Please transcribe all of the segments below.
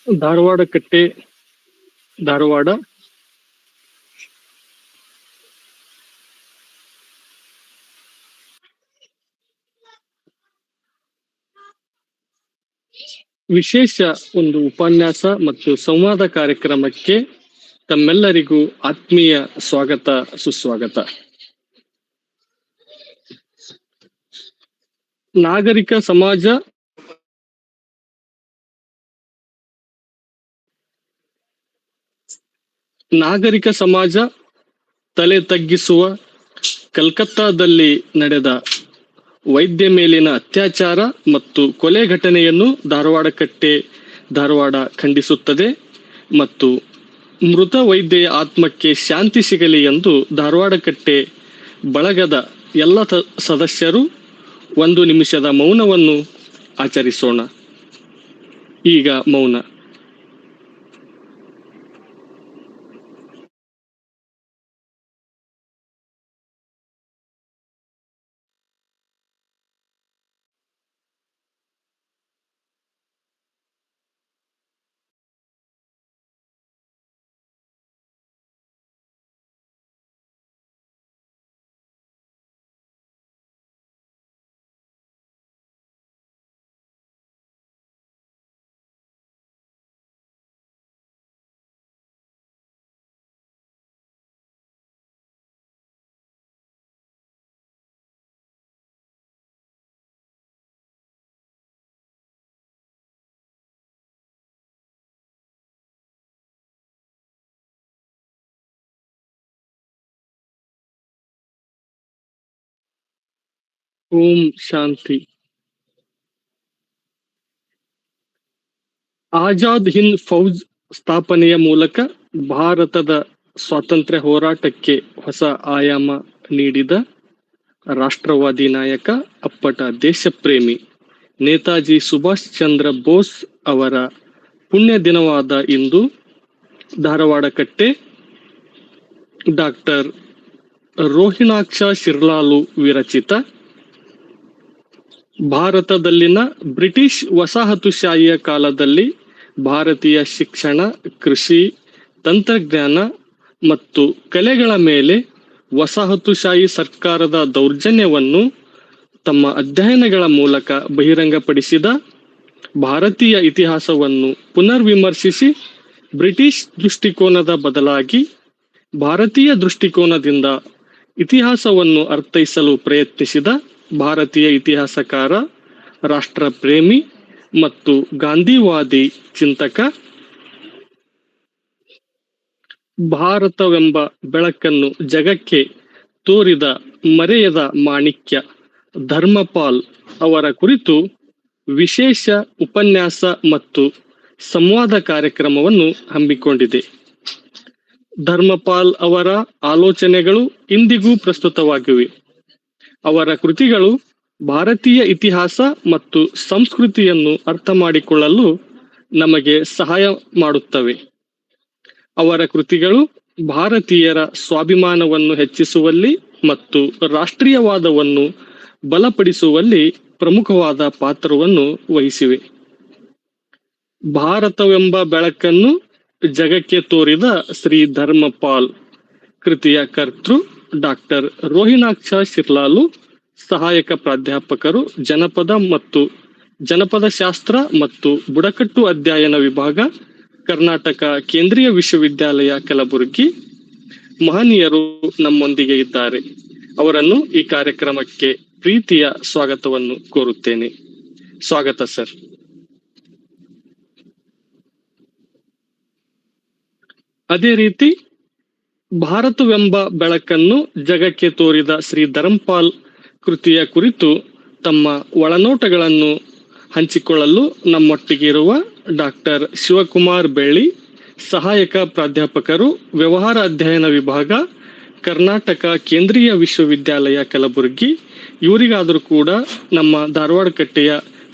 ಧಾರವಾಡ ಕಟ್ಟೆ, ಧಾರವಾಡ. ವಿಶೇಷ ಒಂದು ಉಪನ್ಯಾಸ ಮತ್ತು ಸಂವಾದ ಕಾರ್ಯಕ್ರಮಕ್ಕೆ ತಮ್ಮೆಲ್ಲರಿಗೂ ಆತ್ಮೀಯ ಸ್ವಾಗತ, ಸುಸ್ವಾಗತ. ನಾಗರಿಕ ಸಮಾಜ ತಲೆ ತಗ್ಗಿಸುವ ಕಲ್ಕತ್ತಾದಲ್ಲಿ ನಡೆದ ವೈದ್ಯ ಮೇಲಿನ ಅತ್ಯಾಚಾರ ಮತ್ತು ಕೊಲೆ ಘಟನೆಯನ್ನು ಧಾರವಾಡ ಕಟ್ಟೆ, ಧಾರವಾಡ ಖಂಡಿಸುತ್ತದೆ ಮತ್ತು ಮೃತ ವೈದ್ಯೆಯ ಆತ್ಮಕ್ಕೆ ಶಾಂತಿ ಸಿಗಲಿ ಎಂದು ಧಾರವಾಡ ಕಟ್ಟೆ ಬಳಗದ ಎಲ್ಲ ಸದಸ್ಯರು 1 ನಿಮಿಷದ ಮೌನವನ್ನು ಆಚರಿಸೋಣ. ಈಗ ಮೌನ. ಓಂ ಶಾಂತಿ. ಆಜಾದ್ ಹಿಂದ್ ಫೌಜ್ ಸ್ಥಾಪನೆಯ ಮೂಲಕ ಭಾರತದ ಸ್ವಾತಂತ್ರ್ಯ ಹೋರಾಟಕ್ಕೆ ಹೊಸ ಆಯಾಮ ನೀಡಿದ ರಾಷ್ಟ್ರವಾದಿ ನಾಯಕ, ಅಪ್ಪಟ ದೇಶಪ್ರೇಮಿ ನೇತಾಜಿ ಸುಭಾಷ್ ಚಂದ್ರ ಬೋಸ್ ಅವರ ಪುಣ್ಯ ದಿನವಾದ ಇಂದು ಧಾರವಾಡ ಕಟ್ಟೆ ಡಾಕ್ಟರ್ ರೋಹಿಣಾಕ್ಷ ಶಿರ್ಲಾಲು ವಿರಚಿತ ಭಾರತದಲ್ಲಿನ ಬ್ರಿಟಿಷ್ ವಸಾಹತುಶಾಹಿಯ ಕಾಲದಲ್ಲಿ ಭಾರತೀಯ ಶಿಕ್ಷಣ, ಕೃಷಿ, ತಂತ್ರಜ್ಞಾನ ಮತ್ತು ಕಲೆಗಳ ಮೇಲೆ ವಸಾಹತುಶಾಹಿ ಸರ್ಕಾರದ ದೌರ್ಜನ್ಯವನ್ನು ತಮ್ಮ ಅಧ್ಯಯನಗಳ ಮೂಲಕ ಬಹಿರಂಗಪಡಿಸಿದ ಭಾರತೀಯ ಇತಿಹಾಸವನ್ನು ಪುನರ್ವಿಮರ್ಶಿಸಿ ಬ್ರಿಟಿಷ್ ದೃಷ್ಟಿಕೋನದ ಬದಲಾಗಿ ಭಾರತೀಯ ದೃಷ್ಟಿಕೋನದಿಂದ ಇತಿಹಾಸವನ್ನು ಅರ್ಥೈಸಲು ಪ್ರಯತ್ನಿಸಿದ ಭಾರತೀಯ ಇತಿಹಾಸಕಾರ, ರಾಷ್ಟ್ರಪ್ರೇಮಿ ಮತ್ತು ಗಾಂಧಿವಾದಿ ಚಿಂತಕ. ಭಾರತವೆಂಬ ಬೆಳಕನ್ನು ಜಗಕ್ಕೆ ತೋರಿದ ಮರೆಯದ ಮಾಣಿಕ್ಯ ಧರ್ಮಪಾಲ್ ಅವರ ಕುರಿತು ವಿಶೇಷ ಉಪನ್ಯಾಸ ಮತ್ತು ಸಂವಾದ ಕಾರ್ಯಕ್ರಮವನ್ನು ಹಮ್ಮಿಕೊಂಡಿದೆ. ಧರ್ಮಪಾಲ್ ಅವರ ಆಲೋಚನೆಗಳು ಇಂದಿಗೂ ಪ್ರಸ್ತುತವಾಗಿವೆ. ಅವರ ಕೃತಿಗಳು ಭಾರತೀಯ ಇತಿಹಾಸ ಮತ್ತು ಸಂಸ್ಕೃತಿಯನ್ನು ಅರ್ಥ ಮಾಡಿಕೊಳ್ಳಲು ನಮಗೆ ಸಹಾಯ ಮಾಡುತ್ತವೆ. ಅವರ ಕೃತಿಗಳು ಭಾರತೀಯರ ಸ್ವಾಭಿಮಾನವನ್ನು ಹೆಚ್ಚಿಸುವಲ್ಲಿ ಮತ್ತು ರಾಷ್ಟ್ರೀಯವಾದವನ್ನು ಬಲಪಡಿಸುವಲ್ಲಿ ಪ್ರಮುಖವಾದ ಪಾತ್ರವನ್ನು ವಹಿಸಿವೆ. ಭಾರತವೆಂಬ ಬೆಳಕನ್ನು ಜಗಕ್ಕೆ ತೋರಿದ ಶ್ರೀ ಧರ್ಮಪಾಲ್ ಕೃತಿಯ ಕರ್ತೃ ಡಾಕ್ಟರ್ ರೋಹಿಣಾಕ್ಷ ಶಿರ್ಲಾಲು, ಸಹಾಯಕ ಪ್ರಾಧ್ಯಾಪಕರು, ಜನಪದ ಶಾಸ್ತ್ರ ಮತ್ತು ಬುಡಕಟ್ಟು ಅಧ್ಯಯನ ವಿಭಾಗ, ಕರ್ನಾಟಕ ಕೇಂದ್ರೀಯ ವಿಶ್ವವಿದ್ಯಾಲಯ ಕಲಬುರಗಿ. ಮಹನೀಯರು ನಮ್ಮೊಂದಿಗೆ ಇದ್ದಾರೆ. ಅವರನ್ನು ಈ ಕಾರ್ಯಕ್ರಮಕ್ಕೆ ಪ್ರೀತಿಯ ಸ್ವಾಗತವನ್ನು ಕೋರುತ್ತೇನೆ. ಸ್ವಾಗತ ಸರ್. ಅದೇ ರೀತಿ ಭಾರತವೆಂಬ ಬೆಳಕನ್ನು ಜಗಕ್ಕೆ ತೋರಿದ ಶ್ರೀ ಧರ್ಮಪಾಲ್ ಕೃತಿಯ ಕುರಿತು ತಮ್ಮ ಒಳನೋಟಗಳನ್ನು ಹಂಚಿಕೊಳ್ಳಲು ನಮ್ಮೊಟ್ಟಿಗಿರುವ ಡಾಕ್ಟರ್ ಶಿವಕುಮಾರ್ ಬೆಳ್ಳಿ, ಸಹಾಯಕ ಪ್ರಾಧ್ಯಾಪಕರು, ವ್ಯವಹಾರ ಅಧ್ಯಯನ ವಿಭಾಗ, ಕರ್ನಾಟಕ ಕೇಂದ್ರೀಯ ವಿಶ್ವವಿದ್ಯಾಲಯ ಕಲಬುರಗಿ. ಇವರಿಗಾದರೂ ಕೂಡ ನಮ್ಮ ಧಾರವಾಡ ಕಟ್ಟೆಯ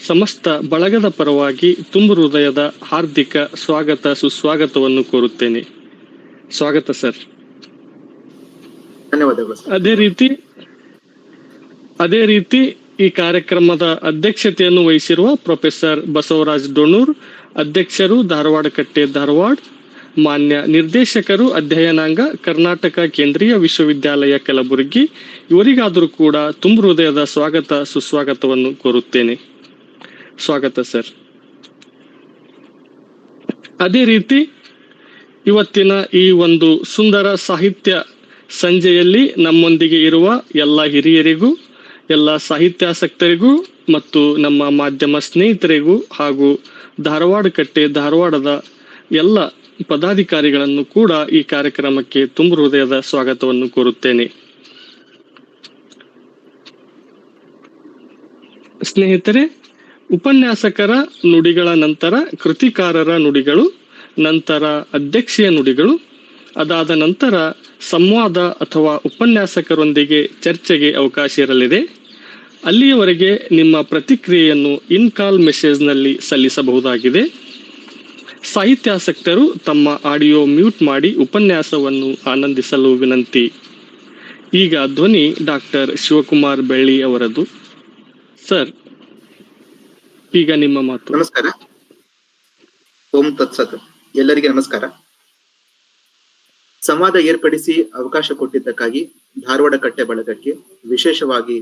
ಸಮಸ್ತ ಬಳಗದ ಪರವಾಗಿ ತುಂಬು ಹೃದಯದ ಹಾರ್ದಿಕ ಸ್ವಾಗತ, ಸುಸ್ವಾಗತವನ್ನು ಕೋರುತ್ತೇನೆ. ಸ್ವಾಗತ ಸರ್. ಧನ್ಯವಾದಗಳು. ಅದೇ ರೀತಿ ಈ ಕಾರ್ಯಕ್ರಮದ ಅಧ್ಯಕ್ಷತೆಯನ್ನು ವಹಿಸಿರುವ ಪ್ರೊಫೆಸರ್ ಬಸವರಾಜ್ ಡೋಣೂರ್, ಅಧ್ಯಕ್ಷರು, ಧಾರವಾಡ ಕಟ್ಟೆ, ಧಾರವಾಡ. ಮಾನ್ಯ ನಿರ್ದೇಶಕರು, ಅಧ್ಯಯನಾಂಗ, ಕರ್ನಾಟಕ ಕೇಂದ್ರೀಯ ವಿಶ್ವವಿದ್ಯಾಲಯ ಕಲಬುರಗಿ. ಇವರಿಗಾದರೂ ಕೂಡ ತುಂಬ ಹೃದಯದ ಸ್ವಾಗತ, ಸುಸ್ವಾಗತವನ್ನು ಕೋರುತ್ತೇನೆ. ಸ್ವಾಗತ ಸರ್. ಅದೇ ರೀತಿ ಇವತ್ತಿನ ಈ ಒಂದು ಸುಂದರ ಸಾಹಿತ್ಯ ಸಂಜೆಯಲ್ಲಿ ನಮ್ಮೊಂದಿಗೆ ಇರುವ ಎಲ್ಲ ಹಿರಿಯರಿಗೂ, ಎಲ್ಲ ಸಾಹಿತ್ಯಾಸಕ್ತರಿಗೂ ಮತ್ತು ನಮ್ಮ ಮಾಧ್ಯಮ ಸ್ನೇಹಿತರಿಗೂ ಹಾಗೂ ಧಾರವಾಡ ಕಟ್ಟೆ, ಧಾರವಾಡದ ಎಲ್ಲ ಪದಾಧಿಕಾರಿಗಳನ್ನು ಕೂಡ ಈ ಕಾರ್ಯಕ್ರಮಕ್ಕೆ ತುಂಬ ಹೃದಯದ ಸ್ವಾಗತವನ್ನು ಕೋರುತ್ತೇನೆ. ಸ್ನೇಹಿತರೆ, ಉಪನ್ಯಾಸಕರ ನುಡಿಗಳ ನಂತರ ಕೃತಿಕಾರರ ನುಡಿಗಳು, ನಂತರ ಅಧ್ಯಕ್ಷೀಯ ನುಡಿಗಳು, ಅದಾದ ನಂತರ ಸಂವಾದ ಅಥವಾ ಉಪನ್ಯಾಸಕರೊಂದಿಗೆ ಚರ್ಚೆಗೆ ಅವಕಾಶ ಇರಲಿದೆ. ಅಲ್ಲಿಯವರೆಗೆ ನಿಮ್ಮ ಪ್ರತಿಕ್ರಿಯೆಯನ್ನು ಇನ್ ಕಾಲ್ ಮೆಸೇಜ್ನಲ್ಲಿ ಸಲ್ಲಿಸಬಹುದಾಗಿದೆ. ಸಾಹಿತ್ಯಾಸಕ್ತರು ತಮ್ಮ ಆಡಿಯೋ ಮ್ಯೂಟ್ ಮಾಡಿ ಉಪನ್ಯಾಸವನ್ನು ಆನಂದಿಸಲು ವಿನಂತಿ. ಈಗ ಧ್ವನಿ ಡಾಕ್ಟರ್ ಶಿವಕುಮಾರ್ ಬೆಳ್ಳಿ ಅವರದು. ಸರ್, ಈಗ ನಿಮ್ಮ ಮಾತು. ನಮಸ್ಕಾರ. ಓಂ ತತ್ಸತ್. ಎಲ್ಲರಿಗೆ ನಮಸ್ಕಾರ. ಸಂವಾದ ಏರ್ಪಡಿಸಿ ಅವಕಾಶ ಕೊಟ್ಟಿದ್ದಕ್ಕಾಗಿ ಧಾರವಾಡ ಕಟ್ಟೆ ಬಳಗಕ್ಕೆ, ವಿಶೇಷವಾಗಿ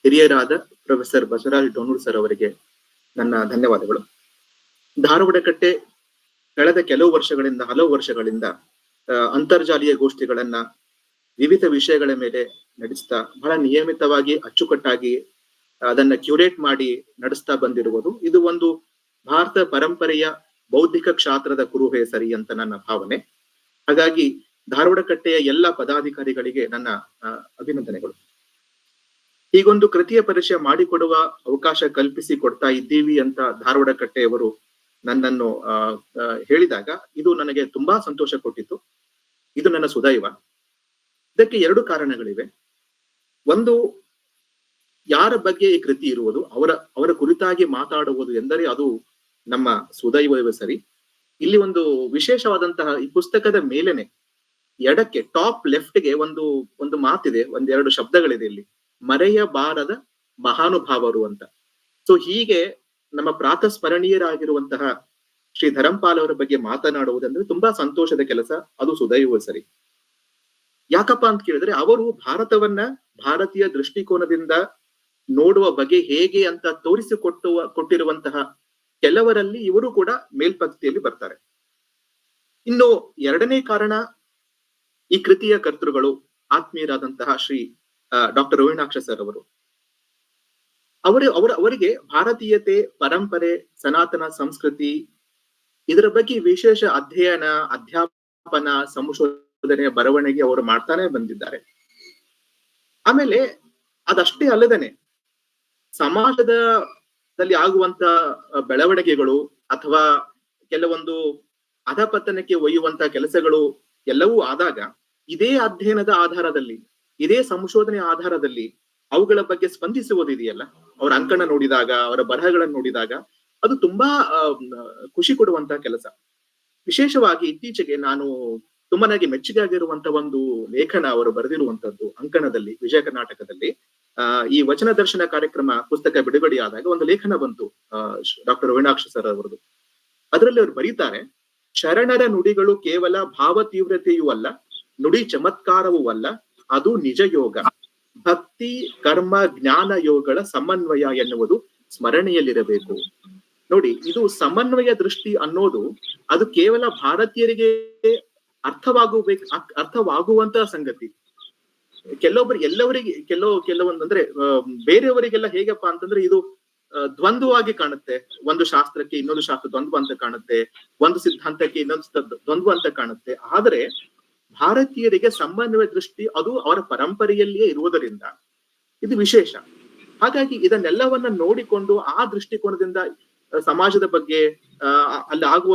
ಹಿರಿಯರಾದ ಪ್ರೊಫೆಸರ್ ಬಸವರಾಜ್ ಡೋಣೂರ್ ಸರ್ ಅವರಿಗೆ ನನ್ನ ಧನ್ಯವಾದಗಳು. ಧಾರವಾಡ ಕಟ್ಟೆ ಕಳೆದ ಹಲವು ವರ್ಷಗಳಿಂದ ಅಂತರ್ಜಾಲೀಯ ಗೋಷ್ಠಿಗಳನ್ನ ವಿವಿಧ ವಿಷಯಗಳ ಮೇಲೆ ನಡೆಸ್ತಾ ಬಹಳ ನಿಯಮಿತವಾಗಿ ಅಚ್ಚುಕಟ್ಟಾಗಿ ಅದನ್ನ ಕ್ಯೂರೇಟ್ ಮಾಡಿ ನಡೆಸ್ತಾ ಬಂದಿರುವುದು ಇದು ಒಂದು ಭಾರತ ಪರಂಪರೆಯ ಬೌದ್ಧಿಕ ಕ್ಷಾತ್ರದ ಕುರುಹೆ ಸರಿ ಅಂತ ನನ್ನ ಭಾವನೆ. ಹಾಗಾಗಿ ಧಾರವಾಡ ಕಟ್ಟೆಯ ಎಲ್ಲ ಪದಾಧಿಕಾರಿಗಳಿಗೆ ನನ್ನ ಅಭಿನಂದನೆಗಳು. ಹೀಗೊಂದು ಕೃತಿಯ ಪರಿಚಯ ಮಾಡಿಕೊಡುವ ಅವಕಾಶ ಕಲ್ಪಿಸಿ ಕೊಡ್ತಾ ಇದ್ದೀವಿ ಅಂತ ಧಾರವಾಡ ಕಟ್ಟೆಯವರು ನನ್ನನ್ನು ಹೇಳಿದಾಗ ಇದು ನನಗೆ ತುಂಬಾ ಸಂತೋಷ ಕೊಟ್ಟಿತ್ತು. ಇದು ನನ್ನ ಸುದೈವ. ಇದಕ್ಕೆ ಎರಡು ಕಾರಣಗಳಿವೆ. ಒಂದು, ಯಾರ ಬಗ್ಗೆ ಈ ಕೃತಿ ಇರುವುದು, ಅವರ ಕುರಿತಾಗಿ ಮಾತಾಡುವುದು ಎಂದರೆ ಅದು ನಮ್ಮ ಸುದೈವವೇ ಸರಿ. ಇಲ್ಲಿ ಒಂದು ವಿಶೇಷವಾದಂತಹ ಈ ಪುಸ್ತಕದ ಮೇಲೆನೆ ಎಡಕ್ಕೆ ಟಾಪ್ ಲೆಫ್ಟ್ಗೆ ಒಂದು ಮಾತಿದೆ, ಒಂದೆರಡು ಶಬ್ದಗಳಿದೆ ಇಲ್ಲಿ, ಮರೆಯಬಾರದ ಮಹಾನುಭಾವರು ಅಂತ. ಸೊ ಹೀಗೆ ನಮ್ಮ ಪ್ರಾತಸ್ಮರಣೀಯರಾಗಿರುವಂತಹ ಶ್ರೀ ಧರಂಪಾಲ್ ಅವರ ಬಗ್ಗೆ ಮಾತನಾಡುವುದಂದ್ರೆ ತುಂಬಾ ಸಂತೋಷದ ಕೆಲಸ, ಅದು ಸುದೈವ ಸರಿ. ಯಾಕಪ್ಪ ಅಂತ ಕೇಳಿದ್ರೆ, ಅವರು ಭಾರತವನ್ನ ಭಾರತೀಯ ದೃಷ್ಟಿಕೋನದಿಂದ ನೋಡುವ ಬಗೆ ಹೇಗೆ ಅಂತ ಕೊಟ್ಟಿರುವಂತಹ ಕೆಲವರಲ್ಲಿ ಇವರು ಕೂಡ ಮೇಲ್ಪಂಕ್ತಿಯಲ್ಲಿ ಬರ್ತಾರೆ. ಇನ್ನು ಎರಡನೇ ಕಾರಣ, ಈ ಕೃತಿಯ ಕರ್ತೃಗಳು ಆತ್ಮೀಯರಾದಂತಹ ಶ್ರೀ ಡಾಕ್ಟರ್ ರೋಹಿಣಾಕ್ಷ ಸರ್ ಅವರು. ಅವರಿಗೆ ಭಾರತೀಯತೆ, ಪರಂಪರೆ, ಸನಾತನ ಸಂಸ್ಕೃತಿ ಇದರ ಬಗ್ಗೆ ವಿಶೇಷ ಅಧ್ಯಯನ, ಅಧ್ಯಾಪನ, ಸಂಶೋಧನೆ, ಬರವಣಿಗೆ ಅವರು ಮಾಡ್ತಾನೆ ಬಂದಿದ್ದಾರೆ. ಆಮೇಲೆ ಅದಷ್ಟೇ ಅಲ್ಲದೇನೆ ಸಮಾಜದಲ್ಲಿ ಆಗುವಂತ ಬೆಳವಣಿಗೆಗಳು ಅಥವಾ ಕೆಲವೊಂದು ಅಧಪತನಕ್ಕೆ ಒಯ್ಯುವಂತ ಕೆಲಸಗಳು ಎಲ್ಲವೂ ಆದಾಗ ಇದೇ ಅಧ್ಯಯನದ ಆಧಾರದಲ್ಲಿ, ಇದೇ ಸಂಶೋಧನೆ ಆಧಾರದಲ್ಲಿ ಅವುಗಳ ಬಗ್ಗೆ ಸ್ಪಂದಿಸುವುದಿದೆಯಲ್ಲ, ಅವರ ಅಂಕಣ ನೋಡಿದಾಗ, ಅವರ ಬರಹಗಳನ್ನು ನೋಡಿದಾಗ ಅದು ತುಂಬಾ ಖುಷಿ ಕೊಡುವಂತಹ ಕೆಲಸ. ವಿಶೇಷವಾಗಿ ಇತ್ತೀಚೆಗೆ ನಾನು ತುಂಬಾನಾಗಿ ಮೆಚ್ಚುಗೆ ಆಗಿರುವಂತ ಒಂದು ಲೇಖನ ಅವರು ಬರೆದಿರುವಂತದ್ದು ಅಂಕಣದಲ್ಲಿ, ವಿಜಯ ಕರ್ನಾಟಕದಲ್ಲಿ. ಈ ವಚನ ದರ್ಶನ ಕಾರ್ಯಕ್ರಮ ಪುಸ್ತಕ ಬಿಡುಗಡೆಯಾದಾಗ ಒಂದು ಲೇಖನ ಬಂತು ಡಾಕ್ಟರ್ ರೋಹಿಣಾಕ್ಷ ಸರ್ ಅವರದು. ಅದರಲ್ಲಿ ಅವರು ಬರೀತಾರೆ, ಶರಣರ ನುಡಿಗಳು ಕೇವಲ ಭಾವ ತೀವ್ರತೆಯೂ ಅಲ್ಲ, ನುಡಿ ಚಮತ್ಕಾರವೂ ಅಲ್ಲ, ಅದು ನಿಜ ಯೋಗ, ಭಕ್ತಿ, ಕರ್ಮ, ಜ್ಞಾನ ಯೋಗಗಳ ಸಮನ್ವಯ ಎನ್ನುವುದು ಸ್ಮರಣೆಯಲ್ಲಿರಬೇಕು. ನೋಡಿ, ಇದು ಸಮನ್ವಯ ದೃಷ್ಟಿ ಅನ್ನೋದು ಅದು ಕೇವಲ ಭಾರತೀಯರಿಗೆ ಅರ್ಥವಾಗುವಂತ ಸಂಗತಿ. ಎಲ್ಲವರಿಗೆ ಕೆಲವೊಂದಂದ್ರೆ ಬೇರೆಯವರಿಗೆಲ್ಲ ಹೇಗಪ್ಪಾ ಅಂತಂದ್ರೆ ಇದು ದ್ವಂದ್ವವಾಗಿ ಕಾಣುತ್ತೆ. ಒಂದು ಶಾಸ್ತ್ರಕ್ಕೆ ಇನ್ನೊಂದು ಶಾಸ್ತ್ರ ದ್ವಂದ್ವ ಅಂತ ಕಾಣುತ್ತೆ, ಒಂದು ಸಿದ್ಧಾಂತಕ್ಕೆ ಇನ್ನೊಂದು ದ್ವಂದ್ವ ಅಂತ ಕಾಣುತ್ತೆ. ಆದ್ರೆ ಭಾರತೀಯರಿಗೆ ಸಮನ್ವಯ ದೃಷ್ಟಿ ಅದು ಅವರ ಪರಂಪರೆಯಲ್ಲಿಯೇ ಇರುವುದರಿಂದ ಇದು ವಿಶೇಷ. ಹಾಗಾಗಿ ಇದನ್ನೆಲ್ಲವನ್ನ ನೋಡಿಕೊಂಡು ಆ ದೃಷ್ಟಿಕೋನದಿಂದ ಸಮಾಜದ ಬಗ್ಗೆ ಅಲ್ಲಿ ಆಗುವ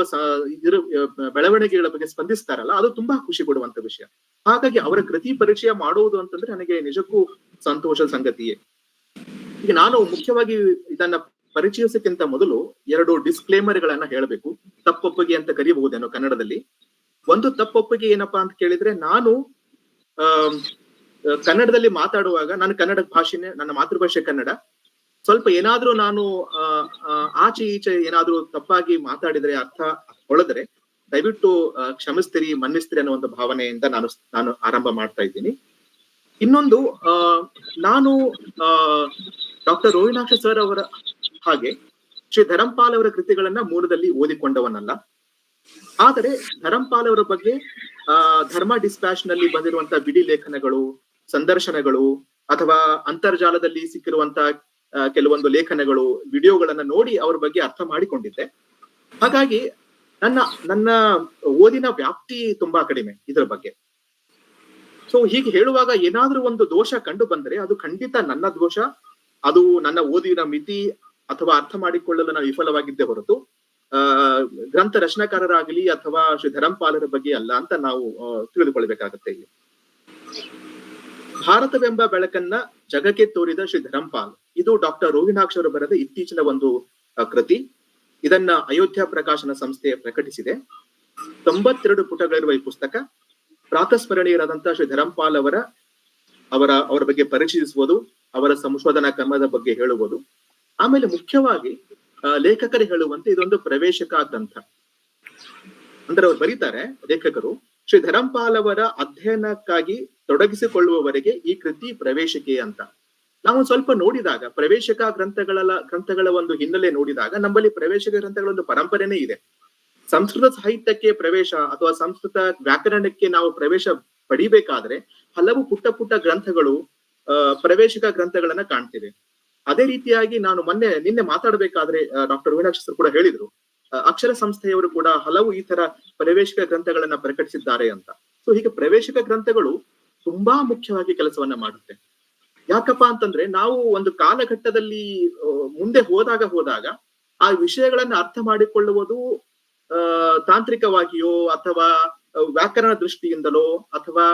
ಬೆಳವಣಿಗೆಗಳ ಬಗ್ಗೆ ಸ್ಪಂದಿಸ್ತಾರಲ್ಲ, ಅದು ತುಂಬಾ ಖುಷಿ ಕೊಡುವಂತ ವಿಷಯ. ಹಾಗಾಗಿ ಅವರ ಕೃತಿ ಪರಿಚಯ ಮಾಡುವುದು ಅಂತಂದ್ರೆ ನನಗೆ ನಿಜಕ್ಕೂ ಸಂತೋಷದ ಸಂಗತಿಯೇ. ಈಗ ನಾನು ಮುಖ್ಯವಾಗಿ ಇದನ್ನ ಪರಿಚಯಿಸಕ್ಕಿಂತ ಮೊದಲು ಎರಡು ಡಿಸ್ಕ್ಲೇಮರ್ ಗಳನ್ನ ಹೇಳಬೇಕು. ತಪ್ಪೊಪ್ಪಿಗೆ ಅಂತ ಕರೀಬಹುದೇನೋ ಕನ್ನಡದಲ್ಲಿ. ಒಂದು ತಪ್ಪೊಪ್ಪಿಗೆ ಏನಪ್ಪಾ ಅಂತ ಕೇಳಿದ್ರೆ, ನಾನು ಕನ್ನಡದಲ್ಲಿ ಮಾತಾಡುವಾಗ, ನಾನು ಕನ್ನಡ ಭಾಷೆನೇ, ನನ್ನ ಮಾತೃಭಾಷೆ ಕನ್ನಡ. ಸ್ವಲ್ಪ ಏನಾದ್ರೂ ನಾನು ಆಚೆ ಈಚೆ ಏನಾದ್ರೂ ತಪ್ಪಾಗಿ ಮಾತಾಡಿದ್ರೆ, ಅರ್ಥ ಹೊಳೆದ್ರೆ ದಯವಿಟ್ಟು ಕ್ಷಮಿಸ್ತೀರಿ, ಮನ್ನಿಸ್ತೀರಿ ಅನ್ನೋ ಒಂದು ಭಾವನೆಯಿಂದ ನಾನು ಆರಂಭ ಮಾಡ್ತಾ ಇದ್ದೀನಿ. ಇನ್ನೊಂದು, ನಾನು ಡಾಕ್ಟರ್ ರೋಹಿಣಾಕ್ಷ ಸರ್ ಅವರ ಹಾಗೆ ಶ್ರೀ ಧರಂಪಾಲ್ ಅವರ ಕೃತಿಗಳನ್ನ ಮೂಲದಲ್ಲಿ ಓದಿಕೊಂಡವನಲ್ಲ. ಆದರೆ ಧರಂಪಾಲ್ ಅವರ ಬಗ್ಗೆ ಧರ್ಮ ಡಿಸ್ಪ್ಯಾಚ್ ನಲ್ಲಿ ಬಂದಿರುವಂತಹ ಬಿಡಿ ಲೇಖನಗಳು, ಸಂದರ್ಶನಗಳು ಅಥವಾ ಅಂತರ್ಜಾಲದಲ್ಲಿ ಸಿಕ್ಕಿರುವಂತ ಕೆಲವೊಂದು ಲೇಖನಗಳು, ವಿಡಿಯೋಗಳನ್ನ ನೋಡಿ ಅವ್ರ ಬಗ್ಗೆ ಅರ್ಥ ಮಾಡಿಕೊಂಡಿದ್ದೆ. ಹಾಗಾಗಿ ನನ್ನ ಓದಿನ ವ್ಯಾಪ್ತಿ ತುಂಬಾ ಕಡಿಮೆ ಇದರ ಬಗ್ಗೆ. ಸೊ ಹೀಗೆ ಹೇಳುವಾಗ ಏನಾದ್ರೂ ಒಂದು ದೋಷ ಕಂಡು ಬಂದ್ರೆ ಅದು ಖಂಡಿತ ನನ್ನ ದೋಷ, ಅದು ನನ್ನ ಓದಿನ ಮಿತಿ ಅಥವಾ ಅರ್ಥ ಮಾಡಿಕೊಳ್ಳಲು ನಾನು ವಿಫಲವಾಗಿದ್ದೇ ಹೊರತು ಗ್ರಂಥ ರಚನಾಕಾರರಾಗಲಿ ಅಥವಾ ಶ್ರೀ ಧರಂಪಾಲರ ಬಗ್ಗೆ ಅಲ್ಲ ಅಂತ ನಾವು ತಿಳಿದುಕೊಳ್ಬೇಕಾಗತ್ತೆ. ಇಲ್ಲಿ ಭಾರತವೆಂಬ ಬೆಳಕನ್ನ ಜಗಕ್ಕೆ ತೋರಿದ ಶ್ರೀ ಧರಂಪಾಲ್, ಇದು ಡಾಕ್ಟರ್ ರೋಹಿಣಾಕ್ಷ ಅವರು ಬರೆದ ಇತ್ತೀಚಿನ ಒಂದು ಕೃತಿ. ಇದನ್ನ ಅಯೋಧ್ಯ ಪ್ರಕಾಶನ ಸಂಸ್ಥೆ ಪ್ರಕಟಿಸಿದೆ. 92 ಪುಟಗಳಿರುವ ಈ ಪುಸ್ತಕ ಪ್ರಾತಸ್ಮರಣೀಯರಾದಂತಹ ಶ್ರೀ ಧರಂಪಾಲ್ ಅವರ ಬಗ್ಗೆ ಪರಿಚಯಿಸುವುದು, ಅವರ ಸಂಶೋಧನಾ ಕ್ರಮದ ಬಗ್ಗೆ ಹೇಳುವುದು, ಆಮೇಲೆ ಮುಖ್ಯವಾಗಿ ಲೇಖಕರು ಹೇಳುವಂತೆ ಇದೊಂದು ಪ್ರವೇಶಕ ಗ್ರಂಥ. ಅಂದ್ರೆ ಅವ್ರು ಬರೀತಾರೆ ಲೇಖಕರು, ಶ್ರೀ ಧರಂಪಾಲ್ ಅವರ ಅಧ್ಯಯನಕ್ಕಾಗಿ ತೊಡಗಿಸಿಕೊಳ್ಳುವವರೆಗೆ ಈ ಕೃತಿ ಪ್ರವೇಶಿಕೆ ಅಂತ. ನಾವು ಸ್ವಲ್ಪ ನೋಡಿದಾಗ ಪ್ರವೇಶಕ ಗ್ರಂಥಗಳ ಒಂದು ಹಿನ್ನೆಲೆ ನೋಡಿದಾಗ ನಮ್ಮಲ್ಲಿ ಪ್ರವೇಶಕ ಗ್ರಂಥಗಳ ಒಂದು ಪರಂಪರೆನೇ ಇದೆ. ಸಂಸ್ಕೃತ ಸಾಹಿತ್ಯಕ್ಕೆ ಪ್ರವೇಶ ಅಥವಾ ಸಂಸ್ಕೃತ ವ್ಯಾಕರಣಕ್ಕೆ ನಾವು ಪ್ರವೇಶ ಪಡಿಬೇಕಾದ್ರೆ ಹಲವು ಪುಟ್ಟ ಗ್ರಂಥಗಳು, ಪ್ರವೇಶಕ ಗ್ರಂಥಗಳನ್ನ ಕಾಣ್ತೇವೆ. ಅದೇ ರೀತಿಯಾಗಿ ನಾನು ನಿನ್ನೆ ಮಾತಾಡ್ಬೇಕಾದ್ರೆ ಡಾಕ್ಟರ್ ರೋಹಿಣಾಕ್ಷ ಕೂಡ ಹೇಳಿದ್ರು, ಅಕ್ಷರ ಸಂಸ್ಥೆಯವರು ಕೂಡ ಹಲವು ಈ ತರ ಪ್ರವೇಶಕ ಗ್ರಂಥಗಳನ್ನ ಪ್ರಕಟಿಸಿದ್ದಾರೆ ಅಂತ. ಸೊ ಹೀಗೆ ಪ್ರವೇಶಕ ಗ್ರಂಥಗಳು ತುಂಬಾ ಮುಖ್ಯವಾಗಿ ಕೆಲಸವನ್ನ ಮಾಡುತ್ತೆ. ಯಾಕಪ್ಪ ಅಂತಂದ್ರೆ ನಾವು ಒಂದು ಕಾಲಘಟ್ಟದಲ್ಲಿ ಮುಂದೆ ಹೋದಾಗ ಆ ವಿಷಯಗಳನ್ನ ಅರ್ಥ ಮಾಡಿಕೊಳ್ಳುವುದು ತಾಂತ್ರಿಕವಾಗಿಯೋ ಅಥವಾ ವ್ಯಾಕರಣ ದೃಷ್ಟಿಯಿಂದಲೋ ಅಥವಾ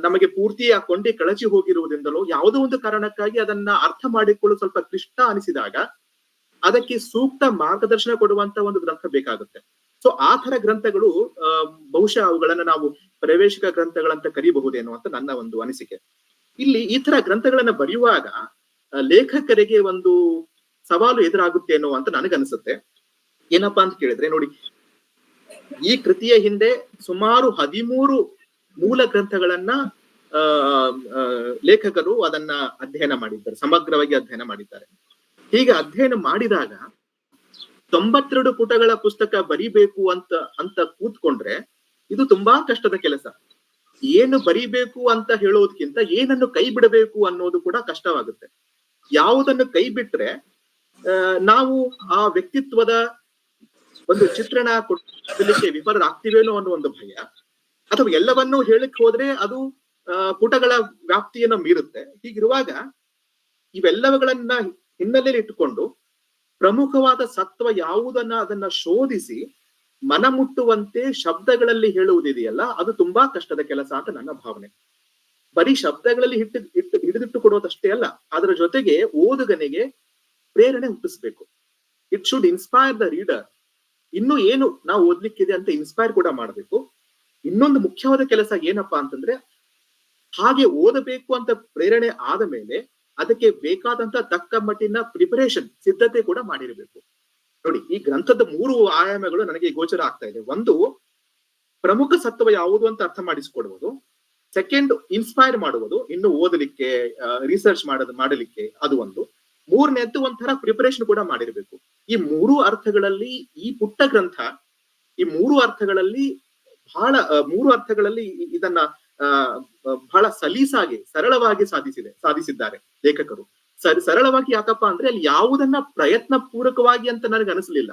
ನಮಗೆ ಪೂರ್ತಿ ಆ ಕೊಂಡಿ ಕಳಚಿ ಹೋಗಿರುವುದರಿಂದಲೋ ಯಾವುದೋ ಒಂದು ಕಾರಣಕ್ಕಾಗಿ ಅದನ್ನ ಅರ್ಥ ಮಾಡಿಕೊಳ್ಳಲು ಸ್ವಲ್ಪ ಕ್ಲಿಷ್ಟ ಅನಿಸಿದಾಗ ಅದಕ್ಕೆ ಸೂಕ್ತ ಮಾರ್ಗದರ್ಶನ ಕೊಡುವಂತ ಒಂದು ಗ್ರಂಥ ಬೇಕಾಗುತ್ತೆ. ಸೊ ಆ ತರ ಗ್ರಂಥಗಳು ಬಹುಶಃ ಅವುಗಳನ್ನ ನಾವು ಪ್ರವೇಶಕ ಗ್ರಂಥಗಳಂತ ಕರೀಬಹುದೇನೋ ಅಂತ ನನ್ನ ಒಂದು ಅನಿಸಿಕೆ. ಇಲ್ಲಿ ಈ ತರ ಗ್ರಂಥಗಳನ್ನ ಬರೆಯುವಾಗ ಲೇಖಕರಿಗೆ ಒಂದು ಸವಾಲು ಎದುರಾಗುತ್ತೇನೋ ಅಂತ ನನಗನ್ಸುತ್ತೆ. ಏನಪ್ಪಾ ಅಂತ ಕೇಳಿದ್ರೆ, ನೋಡಿ, ಈ ಕೃತಿಯ ಹಿಂದೆ ಸುಮಾರು 13 ಮೂಲ ಗ್ರಂಥಗಳನ್ನ ಲೇಖಕರು ಅದನ್ನ ಅಧ್ಯಯನ ಮಾಡಿದ್ದಾರೆ, ಸಮಗ್ರವಾಗಿ ಅಧ್ಯಯನ ಮಾಡಿದ್ದಾರೆ. ಹೀಗೆ ಅಧ್ಯಯನ ಮಾಡಿದಾಗ 92 ಪುಟಗಳ ಪುಸ್ತಕ ಬರಿಬೇಕು ಅಂತ ಕೂತ್ಕೊಂಡ್ರೆ ಇದು ತುಂಬಾ ಕಷ್ಟದ ಕೆಲಸ. ಏನು ಬರಿಬೇಕು ಅಂತ ಹೇಳೋದಕ್ಕಿಂತ ಏನನ್ನು ಕೈ ಬಿಡಬೇಕು ಅನ್ನೋದು ಕೂಡ ಕಷ್ಟವಾಗುತ್ತೆ. ಯಾವುದನ್ನು ಕೈ ಬಿಟ್ರೆ ನಾವು ಆ ವ್ಯಕ್ತಿತ್ವದ ಒಂದು ಚಿತ್ರಣ ಕೊಡಲಿಕ್ಕೆ ವಿಫಲರಾಗ್ತೀವೇನೋ ಅನ್ನೋ ಒಂದು ಭಯ, ಅಥವಾ ಎಲ್ಲವನ್ನೂ ಹೇಳಕ್ ಹೋದ್ರೆ ಅದು ಪುಟಗಳ ವ್ಯಾಪ್ತಿಯನ್ನು ಮೀರುತ್ತೆ. ಹೀಗಿರುವಾಗ ಇವೆಲ್ಲವುಗಳನ್ನ ಹಿನ್ನೆಲೆಯಲ್ಲಿ ಇಟ್ಟುಕೊಂಡು ಪ್ರಮುಖವಾದ ಸತ್ವ ಅದನ್ನ ಶೋಧಿಸಿ ಮನಮುಟ್ಟುವಂತೆ ಶಬ್ದಗಳಲ್ಲಿ ಹೇಳುವುದಿದೆಯಲ್ಲ, ಅದು ತುಂಬಾ ಕಷ್ಟದ ಕೆಲಸ ಅಂತ ನನ್ನ ಭಾವನೆ. ಬರೀ ಶಬ್ದಗಳಲ್ಲಿ ಹಿಡಿದಿಟ್ಟು ಕೊಡೋದಷ್ಟೇ ಅಲ್ಲ, ಅದರ ಜೊತೆಗೆ ಓದುಗನಿಗೆ ಪ್ರೇರಣೆ ಹುಟ್ಟಿಸ್ಬೇಕು. It should inspire the reader. ಇನ್ನು ಏನು ನಾವು ಓದ್ಲಿಕ್ಕಿದೆ ಅಂತ ಇನ್ಸ್ಪೈರ್ ಕೂಡ ಮಾಡಬೇಕು. ಇನ್ನೊಂದು ಮುಖ್ಯವಾದ ಕೆಲಸ ಏನಪ್ಪಾ ಅಂತಂದ್ರೆ, ಹಾಗೆ ಓದಬೇಕು ಅಂತ ಪ್ರೇರಣೆ ಆದ ಮೇಲೆ ಅದಕ್ಕೆ ಬೇಕಾದಂತ ತಕ್ಕ ಮಟ್ಟಿನ ಪ್ರಿಪರೇಷನ್, ಸಿದ್ಧತೆ ಕೂಡ ಮಾಡಿರಬೇಕು. ನೋಡಿ, ಈ ಗ್ರಂಥದ 3 ಆಯಾಮಗಳು ನನಗೆ ಗೋಚರ ಆಗ್ತಾ ಇದೆ. ಒಂದು, ಪ್ರಮುಖ ಸತ್ವ ಯಾವುದು ಅಂತ ಅರ್ಥ ಮಾಡಿಸಿಕೊಡುವುದು. ಸೆಕೆಂಡ್, ಇನ್ಸ್ಪೈರ್ ಮಾಡುವುದು, ಇನ್ನು ಓದಲಿಕ್ಕೆ, ರಿಸರ್ಚ್ ಮಾಡಲಿಕ್ಕೆ, ಅದು ಒಂದು. ಮೂರನೇದ್ದು ಒಂಥರ ಪ್ರಿಪರೇಷನ್ ಕೂಡ ಮಾಡಿರ್ಬೇಕು. ಈ 3 ಅರ್ಥಗಳಲ್ಲಿ ಈ ಪುಟ್ಟ ಗ್ರಂಥ ಈ 3 ಅರ್ಥಗಳಲ್ಲಿ ಇದನ್ನ ಬಹಳ ಸಲೀಸಾಗಿ, ಸರಳವಾಗಿ ಸಾಧಿಸಿದ್ದಾರೆ ಲೇಖಕರು. ಸರಳವಾಗಿ ಯಾಕಪ್ಪ ಅಂದ್ರೆ ಅಲ್ಲಿ ಯಾವುದನ್ನ ಪ್ರಯತ್ನ ಪೂರ್ವಕವಾಗಿ ಅಂತ ನನಗೆ ಅನಿಸ್ಲಿಲ್ಲ,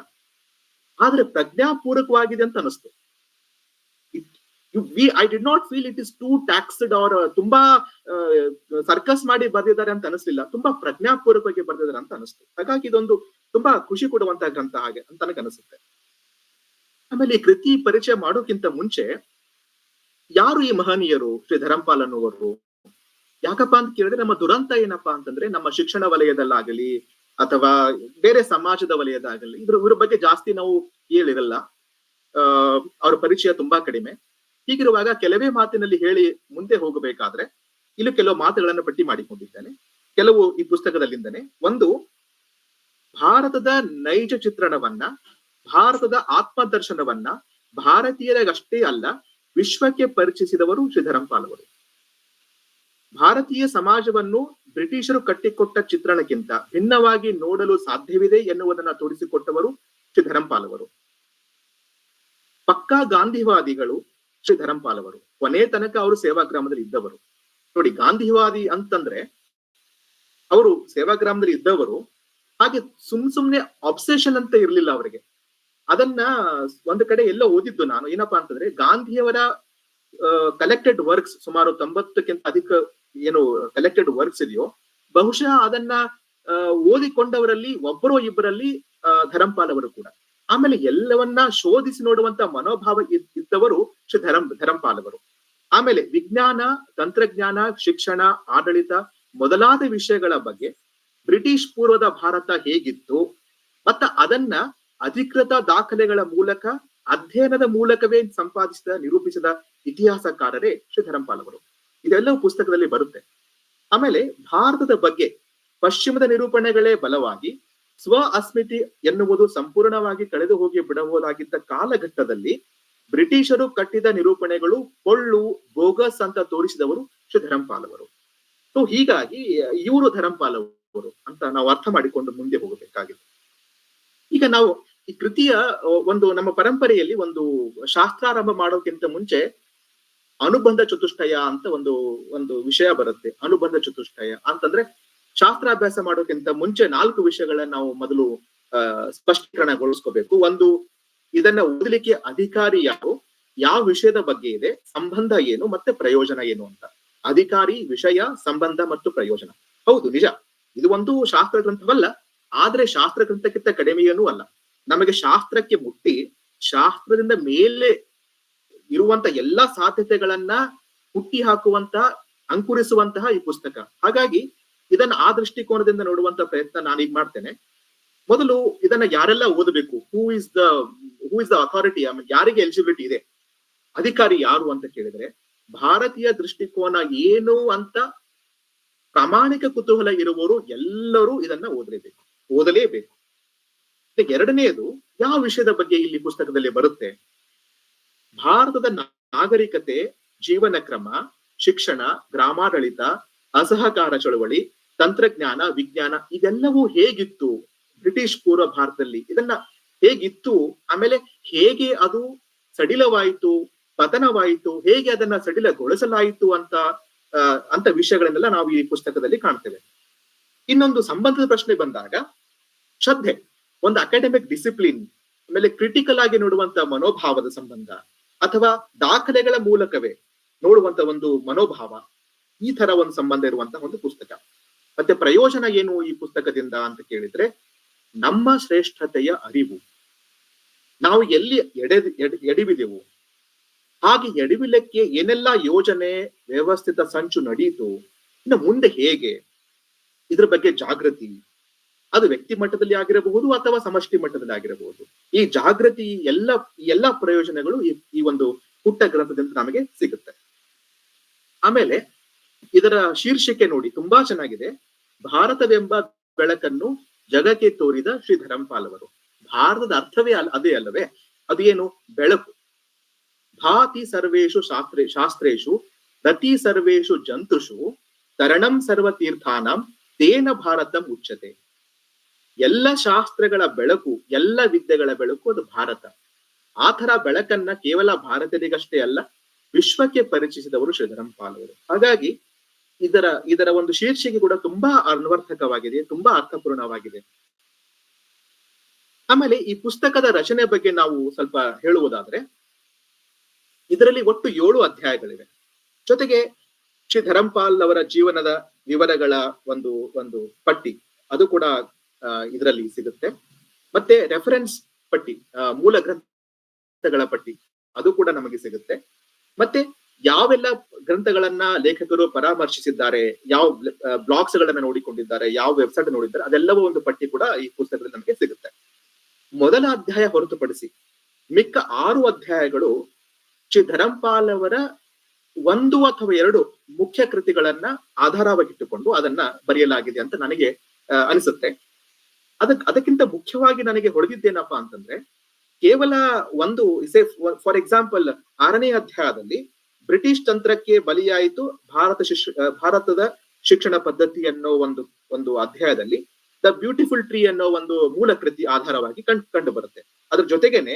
ಆದ್ರೆ ಪ್ರಜ್ಞಾಪೂರ್ವಕವಾಗಿದೆ ಅಂತ ಅನಿಸ್ತು. I did not feel it is too taxed or ತುಂಬಾ ಸರ್ಕಸ್ ಮಾಡಿ ಬರ್ದಿದ್ದಾರೆ ಅಂತ ಅನಿಸ್ಲಿಲ್ಲ, ತುಂಬಾ ಪ್ರಜ್ಞಾಪೂರ್ವಕವಾಗಿ ಬರ್ದಿದ್ದಾರೆ ಅಂತ ಅನಿಸ್ತು. ಹಾಗಾಗಿ ಇದೊಂದು ತುಂಬಾ ಖುಷಿ ಕೊಡುವಂತಹ ಗ್ರಂಥ ಹಾಗೆ ಅಂತ ನನಗೆ ಅನಿಸುತ್ತೆ. ಆಮೇಲೆ ಈ ಕೃತಿ ಪರಿಚಯ ಮಾಡೋಕ್ಕಿಂತ ಮುಂಚೆ, ಯಾರು ಈ ಮಹನೀಯರು ಶ್ರೀ ಧರಂಪಾಲ್ ಅನ್ನುವರು? ಯಾಕಪ್ಪ ಅಂತ ಕೇಳಿದ್ರೆ, ನಮ್ಮ ದುರಂತ ಏನಪ್ಪಾ ಅಂತಂದ್ರೆ, ನಮ್ಮ ಶಿಕ್ಷಣ ವಲಯದಲ್ಲಾಗಲಿ ಅಥವಾ ಬೇರೆ ಸಮಾಜದ ವಲಯದಾಗಲಿ ಇವ್ರ ಬಗ್ಗೆ ಜಾಸ್ತಿ ನಾವು ಹೇಳಿರಲ್ಲ. ಅವ್ರ ಪರಿಚಯ ತುಂಬಾ ಕಡಿಮೆ. ಹೀಗಿರುವಾಗ ಕೆಲವೇ ಮಾತಿನಲ್ಲಿ ಹೇಳಿ ಮುಂದೆ ಹೋಗಬೇಕಾದ್ರೆ ಇಲ್ಲಿ ಕೆಲವು ಮಾತುಗಳನ್ನು ಪಟ್ಟಿ ಮಾಡಿಕೊಂಡಿದ್ದೇನೆ, ಕೆಲವು ಈ ಪುಸ್ತಕದಲ್ಲಿಂದನೇ. ಒಂದು, ಭಾರತದ ನೈಜ ಚಿತ್ರಣವನ್ನ, ಭಾರತದ ಆತ್ಮದರ್ಶನವನ್ನ ಭಾರತೀಯರಿಗಷ್ಟೇ ಅಲ್ಲ ವಿಶ್ವಕ್ಕೆ ಪರಿಚಯಿಸಿದವರು ಶ್ರೀ ಧರಂಪಾಲ್ ಅವರು. ಭಾರತೀಯ ಸಮಾಜವನ್ನು ಬ್ರಿಟಿಷರು ಕಟ್ಟಿಕೊಟ್ಟ ಚಿತ್ರಣಕ್ಕಿಂತ ಭಿನ್ನವಾಗಿ ನೋಡಲು ಸಾಧ್ಯವಿದೆ ಎನ್ನುವುದನ್ನು ತೋರಿಸಿಕೊಟ್ಟವರು ಶ್ರೀ ಧರಂಪಾಲ್ ಅವರು. ಪಕ್ಕಾ ಗಾಂಧಿವಾದಿಗಳು ಶ್ರೀ ಧರಂಪಾಲ್ ಅವರು. ಕೊನೆ ತನಕ ಅವರು ಸೇವಾಗ್ರಾಮದಲ್ಲಿ ಇದ್ದವರು. ನೋಡಿ, ಗಾಂಧಿವಾದಿ ಅಂತಂದ್ರೆ ಅವರು ಸೇವಾಗ್ರಾಮದಲ್ಲಿ ಇದ್ದವರು. ಹಾಗೆ ಸುಮ್ನೆ ಅಬ್ಸೆಷನ್ ಅಂತ ಇರ್ಲಿಲ್ಲ ಅವರಿಗೆ. ಅದನ್ನ ಒಂದು ಕಡೆ ಎಲ್ಲ ಓದಿದ್ದು ನಾನು. ಏನಪ್ಪಾ ಅಂತಂದ್ರೆ, ಗಾಂಧಿಯವರ ಕಲೆಕ್ಟೆಡ್ ವರ್ಕ್ಸ್ ಸುಮಾರು 90ಕ್ಕಿಂತ ಅಧಿಕ ಏನು ಕಲೆಕ್ಟೆಡ್ ವರ್ಕ್ಸ್ ಇದೆಯೋ, ಬಹುಶಃ ಅದನ್ನ ಓದಿಕೊಂಡವರಲ್ಲಿ ಒಬ್ಬರೋ ಇಬ್ಬರಲ್ಲಿ ಧರಂಪಾಲ್ ಅವರು ಕೂಡ. ಆಮೇಲೆ ಎಲ್ಲವನ್ನ ಶೋಧಿಸಿ ನೋಡುವಂತ ಮನೋಭಾವ ಇದ್ದವರು ಶ್ರೀ ಧರಂಪಾಲ್ ಅವರು. ಆಮೇಲೆ ವಿಜ್ಞಾನ, ತಂತ್ರಜ್ಞಾನ, ಶಿಕ್ಷಣ, ಆಡಳಿತ ಮೊದಲಾದ ವಿಷಯಗಳ ಬಗ್ಗೆ ಬ್ರಿಟಿಷ್ ಪೂರ್ವದ ಭಾರತ ಹೇಗಿತ್ತು ಮತ್ತ ಅದನ್ನ ಅಧಿಕೃತ ದಾಖಲೆಗಳ ಮೂಲಕ, ಅಧ್ಯಯನದ ಮೂಲಕವೇ ಸಂಪಾದಿಸಿದ, ನಿರೂಪಿಸಿದ ಇತಿಹಾಸಕಾರರೇ ಶ್ರೀ ಧರಂಪಾಲ್ ಅವರು. ಇದೆಲ್ಲವೂ ಪುಸ್ತಕದಲ್ಲಿ ಬರುತ್ತೆ. ಆಮೇಲೆ ಭಾರತದ ಬಗ್ಗೆ ಪಶ್ಚಿಮದ ನಿರೂಪಣೆಗಳೇ ಬಲವಾಗಿ, ಸ್ವ ಅಸ್ಮಿತಿ ಎನ್ನುವುದು ಸಂಪೂರ್ಣವಾಗಿ ಕಳೆದು ಹೋಗಿ ಬಿಡಬಹುದಾಗಿದ್ದ ಕಾಲಘಟ್ಟದಲ್ಲಿ ಬ್ರಿಟಿಷರು ಕಟ್ಟಿದ ನಿರೂಪಣೆಗಳು ಪೊಳ್ಳು, ಬೋಗಸ್ ಅಂತ ತೋರಿಸಿದವರು ಶ್ರೀ ಧರಂಪಾಲ್ ಅವರು. ಸೊ ಹೀಗಾಗಿ ಇವರು ಧರಂಪಾಲ್ ಅವರು ಅಂತ ನಾವು ಅರ್ಥ ಮಾಡಿಕೊಂಡು ಮುಂದೆ ಹೋಗಬೇಕಾಗಿದೆ. ಈಗ ನಾವು ಈ ಕೃತಿಯ ಒಂದು ನಮ್ಮ ಪರಂಪರೆಯಲ್ಲಿ ಒಂದು ಶಾಸ್ತ್ರಾರಂಭ ಮಾಡೋಕ್ಕಿಂತ ಮುಂಚೆ ಅನುಬಂಧ ಚತುಷ್ಟಯ ಅಂತ ಒಂದು ವಿಷಯ ಬರುತ್ತೆ. ಅನುಬಂಧ ಚತುಷ್ಟಯ ಅಂತಂದ್ರೆ ಶಾಸ್ತ್ರಾಭ್ಯಾಸ ಮಾಡೋಕ್ಕಿಂತ ಮುಂಚೆ 4 ವಿಷಯಗಳನ್ನ ನಾವು ಮೊದಲು ಸ್ಪಷ್ಟೀಕರಣಗೊಳಿಸ್ಕೋಬೇಕು. ಒಂದು, ಇದನ್ನ ಓದಲಿಕ್ಕೆ ಅಧಿಕಾರಿ ಯಾರು, ಯಾವ ವಿಷಯದ ಬಗ್ಗೆ ಇದೆ, ಸಂಬಂಧ ಏನು, ಮತ್ತೆ ಪ್ರಯೋಜನ ಏನು ಅಂತ. ಅಧಿಕಾರಿ, ವಿಷಯ, ಸಂಬಂಧ ಮತ್ತು ಪ್ರಯೋಜನ. ಹೌದು, ನಿಜ, ಇದು ಒಂದು ಶಾಸ್ತ್ರ ಗ್ರಂಥವಲ್ಲ, ಆದ್ರೆ ಶಾಸ್ತ್ರ ಗ್ರಂಥಕ್ಕಿಂತ ಕಡಿಮೆಯೂ ಅಲ್ಲ. ನಮಗೆ ಶಾಸ್ತ್ರಕ್ಕೆ ಮುಟ್ಟಿ ಶಾಸ್ತ್ರದಿಂದ ಮೇಲೆ ಇರುವಂತ ಎಲ್ಲಾ ಸಾಧ್ಯತೆಗಳನ್ನ ಹುಟ್ಟಿ ಹಾಕುವಂತ, ಅಂಕುರಿಸುವಂತಹ ಈ ಪುಸ್ತಕ. ಹಾಗಾಗಿ ಇದನ್ನ ಆ ದೃಷ್ಟಿಕೋನದಿಂದ ನೋಡುವಂತ ಪ್ರಯತ್ನ ನಾನೀಗ ಮಾಡ್ತೇನೆ. ಮೊದಲು ಇದನ್ನ ಯಾರೆಲ್ಲ ಓದಬೇಕು, ಹೂ ಇಸ್ ದ ಅಥಾರಿಟಿ, ಆಮೇಲೆ ಯಾರಿಗೆ ಎಲಿಜಿಬಿಲಿಟಿ ಇದೆ, ಅಧಿಕಾರಿ ಯಾರು ಅಂತ ಕೇಳಿದ್ರೆ, ಭಾರತೀಯ ದೃಷ್ಟಿಕೋನ ಏನು ಅಂತ ಪ್ರಾಮಾಣಿಕ ಕುತೂಹಲ ಇರುವವರು ಎಲ್ಲರೂ ಇದನ್ನ ಓದಲೇಬೇಕು. ಎರಡನೆಯದು, ಯಾವ ವಿಷಯದ ಬಗ್ಗೆ ಇಲ್ಲಿ ಪುಸ್ತಕದಲ್ಲಿ ಬರುತ್ತೆ? ಭಾರತದ ನಾಗರಿಕತೆ, ಜೀವನ ಕ್ರಮ, ಶಿಕ್ಷಣ, ಗ್ರಾಮಾಡಳಿತ, ಅಸಹಕಾರ ಚಳವಳಿ, ತಂತ್ರಜ್ಞಾನ, ವಿಜ್ಞಾನ ಇದೆಲ್ಲವೂ ಹೇಗಿತ್ತು ಬ್ರಿಟಿಷ್ ಪೂರ್ವ ಭಾರತದಲ್ಲಿ, ಇದನ್ನ ಹೇಗಿತ್ತು, ಆಮೇಲೆ ಹೇಗೆ ಅದು ಸಡಿಲವಾಯಿತು, ಪತನವಾಯಿತು, ಹೇಗೆ ಅದನ್ನ ಸಡಿಲಗೊಳಿಸಲಾಯಿತು ಅಂತ ವಿಷಯಗಳನ್ನೆಲ್ಲ ನಾವು ಈ ಪುಸ್ತಕದಲ್ಲಿ ಕಾಣ್ತೇವೆ. ಇನ್ನೊಂದು ಸಂಬಂಧದ ಪ್ರಶ್ನೆ ಬಂದಾಗ, ಶ್ರದ್ಧೆ, ಒಂದು ಅಕಾಡೆಮಿಕ್ ಡಿಸಿಪ್ಲಿನ್, ಆಮೇಲೆ ಕ್ರಿಟಿಕಲ್ ಆಗಿ ನೋಡುವಂತ ಮನೋಭಾವದ ಸಂಬಂಧ, ಅಥವಾ ದಾಖಲೆಗಳ ಮೂಲಕವೇ ನೋಡುವಂತ ಒಂದು ಮನೋಭಾವ, ಈ ತರ ಒಂದು ಸಂಬಂಧ ಇರುವಂತಹ ಒಂದು ಪುಸ್ತಕ. ಮತ್ತೆ ಪ್ರಯೋಜನ ಏನು ಈ ಪುಸ್ತಕದಿಂದ ಅಂತ ಕೇಳಿದ್ರೆ, ನಮ್ಮ ಶ್ರೇಷ್ಠತೆಯ ಅರಿವು, ನಾವು ಎಲ್ಲಿ ಎಡವಿದೆವು, ಹಾಗೆ ಎಡವಿಲಕ್ಕೆ ಏನೆಲ್ಲಾ ಯೋಜನೆ, ವ್ಯವಸ್ಥಿತ ಸಂಚು ನಡೆಯಿತು, ಇನ್ನು ಮುಂದೆ ಹೇಗೆ, ಇದ್ರ ಬಗ್ಗೆ ಜಾಗೃತಿ, ಅದು ವ್ಯಕ್ತಿ ಮಟ್ಟದಲ್ಲಿ ಆಗಿರಬಹುದು ಅಥವಾ ಸಮಷ್ಟಿ ಮಟ್ಟದಲ್ಲಿ ಆಗಿರಬಹುದು. ಈ ಜಾಗೃತಿ ಎಲ್ಲ ಪ್ರಯೋಜನಗಳು ಈ ಒಂದು ಪುಟ್ಟ ಗ್ರಂಥದಿಂದ ನಮಗೆ ಸಿಗುತ್ತೆ. ಆಮೇಲೆ ಇದರ ಶೀರ್ಷಿಕೆ ನೋಡಿ, ತುಂಬಾ ಚೆನ್ನಾಗಿದೆ. ಭಾರತವೆಂಬ ಬೆಳಕನ್ನು ಜಗಕ್ಕೆ ತೋರಿದ ಶ್ರೀ ಧರಂಪಾಲ್ ಅವರು. ಭಾರತದ ಅರ್ಥವೇ ಅದೇ ಅಲ್ಲವೇ? ಅದು ಏನು? ಬೆಳಕು. ಭಾತಿ ಸರ್ವೇಷು ಶಾಸ್ತ್ರೇಷು ರತಿ ಸರ್ವೇಷು ಜಂತುಷು ತರಣಂ ಸರ್ವತೀರ್ಥಾನಂ ತೇನ ಭಾರತಂ ಉಚ್ಯತೆ. ಎಲ್ಲ ಶಾಸ್ತ್ರಗಳ ಬೆಳಕು, ಎಲ್ಲ ವಿದ್ಯೆಗಳ ಬೆಳಕು ಅದು ಭಾರತ. ಆ ತರ ಬೆಳಕನ್ನ ಕೇವಲ ಭಾರತೀಯರಿಗಷ್ಟೇ ಅಲ್ಲ, ವಿಶ್ವಕ್ಕೆ ಪರಿಚಯಿಸಿದವರು ಶ್ರೀ ಧರಂಪಾಲ್ ಅವರು. ಹಾಗಾಗಿ ಇದರ ಒಂದು ಶೀರ್ಷಿಕೆ ಕೂಡ ತುಂಬಾ ಅನ್ವರ್ಥಕವಾಗಿದೆ, ತುಂಬಾ ಅರ್ಥಪೂರ್ಣವಾಗಿದೆ. ಆಮೇಲೆ ಈ ಪುಸ್ತಕದ ರಚನೆ ಬಗ್ಗೆ ನಾವು ಸ್ವಲ್ಪ ಹೇಳುವುದಾದ್ರೆ, ಇದರಲ್ಲಿ ಒಟ್ಟು 7 ಅಧ್ಯಾಯಗಳಿವೆ. ಜೊತೆಗೆ ಶ್ರೀ ಧರಂಪಾಲ್ ಅವರ ಜೀವನದ ವಿವರಗಳ ಒಂದು ಪಟ್ಟಿ ಅದು ಕೂಡ ಇದರಲ್ಲಿ ಸಿಗುತ್ತೆ. ಮತ್ತೆ ರೆಫರೆನ್ಸ್ ಪಟ್ಟಿ, ಮೂಲ ಗ್ರಂಥಗಳ ಪಟ್ಟಿ ಅದು ಕೂಡ ನಮಗೆ ಸಿಗುತ್ತೆ. ಮತ್ತೆ ಯಾವೆಲ್ಲ ಗ್ರಂಥಗಳನ್ನ ಲೇಖಕರು ಪರಾಮರ್ಶಿಸಿದ್ದಾರೆ, ಯಾವ ಬ್ಲಾಗ್ಸ್ ಗಳನ್ನ ನೋಡಿಕೊಂಡಿದ್ದಾರೆ, ಯಾವ ವೆಬ್ಸೈಟ್ ನೋಡಿದ್ದಾರೆ, ಅದೆಲ್ಲವೂ ಒಂದು ಪಟ್ಟಿ ಕೂಡ ಈ ಪುಸ್ತಕದಲ್ಲಿ ನಮಗೆ ಸಿಗುತ್ತೆ. ಮೊದಲ ಅಧ್ಯಾಯ ಹೊರತುಪಡಿಸಿ ಮಿಕ್ಕ 6 ಅಧ್ಯಾಯಗಳು ಶ್ರೀ ಧರಂಪಾಲ್ ಅವರ 1 ಅಥವಾ 2 ಮುಖ್ಯ ಕೃತಿಗಳನ್ನ ಆಧಾರವಾಗಿಟ್ಟುಕೊಂಡು ಅದನ್ನ ಬರೆಯಲಾಗಿದೆ ಅಂತ ನನಗೆ ಅನಿಸುತ್ತೆ. ಅದಕ್ಕಿಂತ ಮುಖ್ಯವಾಗಿ ನನಗೆ ಹೊಡೆದಿದ್ದೇನಪ್ಪಾ ಅಂತಂದ್ರೆ, ಕೇವಲ ಒಂದು ಫಾರ್ ಎಕ್ಸಾಂಪಲ್ 6ನೇ ಅಧ್ಯಾಯದಲ್ಲಿ ಬ್ರಿಟಿಷ್ ತಂತ್ರಕ್ಕೆ ಬಲಿಯಾಯಿತು ಭಾರತದ ಶಿಕ್ಷಣ ಪದ್ಧತಿ ಅನ್ನೋ ಒಂದು ಅಧ್ಯಾಯದಲ್ಲಿ ದ ಬ್ಯೂಟಿಫುಲ್ ಟ್ರೀ ಅನ್ನೋ ಒಂದು ಮೂಲ ಕೃತಿ ಆಧಾರವಾಗಿ ಕಂಡು ಬರುತ್ತೆ. ಅದ್ರ ಜೊತೆಗೇನೆ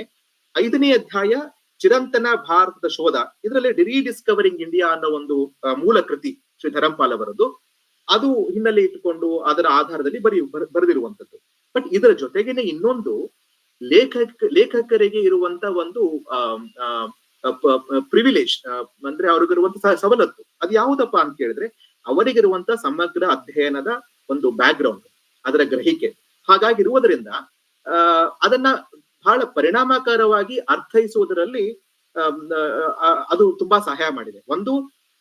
5ನೇ ಅಧ್ಯಾಯ ಚಿರಂತನ ಭಾರತದ ಶೋಧ, ಇದರಲ್ಲಿ ರೀಡಿಸ್ಕವರಿಂಗ್ ಇಂಡಿಯಾ ಅನ್ನೋ ಒಂದು ಮೂಲ ಕೃತಿ ಶ್ರೀ ಧರಂಪಾಲ್ ಅವರದ್ದು, ಅದು ಹಿನ್ನೆಲೆ ಇಟ್ಟುಕೊಂಡು ಅದರ ಆಧಾರದಲ್ಲಿ ಬರೆದಿರುವಂತದ್ದು. ಬಟ್ ಇದರ ಜೊತೆಗೇನೆ ಇನ್ನೊಂದು ಲೇಖಕರಿಗೆ ಇರುವಂತ ಒಂದು ಪ್ರಿವಿಲೇಜ್, ಅಂದ್ರೆ ಅವ್ರಿಗಿರುವಂತ ಸವಲತ್ತು, ಅದು ಯಾವುದಪ್ಪ ಅಂತ ಕೇಳಿದ್ರೆ ಅವರಿಗಿರುವಂತ ಸಮಗ್ರ ಅಧ್ಯಯನದ ಒಂದು ಬ್ಯಾಕ್ ಗ್ರೌಂಡ್, ಅದರ ಗ್ರಹಿಕೆ. ಹಾಗಾಗಿರುವುದರಿಂದ ಅದನ್ನ ಬಹಳ ಪರಿಣಾಮಕಾರವಾಗಿ ಅರ್ಥೈಸುವುದರಲ್ಲಿ ಅದು ತುಂಬಾ ಸಹಾಯ ಮಾಡಿದೆ.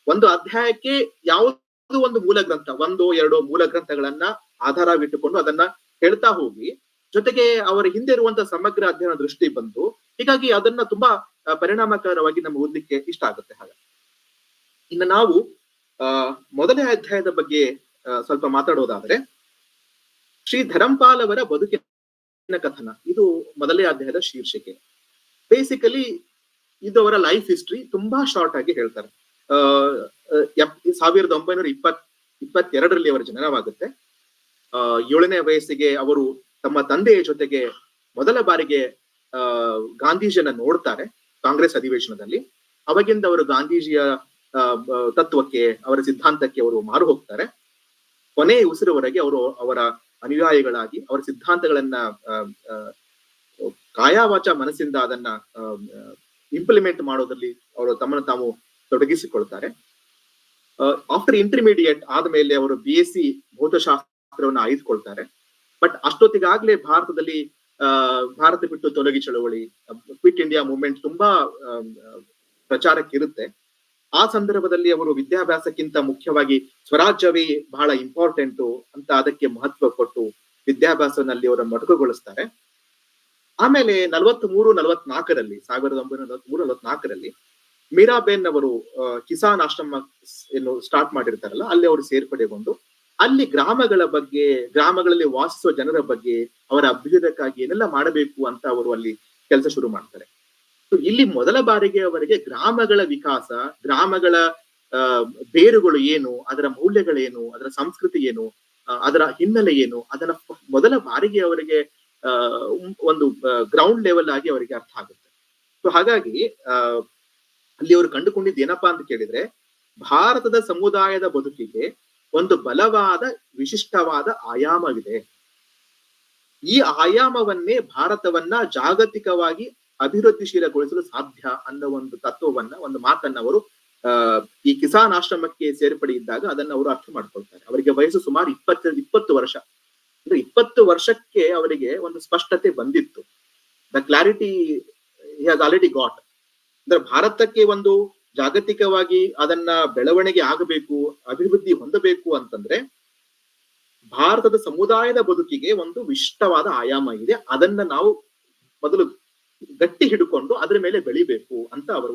ಒಂದು ಅಧ್ಯಾಯಕ್ಕೆ ಯಾವುದೋ ಒಂದು ಮೂಲ ಗ್ರಂಥ, 1-2 ಮೂಲ ಗ್ರಂಥಗಳನ್ನ ಆಧಾರವಿಟ್ಟುಕೊಂಡು ಅದನ್ನ ಹೇಳ್ತಾ ಹೋಗಿ, ಜೊತೆಗೆ ಅವರ ಹಿಂದೆ ಇರುವಂತಹ ಸಮಗ್ರ ಅಧ್ಯಯನ ದೃಷ್ಟಿ ಬಂದು, ಹೀಗಾಗಿ ಅದನ್ನ ತುಂಬಾ ಪರಿಣಾಮಕಾರವಾಗಿ ನಮ್ಗೆ ಓದ್ಲಿಕ್ಕೆ ಇಷ್ಟ ಆಗುತ್ತೆ. ಹಾಗೆ ಇನ್ನು ನಾವು ಮೊದಲನೇ ಅಧ್ಯಾಯದ ಬಗ್ಗೆ ಸ್ವಲ್ಪ ಮಾತಾಡೋದಾದ್ರೆ, ಶ್ರೀ ಧರಂಪಾಲ್ ಅವರ ಬದುಕಿನ ಕಥನ, ಇದು ಮೊದಲನೇ ಅಧ್ಯಾಯದ ಶೀರ್ಷಿಕೆ. ಬೇಸಿಕಲಿ ಇದು ಅವರ ಲೈಫ್ ಹಿಸ್ಟ್ರಿ, ತುಂಬಾ ಶಾರ್ಟ್ ಆಗಿ ಹೇಳ್ತಾರೆ. 1922ರಲ್ಲಿ ಅವರ ಜನನವಾಗುತ್ತೆ. 7ನೇ ವಯಸ್ಸಿಗೆ ಅವರು ತಮ್ಮ ತಂದೆಯ ಜೊತೆಗೆ ಮೊದಲ ಬಾರಿಗೆ ಗಾಂಧೀಜಿಯನ್ನ ನೋಡ್ತಾರೆ ಕಾಂಗ್ರೆಸ್ ಅಧಿವೇಶನದಲ್ಲಿ. ಅವಾಗಿಂದ ಅವರು ಗಾಂಧೀಜಿಯ ತತ್ವಕ್ಕೆ, ಅವರ ಸಿದ್ಧಾಂತಕ್ಕೆ ಅವರು ಮಾರು ಹೋಗ್ತಾರೆ. ಕೊನೆಯ ಉಸಿರುವರೆಗೆ ಅವರ ಅನುಯಾಯಿಗಳಾಗಿ ಅವರ ಸಿದ್ಧಾಂತಗಳನ್ನ ಕಾಯಾವಾಚ ಮನಸ್ಸಿಂದ ಅದನ್ನ ಇಂಪ್ಲಿಮೆಂಟ್ ಮಾಡೋದ್ರಲ್ಲಿ ಅವರು ತಮ್ಮನ್ನು ತಾವು ತೊಡಗಿಸಿಕೊಳ್ತಾರೆ. ಆಫ್ಟರ್ ಇಂಟರ್ಮೀಡಿಯೇಟ್ ಆದ್ಮೇಲೆ ಅವರು BSc ಭೌತಶಾಸ್ತ್ರವನ್ನ ಆಯ್ದುಕೊಳ್ತಾರೆ. ಬಟ್ ಅಷ್ಟೊತ್ತಿಗಾಗ್ಲೇ ಭಾರತದಲ್ಲಿ ಭಾರತ ಬಿಟ್ಟು ತೊಲಗಿ ಚಳವಳಿ, ಕ್ವಿಟ್ ಇಂಡಿಯಾ ಮೂವ್ಮೆಂಟ್ ತುಂಬಾ ಪ್ರಚಾರಕ್ಕಿರುತ್ತೆ. ಆ ಸಂದರ್ಭದಲ್ಲಿ ಅವರು ವಿದ್ಯಾಭ್ಯಾಸಕ್ಕಿಂತ ಮುಖ್ಯವಾಗಿ ಸ್ವರಾಜ್ಯವೇ ಬಹಳ ಇಂಪಾರ್ಟೆಂಟು ಅಂತ ಅದಕ್ಕೆ ಮಹತ್ವ ಕೊಟ್ಟು ವಿದ್ಯಾಭ್ಯಾಸದಲ್ಲಿ ಅವರನ್ನು ಮೊಟಕುಗೊಳಿಸ್ತಾರೆ. ಆಮೇಲೆ 1944ರಲ್ಲಿ ಮೀರಾಬೇನ್ ಅವರು ಕಿಸಾನ್ ಆಶ್ರಮ ಏನು ಸ್ಟಾರ್ಟ್ ಮಾಡಿರ್ತಾರಲ್ಲ, ಅಲ್ಲಿ ಅವರು ಸೇರ್ಪಡೆಗೊಂಡು ಅಲ್ಲಿ ಗ್ರಾಮಗಳಲ್ಲಿ ವಾಸಿಸುವ ಜನರ ಬಗ್ಗೆ, ಅವರ ಅಭ್ಯುದಯಕ್ಕಾಗಿ ಏನೆಲ್ಲ ಮಾಡಬೇಕು ಅಂತ ಅವರು ಅಲ್ಲಿ ಕೆಲಸ ಶುರು ಮಾಡ್ತಾರೆ. ಇಲ್ಲಿ ಮೊದಲ ಬಾರಿಗೆ ಅವರಿಗೆ ಗ್ರಾಮಗಳ ವಿಕಾಸ, ಗ್ರಾಮಗಳ ಬೇರುಗಳು ಏನು, ಅದರ ಮೌಲ್ಯಗಳೇನು, ಅದರ ಸಂಸ್ಕೃತಿ ಏನು, ಅದರ ಹಿನ್ನೆಲೆ ಏನು, ಅದನ್ನ ಮೊದಲ ಬಾರಿಗೆ ಅವರಿಗೆ ಒಂದು ಗ್ರೌಂಡ್ ಲೆವೆಲ್ ಆಗಿ ಅವರಿಗೆ ಅರ್ಥ ಆಗುತ್ತೆ. ಸೊ ಹಾಗಾಗಿ ಅಲ್ಲಿ ಅವರು ಕಂಡುಕೊಂಡಿದ್ದು ಏನಪ್ಪಾ ಅಂತ ಕೇಳಿದ್ರೆ, ಭಾರತದ ಸಮುದಾಯದ ಬದುಕಿಗೆ ಒಂದು ಬಲವಾದ ವಿಶಿಷ್ಟವಾದ ಆಯಾಮವಿದೆ. ಈ ಆಯಾಮವನ್ನೇ ಭಾರತವನ್ನ ಜಾಗತಿಕವಾಗಿ ಅಭಿವೃದ್ಧಿಶೀಲಗೊಳಿಸಲು ಸಾಧ್ಯ ಅನ್ನೋ ಒಂದು ತತ್ವವನ್ನ, ಒಂದು ಮಾತನ್ನ ಅವರು ಈ ಕಿಸಾನ್ ಆಶ್ರಮಕ್ಕೆ ಸೇರ್ಪಡೆ ಇದ್ದಾಗ ಅದನ್ನ ಅವರು ಅರ್ಥ ಮಾಡ್ಕೊಳ್ತಾರೆ. ಅವರಿಗೆ ವಯಸ್ಸು ಸುಮಾರು 20 ವರ್ಷ. ಅಂದ್ರೆ 20 ವರ್ಷಕ್ಕೆ ಅವರಿಗೆ ಒಂದು ಸ್ಪಷ್ಟತೆ ಬಂದಿತ್ತು. The clarity he has already got. ಅಂದ್ರೆ ಭಾರತಕ್ಕೆ ಒಂದು ಜಾಗತಿಕವಾಗಿ ಅದನ್ನ ಬೆಳವಣಿಗೆ ಆಗಬೇಕು, ಅಭಿವೃದ್ಧಿ ಹೊಂದಬೇಕು ಅಂತಂದ್ರೆ ಭಾರತದ ಸಮುದಾಯದ ಬದುಕಿಗೆ ಒಂದು ವಿಶಿಷ್ಟವಾದ ಆಯಾಮ ಇದೆ. ಅದನ್ನ ನಾವು ಮೊದಲು ಗಟ್ಟಿ ಹಿಡ್ಕೊಂಡು ಅದ್ರ ಮೇಲೆ ಬೆಳಿಬೇಕು ಅಂತ ಅವರ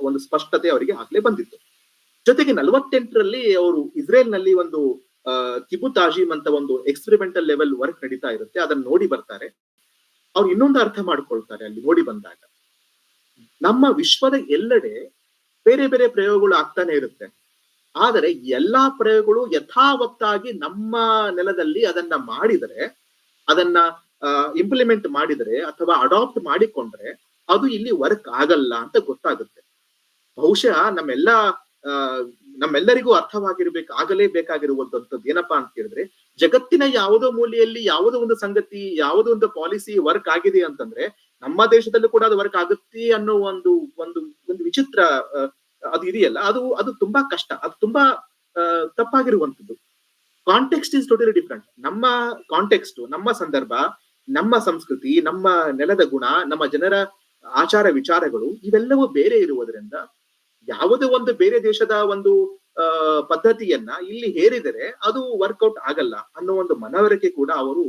ಒಂದು ಸ್ಪಷ್ಟತೆ ಅವರಿಗೆ ಆಗ್ಲೇ ಬಂದಿತ್ತು. ಜೊತೆಗೆ 48ರಲ್ಲಿ ಅವರು ಇಸ್ರೇಲ್ ನಲ್ಲಿ ಒಂದು ಕಿಬುತ್ ಆಜಿಮ್ ಅಂತ ಒಂದು ಎಕ್ಸ್ಪೆರಿಮೆಂಟಲ್ ಲೆವೆಲ್ ವರ್ಕ್ ನಡೀತಾ ಇರುತ್ತೆ. ಅದನ್ನ ನೋಡಿ ಬರ್ತಾರೆ. ಅವ್ರು ಇನ್ನೊಂದು ಅರ್ಥ ಮಾಡ್ಕೊಳ್ತಾರೆ ಅಲ್ಲಿ ನೋಡಿ ಬಂದಾಗ, ನಮ್ಮ ವಿಶ್ವದ ಎಲ್ಲೆಡೆ ಬೇರೆ ಬೇರೆ ಪ್ರಯೋಗಗಳು ಆಗ್ತಾನೆ ಇರುತ್ತೆ. ಆದರೆ ಎಲ್ಲಾ ಪ್ರಯೋಗಗಳು ಯಥಾವತ್ತಾಗಿ ನಮ್ಮ ನೆಲದಲ್ಲಿ ಅದನ್ನ ಮಾಡಿದರೆ, ಅದನ್ನ ಇಂಪ್ಲಿಮೆಂಟ್ ಮಾಡಿದರೆ ಅಥವಾ ಅಡಾಪ್ಟ್ ಮಾಡಿಕೊಂಡ್ರೆ ಅದು ಇಲ್ಲಿ ವರ್ಕ್ ಆಗಲ್ಲ ಅಂತ ಗೊತ್ತಾಗುತ್ತೆ. ಬಹುಶಃ ನಮ್ಮೆಲ್ಲರಿಗೂ ಆಗಲೇಬೇಕಾಗಿರುವಂತದ್ದು ಏನಪ್ಪಾ ಅಂತ ಕೇಳಿದ್ರೆ, ಜಗತ್ತಿನ ಯಾವುದೋ ಮೂಲೆಯಲ್ಲಿ ಯಾವುದೋ ಒಂದು ಸಂಗತಿ, ಯಾವುದೋ ಒಂದು ಪಾಲಿಸಿ ವರ್ಕ್ ಆಗಿದೆ ಅಂತಂದ್ರೆ ನಮ್ಮ ದೇಶದಲ್ಲೂ ಕೂಡ ಅದು ವರ್ಕ್ ಆಗುತ್ತೆ ಅನ್ನೋ ಒಂದು ವಿಚಿತ್ರ ಅದು ಇದೆಯಲ್ಲ, ಅದು ತುಂಬಾ ಕಷ್ಟ, ಅದು ತುಂಬಾ ತಪ್ಪಾಗಿರುವಂತದ್ದು. Context is totally different. ನಮ್ಮ ಕಾಂಟೆಕ್ಸ್ಟ್, ನಮ್ಮ ಸಂದರ್ಭ, ನಮ್ಮ ಸಂಸ್ಕೃತಿ, ನಮ್ಮ ನೆಲದ ಗುಣ, ನಮ್ಮ ಜನರ ಆಚಾರ ವಿಚಾರಗಳು ಇವೆಲ್ಲವೂ ಬೇರೆ ಇರುವುದರಿಂದ ಯಾವುದೋ ಒಂದು ಬೇರೆ ದೇಶದ ಒಂದು ಪದ್ಧತಿಯನ್ನ ಇಲ್ಲಿ ಹೇರಿದರೆ ಅದು ವರ್ಕೌಟ್ ಆಗಲ್ಲ ಅನ್ನೋ ಒಂದು ಮನವರಿಕೆ ಕೂಡ ಅವರು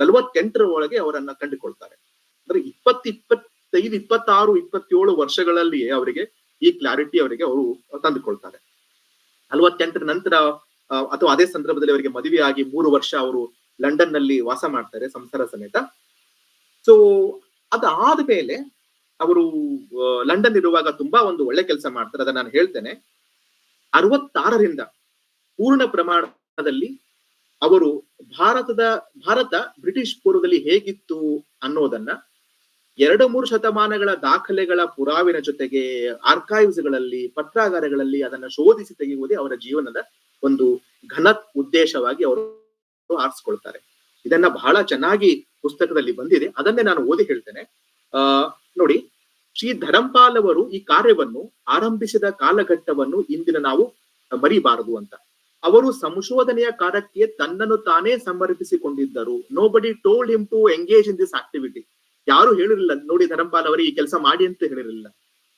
48ರ ಒಳಗೆ ಅವರನ್ನ ಕಂಡುಕೊಳ್ತಾರೆ. ಅಂದ್ರೆ 25, 26, 27 ವರ್ಷಗಳಲ್ಲಿಯೇ ಅವರಿಗೆ ಈ ಕ್ಲಾರಿಟಿ ಅವರಿಗೆ ಅವರು ತಂದುಕೊಳ್ತಾರೆ. 48ರ ನಂತರ ಅಥವಾ ಅದೇ ಸಂದರ್ಭದಲ್ಲಿ ಅವರಿಗೆ ಮದುವೆ ಆಗಿ 3 ವರ್ಷ ಅವರು ಲಂಡನ್ ನಲ್ಲಿ ವಾಸ ಮಾಡ್ತಾರೆ ಸಂಸಾರ ಸಮೇತ. ಸೊ ಅದಾದ್ಮೇಲೆ ಅವರು ಲಂಡನ್ ಇರುವಾಗ ತುಂಬಾ ಒಂದು ಒಳ್ಳೆ ಕೆಲಸ ಮಾಡ್ತಾರೆ, ಅದನ್ನ ನಾನು ಹೇಳ್ತೇನೆ. 66ರಿಂದ ಪೂರ್ಣ ಪ್ರಮಾಣದಲ್ಲಿ ಅವರು ಭಾರತ ಬ್ರಿಟಿಷ್ ಪೂರ್ವದಲ್ಲಿ ಹೇಗಿತ್ತು ಅನ್ನೋದನ್ನ 2-3 ಶತಮಾನಗಳ ದಾಖಲೆಗಳ ಪುರಾವಿನ ಜೊತೆಗೆ ಆರ್ಕೈವ್ಸ್ ಗಳಲ್ಲಿ, ಪತ್ರಾಗಾರಗಳಲ್ಲಿ ಅದನ್ನ ಶೋಧಿಸಿ ತೆಗೆಯುವುದೇ ಅವರ ಜೀವನದ ಒಂದು ಘನ ಉದ್ದೇಶವಾಗಿ ಅವರು ಆರಿಸ್ಕೊಳ್ತಾರೆ. ಇದನ್ನ ಬಹಳ ಚೆನ್ನಾಗಿ ಪುಸ್ತಕದಲ್ಲಿ ಬಂದಿದೆ, ಅದನ್ನೇ ನಾನು ಓದಿ ಹೇಳ್ತೇನೆ. ನೋಡಿ, ಶ್ರೀ ಧರಂಪಾಲ್ ಅವರು ಈ ಕಾರ್ಯವನ್ನು ಆರಂಭಿಸಿದ ಕಾಲಘಟ್ಟವನ್ನು ಇಂದಿನ ನಾವು ಮರಿಬಾರದು ಅಂತ. ಅವರು ಸಂಶೋಧನೆಯ ಕಾರ್ಯಕ್ಕೆ ತನ್ನನ್ನು ತಾನೇ ಸಮರ್ಪಿಸಿಕೊಂಡಿದ್ದರು. Nobody told him to engage in this activity. ಯಾರು ಹೇಳಿರಲಿಲ್ಲ ನೋಡಿ ಧರಂಪಾಲ್ ಅವರು ಈ ಕೆಲಸ ಮಾಡಿ ಅಂತ ಹೇಳಿರಲಿಲ್ಲ.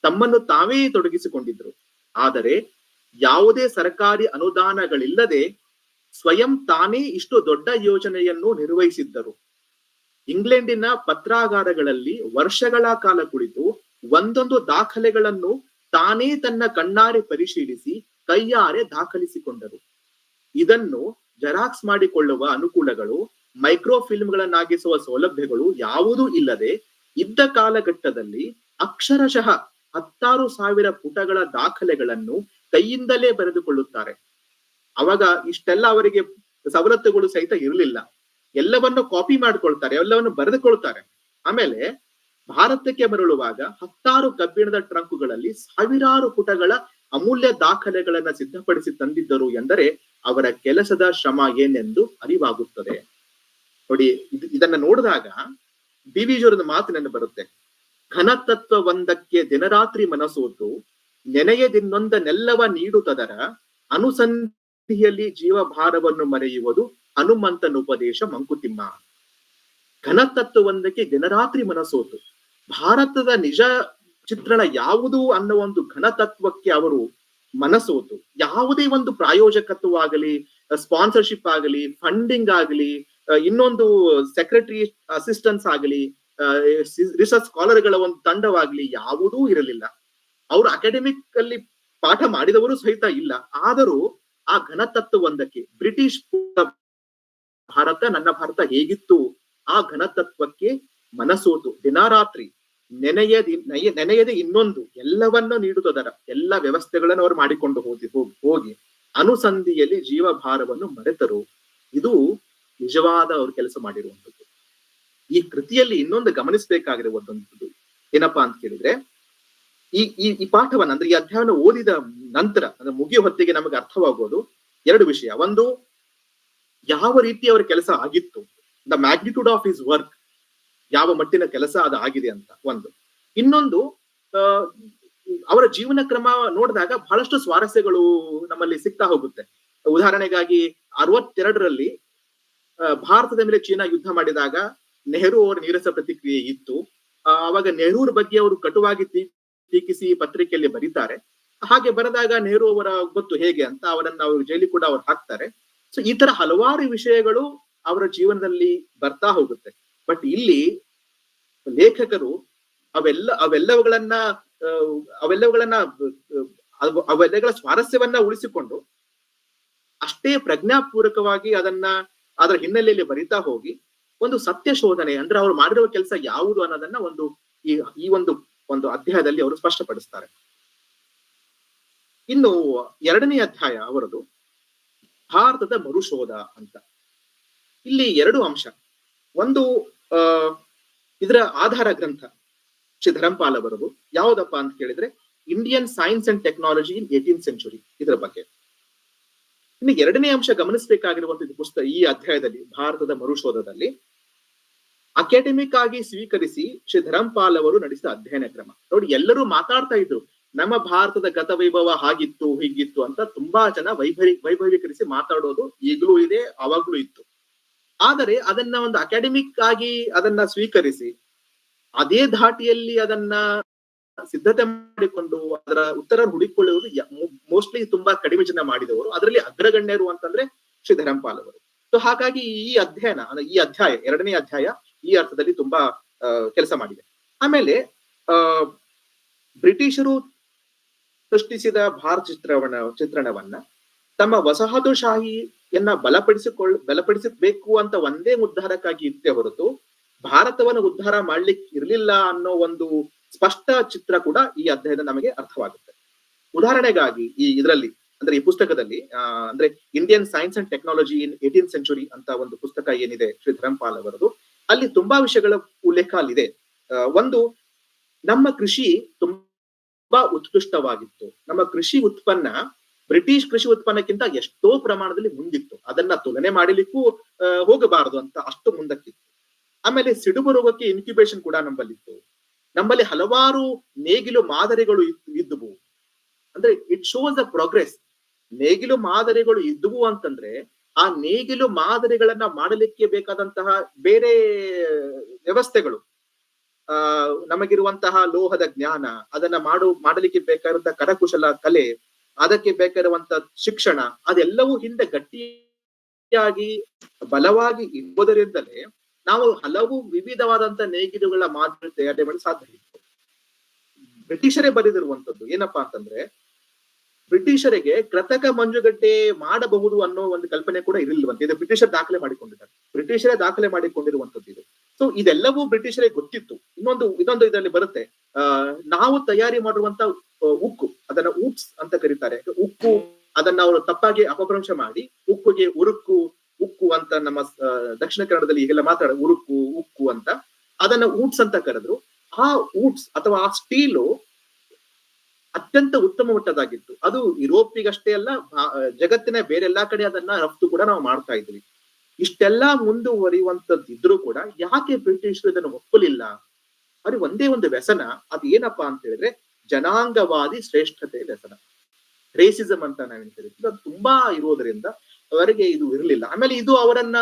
ತಮ್ಮನ್ನು ತಾವೇ ತೊಡಗಿಸಿಕೊಂಡಿದ್ರು. ಆದರೆ ಯಾವುದೇ ಸರ್ಕಾರಿ ಅನುದಾನಗಳಿಲ್ಲದೆ ಸ್ವಯಂ ತಾನೇ ಇಷ್ಟು ದೊಡ್ಡ ಯೋಜನೆಯನ್ನು ನಿರ್ವಹಿಸಿದ್ದರು. ಇಂಗ್ಲೆಂಡಿನ ಪತ್ರಾಗಾರಗಳಲ್ಲಿ ವರ್ಷಗಳ ಕಾಲ ಕುಳಿತು ಒಂದೊಂದು ದಾಖಲೆಗಳನ್ನು ತಾನೇ ತನ್ನ ಕಣ್ಣಾರೆ ಪರಿಶೀಲಿಸಿ ಕೈಯಾರೆ ದಾಖಲಿಸಿಕೊಂಡರು. ಇದನ್ನು ಜೆರಾಕ್ಸ್ ಮಾಡಿಕೊಳ್ಳುವ ಅನುಕೂಲಗಳು, ಮೈಕ್ರೋ ಫಿಲ್ಮ್ಗಳನ್ನಾಗಿಸುವ ಸೌಲಭ್ಯಗಳು ಯಾವುದೂ ಇಲ್ಲದೆ ಇದ್ದ ಕಾಲಘಟ್ಟದಲ್ಲಿ ಅಕ್ಷರಶಃ 16,000 ಪುಟಗಳ ದಾಖಲೆಗಳನ್ನು ಕೈಯಿಂದಲೇ ಬರೆದುಕೊಳ್ಳುತ್ತಾರೆ. ಅವಾಗ ಇಷ್ಟೆಲ್ಲ ಅವರಿಗೆ ಸವಲತ್ತುಗಳು ಸಹಿತ ಇರಲಿಲ್ಲ. ಎಲ್ಲವನ್ನು ಕಾಪಿ ಮಾಡ್ಕೊಳ್ತಾರೆ, ಎಲ್ಲವನ್ನು ಬರೆದುಕೊಳ್ತಾರೆ. ಆಮೇಲೆ ಭಾರತಕ್ಕೆ ಮರಳುವಾಗ 10 ಕಬ್ಬಿಣದ ಟ್ರಂಕುಗಳಲ್ಲಿ ಸಾವಿರಾರು ಪುಟಗಳ ಅಮೂಲ್ಯ ದಾಖಲೆಗಳನ್ನ ಸಿದ್ಧಪಡಿಸಿ ತಂದಿದ್ದರು ಎಂದರೆ ಅವರ ಕೆಲಸದ ಶ್ರಮ ಏನೆಂದು ಅರಿವಾಗುತ್ತದೆ. ನೋಡಿ, ಇದನ್ನ ನೋಡಿದಾಗ BVಜಿಯವರ ಮಾತು ನೆನಪು ಬರುತ್ತೆ. ಘನತತ್ವ ಒಂದಕ್ಕೆ ದಿನರಾತ್ರಿ ಮನಸೋತು ನೆನೆಯದಿನ್ನೊಂದನೆಲ್ಲವ ನೀಡುತ್ತದರ ಅನುಸಂಧಿಯಲ್ಲಿ ಜೀವಭಾರವನ್ನು ಮರೆಯುವುದು ಹನುಮಂತನ ಉಪದೇಶ ಮಂಕುತಿಮ್ಮ. ಘನತತ್ವ ಒಂದಕ್ಕೆ ದಿನರಾತ್ರಿ ಮನಸೋತು, ಭಾರತದ ನಿಜ ಚಿತ್ರಣ ಯಾವುದು ಅನ್ನೋ ಒಂದು ಘನತತ್ವಕ್ಕೆ ಅವರು ಮನಸೋತು. ಯಾವುದೇ ಒಂದು ಪ್ರಾಯೋಜಕತ್ವವಾಗಲಿ, ಸ್ಪಾನ್ಸರ್ಶಿಪ್ ಆಗಲಿ, ಫಂಡಿಂಗ್ ಆಗಲಿ, ಇನ್ನೊಂದು ಸೆಕ್ರೆಟರಿ ಅಸಿಸ್ಟೆನ್ಸ್ ಆಗಲಿ, ರಿಸರ್ಚ್ ಸ್ಕಾಲರ್ಗಳ ಒಂದು ತಂಡವಾಗ್ಲಿ ಯಾವುದೂ ಇರಲಿಲ್ಲ. ಅವರು ಅಕಾಡೆಮಿಕ್ ಅಲ್ಲಿ ಪಾಠ ಮಾಡಿದವರು ಸಹಿತ ಇಲ್ಲ. ಆದರೂ ಆ ಘನತತ್ವ ಒಂದಕ್ಕೆ, ಬ್ರಿಟಿಷ್ ಭಾರತ ನನ್ನ ಭಾರತ ಹೇಗಿತ್ತು ಆ ಘನತತ್ವಕ್ಕೆ ಮನಸೋತು ದಿನಾರಾತ್ರಿ ನೆನೆಯದೆ ಇನ್ನೊಂದು ಎಲ್ಲವನ್ನ ನೀಡುತ್ತದರ ಎಲ್ಲ ವ್ಯವಸ್ಥೆಗಳನ್ನು ಅವರು ಮಾಡಿಕೊಂಡು ಹೋಗಿ ಅನುಸಂಧಿಯಲ್ಲಿ ಜೀವಭಾರವನ್ನು ಮರೆತರು. ಇದು ನಿಜವಾದ ಅವರು ಕೆಲಸ ಮಾಡಿರುವಂಥದ್ದು. ಈ ಕೃತಿಯಲ್ಲಿ ಇನ್ನೊಂದು ಗಮನಿಸಬೇಕಾಗಿರುವಂಥದ್ದು ಏನಪ್ಪಾ ಅಂತ ಕೇಳಿದ್ರೆ, ಈ ಪಾಠವನ್ನ ಅಂದ್ರೆ ಈ ಅಧ್ಯಾಯವನ್ನು ಓದಿದ ನಂತರ ಅಂದ್ರೆ ಮುಗಿಯೋ ಹೊತ್ತಿಗೆ ನಮಗೆ ಅರ್ಥವಾಗೋದು 2 ವಿಷಯ. ಒಂದು, ಯಾವ ರೀತಿ ಅವರ ಕೆಲಸ ಆಗಿತ್ತು, the magnitude of his work, ಯಾವ ಮಟ್ಟಿನ ಕೆಲಸ ಅದು ಆಗಿದೆ ಅಂತ ಒಂದು. ಇನ್ನೊಂದು, ಅವರ ಜೀವನ ಕ್ರಮ ನೋಡಿದಾಗ ಬಹಳಷ್ಟು ಸ್ವಾರಸ್ಯಗಳು ನಮ್ಮಲ್ಲಿ ಸಿಗ್ತಾ ಹೋಗುತ್ತೆ. ಉದಾಹರಣೆಗಾಗಿ 62ರಲ್ಲಿ ಭಾರತದ ಮೇಲೆ ಚೀನಾ ಯುದ್ಧ ಮಾಡಿದಾಗ ನೆಹರು ಅವರ ನೀರಸ ಪ್ರತಿಕ್ರಿಯೆ ಇತ್ತು. ಅವಾಗ ನೆಹರೂರ ಬಗ್ಗೆ ಅವರು ಕಟುವಾಗಿ ಟೀಕಿಸಿ ಪತ್ರಿಕೆಯಲ್ಲಿ ಬರೀತಾರೆ. ಹಾಗೆ ಬರೆದಾಗ ನೆಹರು ಅವರ ಗೊತ್ತು ಹೇಗೆ ಅಂತ ಅವರನ್ನ ಅವರು ಜೈಲಿಗೆ ಕೂಡ ಅವ್ರು ಹಾಕ್ತಾರೆ. ಸೊ ಈ ತರ ಹಲವಾರು ವಿಷಯಗಳು ಅವರ ಜೀವನದಲ್ಲಿ ಬರ್ತಾ ಹೋಗುತ್ತೆ. ಬಟ್ ಇಲ್ಲಿ ಲೇಖಕರು ಅವೆಲ್ಲಗಳ ಸ್ವಾರಸ್ಯವನ್ನ ಉಳಿಸಿಕೊಂಡು ಅಷ್ಟೇ ಪ್ರಜ್ಞಾಪೂರ್ವಕವಾಗಿ ಅದರ ಹಿನ್ನೆಲೆಯಲ್ಲಿ ಬರಿತಾ ಹೋಗಿ ಒಂದು ಸತ್ಯ ಶೋಧನೆ ಅಂದ್ರೆ ಅವ್ರು ಮಾಡಿರುವ ಕೆಲಸ ಯಾವುದು ಅನ್ನೋದನ್ನ ಈ ಒಂದು ಅಧ್ಯಾಯದಲ್ಲಿ ಅವರು ಸ್ಪಷ್ಟಪಡಿಸ್ತಾರೆ. ಇನ್ನು 2ನೇ ಅಧ್ಯಾಯ ಅವರದು ಭಾರತದ ಮರುಶೋಧ ಅಂತ. ಇಲ್ಲಿ 2 ಅಂಶ. ಒಂದು, ಇದರ ಆಧಾರ ಗ್ರಂಥ ಶ್ರೀ ಧರಂಪಾಲ್ ಅವರದು ಯಾವುದಪ್ಪ ಅಂತ ಕೇಳಿದ್ರೆ Indian science and technology in 18th century, ಇದರ ಬಗ್ಗೆ. ಇನ್ನು 2ನೇ ಅಂಶ ಗಮನಿಸಬೇಕಾಗಿರುವಂತಹ ಪುಸ್ತಕ ಈ ಅಧ್ಯಾಯದಲ್ಲಿ ಭಾರತದ ಮರುಶೋಧದಲ್ಲಿ ಅಕಾಡೆಮಿಕ್ ಆಗಿ ಸ್ವೀಕರಿಸಿ ಶ್ರೀ ಧರಂಪಾಲ್ ಅವರು ನಡೆಸಿದ ಅಧ್ಯಯನ ಕ್ರಮ. ನೋಡಿ, ಎಲ್ಲರೂ ಮಾತಾಡ್ತಾ ಇದ್ರು ನಮ್ಮ ಭಾರತದ ಗತವೈಭವ ಹಾಗಿತ್ತು ಹೀಗಿತ್ತು ಅಂತ. ತುಂಬಾ ಜನ ವೈಭವೀಕರಿಸಿ ಮಾತಾಡೋದು ಈಗಲೂ ಇದೆ, ಅವಾಗ್ಲೂ ಇತ್ತು. ಆದರೆ ಅದನ್ನ ಒಂದು ಅಕಾಡೆಮಿಕ್ ಆಗಿ ಅದನ್ನ ಸ್ವೀಕರಿಸಿ ಅದೇ ಧಾಟಿಯಲ್ಲಿ ಅದನ್ನ ಸಿದ್ಧತೆ ಮಾಡಿಕೊಂಡು ಅದರ ಉತ್ತರ ಹುಡುಕೊಳ್ಳುವುದು ಮೋಸ್ಟ್ಲಿ ತುಂಬಾ ಕಡಿಮೆ ಜನ ಮಾಡಿದವರು. ಅದರಲ್ಲಿ ಅಗ್ರಗಣ್ಯರು ಅಂತಂದ್ರೆ ಶ್ರೀ ಧರಂಪಾಲ್ ಅವರು. ಸೊ ಹಾಗಾಗಿ ಈ ಅಧ್ಯಯನ ಈ ಅಧ್ಯಾಯ 2ನೇ ಅಧ್ಯಾಯ ಈ ಅರ್ಥದಲ್ಲಿ ತುಂಬಾ ಕೆಲಸ ಮಾಡಿದೆ. ಆಮೇಲೆ ಬ್ರಿಟಿಷರು ಸೃಷ್ಟಿಸಿದ ಭಾರತ ಚಿತ್ರಣವನ್ನ ತಮ್ಮ ವಸಾಹತುಶಾಹಿ ಬಲಪಡಿಸಬೇಕು ಅಂತ ಒಂದೇ ಉದ್ಧಾರಕ್ಕಾಗಿ ಇತ್ತೇ ಹೊರತು ಭಾರತವನ್ನು ಉದ್ಧಾರ ಮಾಡ್ಲಿಕ್ಕೆ ಇರ್ಲಿಲ್ಲ ಅನ್ನೋ ಒಂದು ಸ್ಪಷ್ಟ ಚಿತ್ರ ಕೂಡ ಈ ಅಧ್ಯಾಯದ ನಮಗೆ ಅರ್ಥವಾಗುತ್ತೆ. ಉದಾಹರಣೆಗಾಗಿ ಇದರಲ್ಲಿ ಅಂದ್ರೆ ಈ ಪುಸ್ತಕದಲ್ಲಿ ಅಂದ್ರೆ Indian science and technology in 18th century ಅಂತ ಒಂದು ಪುಸ್ತಕ ಏನಿದೆ ಶ್ರೀ ಧರಂಪಾಲ್ ಅವರದು, ಅಲ್ಲಿ ತುಂಬಾ ವಿಷಯಗಳ ಉಲ್ಲೇಖ ಅಲ್ಲಿದೆ. ಒಂದು, ನಮ್ಮ ಕೃಷಿ ತುಂಬಾ ಉತ್ಕೃಷ್ಟವಾಗಿತ್ತು. ನಮ್ಮ ಕೃಷಿ ಉತ್ಪನ್ನ ಬ್ರಿಟಿಷ್ ಕೃಷಿ ಉತ್ಪನ್ನಕ್ಕಿಂತ ಎಷ್ಟೋ ಪ್ರಮಾಣದಲ್ಲಿ ಮುಂದಿತ್ತು. ಅದನ್ನ ತುಲನೆ ಮಾಡಲಿಕ್ಕೂ ಹೋಗಬಾರದು ಅಂತ ಅಷ್ಟು ಮುಂದಕ್ಕಿತ್ತು. ಆಮೇಲೆ ಸಿಡುಬು ರೋಗಕ್ಕೆ ಇನ್ಕ್ಯುಬೇಷನ್ ಕೂಡ ನಮ್ಮಲ್ಲಿತ್ತು. ನಮ್ಮಲ್ಲಿ ಹಲವಾರು ನೇಗಿಲು ಮಾದರಿಗಳು ಇದ್ದುವು. ಅಂದ್ರೆ ಇಟ್ ಶೋಸ್ ಅ ಪ್ರೋಗ್ರೆಸ್. ನೇಗಿಲು ಮಾದರಿಗಳು ಇದ್ದುವು ಅಂತಂದ್ರೆ ಆ ನೇಗಿಲು ಮಾದರಿಗಳನ್ನ ಮಾಡಲಿಕ್ಕೆ ಬೇಕಾದಂತಹ ಬೇರೆ ವ್ಯವಸ್ಥೆಗಳು, ನಮಗಿರುವಂತಹ ಲೋಹದ ಜ್ಞಾನ, ಅದನ್ನ ಮಾಡಲಿಕ್ಕೆ ಬೇಕಾದಂತಹ ಕರಕುಶಲ ಕಲೆ, ಅದಕ್ಕೆ ಬೇಕಾಗಿರುವಂತ ಶಿಕ್ಷಣ, ಅದೆಲ್ಲವೂ ಹಿಂದೆ ಗಟ್ಟಿಯಾಗಿ ಬಲವಾಗಿ ಇರುವುದರಿಂದಲೇ ನಾವು ಹಲವು ವಿವಿಧವಾದಂತ ನೇಗಿಲುಗಳ ಮಾದರಿ ತಯಾರಿ ಮಾಡಲು ಸಾಧ್ಯ ಇತ್ತು. ಬ್ರಿಟಿಷರೇ ಬರೆದಿರುವಂತದ್ದು ಏನಪ್ಪಾ ಅಂತಂದ್ರೆ, ಬ್ರಿಟಿಷರಿಗೆ ಕೃತಕ ಮಂಜುಗಡ್ಡೆ ಮಾಡಬಹುದು ಅನ್ನೋ ಒಂದು ಕಲ್ಪನೆ ಕೂಡ ಇರಲಿಲ್ವಂತೆ. ಇದು ಬ್ರಿಟಿಷರ್ ದಾಖಲೆ ಮಾಡಿಕೊಂಡಿದ್ದಾರೆ, ಬ್ರಿಟಿಷರೇ ದಾಖಲೆ ಮಾಡಿಕೊಂಡಿರುವಂತದ್ದು ಇದು. ಸೊ ಇದೆಲ್ಲವೂ ಬ್ರಿಟಿಷರಿಗೆ ಗೊತ್ತಿತ್ತು. ಇದೊಂದು ಇದರಲ್ಲಿ ಬರುತ್ತೆ, ನಾವು ತಯಾರಿ ಮಾಡಿರುವಂತ ಉಕ್ಕು, ಅದನ್ನ ಊಟ್ಸ್ ಅಂತ ಕರೀತಾರೆ. ಉಕ್ಕು ಅದನ್ನ ಅವರು ತಪ್ಪಾಗಿ ಅಪಭ್ರಂಶ ಮಾಡಿ ಉಕ್ಕುಗೆ ಉಕ್ಕು ಅಂತ ನಮ್ಮ ದಕ್ಷಿಣ ಕನ್ನಡದಲ್ಲಿ ಈಗೆಲ್ಲ ಉಕ್ಕು ಅಂತ ಅದನ್ನ ಊಟ್ಸ್ ಅಂತ ಕರೆದ್ರು. ಆ ಊಟ್ಸ್ ಅಥವಾ ಆ ಸ್ಟೀಲು ಅತ್ಯಂತ ಉತ್ತಮ ಮಟ್ಟದಾಗಿತ್ತು. ಅದು ಯುರೋಪಿಗಷ್ಟೇ ಅಲ್ಲ, ಜಗತ್ತಿನ ಬೇರೆಲ್ಲಾ ಕಡೆ ಅದನ್ನ ರಫ್ತು ಕೂಡ ನಾವು ಮಾಡ್ತಾ ಇದ್ವಿ. ಇಷ್ಟೆಲ್ಲಾ ಮುಂದುವರಿಯುವಂತದ್ದಿದ್ರು ಕೂಡ ಯಾಕೆ ಬ್ರಿಟಿಷರು ಇದನ್ನು ಒಪ್ಪಲಿಲ್ಲ? ಅವ್ರಿಗೆ ಒಂದೇ ಒಂದು ವ್ಯಸನ, ಅದು ಏನಪ್ಪಾ ಅಂತ ಹೇಳಿದ್ರೆ ಜನಾಂಗವಾದಿ ಶ್ರೇಷ್ಠತೆ ವ್ಯಸನ, ರೇಸಿಸಂ ಅಂತ ನಾವೇನ್ ಕರಿತೀವಿ, ಅದು ತುಂಬಾ ಇರೋದ್ರಿಂದ ಅವರಿಗೆ ಇದು ಇರಲಿಲ್ಲ. ಆಮೇಲೆ ಇದು ಅವರನ್ನ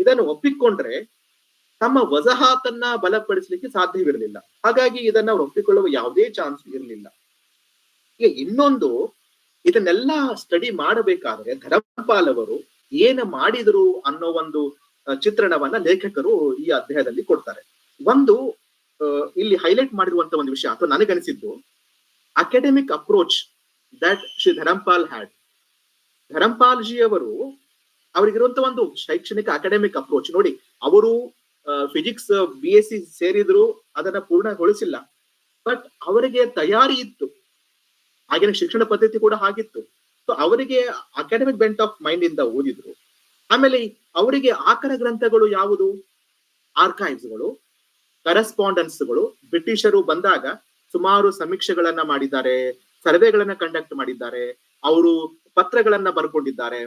ಇದನ್ನು ಒಪ್ಪಿಕೊಂಡ್ರೆ ತಮ್ಮ ವಜಾಹತನ್ನ ಬಲಪಡಿಸಲಿಕ್ಕೆ ಸಾಧ್ಯವಿರಲಿಲ್ಲ. ಹಾಗಾಗಿ ಇದನ್ನ ಅವ್ರು ಒಪ್ಪಿಕೊಳ್ಳುವ ಯಾವುದೇ ಚಾನ್ಸ್ ಇರಲಿಲ್ಲ. ಈಗ ಇನ್ನೊಂದು, ಇದನ್ನೆಲ್ಲ ಸ್ಟಡಿ ಮಾಡಬೇಕಾದ್ರೆ ಧರಂಪಾಲ್ ಅವರು ಏನು ಮಾಡಿದರು ಅನ್ನೋ ಒಂದು ಚಿತ್ರಣವನ್ನ ಲೇಖಕರು ಈ ಅಧ್ಯಾಯದಲ್ಲಿ ಕೊಡ್ತಾರೆ. ಒಂದು ಇಲ್ಲಿ ಹೈಲೈಟ್ ಮಾಡಿರುವಂತ ಒಂದು ವಿಷಯ ಅಥವಾ ನನಗನಿಸಿದ್ದು, academic approach that Shri Dharampal had. Dharampal ji ಅವರಿಗಿರುವಂತ ಒಂದು ಶೈಕ್ಷಣಿಕ ಅಕಾಡೆಮಿಕ್ ಅಪ್ರೋಚ್ ನೋಡಿ, ಅವರು ಫಿಸಿಕ್ಸ್ BSc ಸೇರಿದ್ರು, ಅದನ್ನ ಪೂರ್ಣಗೊಳಿಸಿಲ್ಲ. ಬಟ್ ಅವರಿಗೆ ತಯಾರಿ ಇತ್ತು, ಆಗಿನ ಶಿಕ್ಷಣ ಪದ್ಧತಿ ಕೂಡ ಹಾಗಿತ್ತು. ಸೊ ಅವರಿಗೆ ಅಕಾಡೆಮಿಕ್ ಬೆಂಟ್ ಆಫ್ ಮೈಂಡ್ ಇಂದ ಓದಿದ್ರು. ಆಮೇಲೆ ಅವರಿಗೆ ಆಕರ ಗ್ರಂಥಗಳು ಯಾವುದು? ಆರ್ಕೈವ್ಸ್ಗಳು, ಕರೆಸ್ಪಾಂಡೆನ್ಸ್ಗಳು. ಬ್ರಿಟಿಷರು ಬಂದಾಗ ಸುಮಾರು ಸಮೀಕ್ಷೆಗಳನ್ನ ಮಾಡಿದ್ದಾರೆ, ಸರ್ವೆಗಳನ್ನ ಕಂಡಕ್ಟ್ ಮಾಡಿದ್ದಾರೆ, ಅವರು ಪತ್ರಗಳನ್ನ ಬರ್ಕೊಂಡಿದ್ದಾರೆ,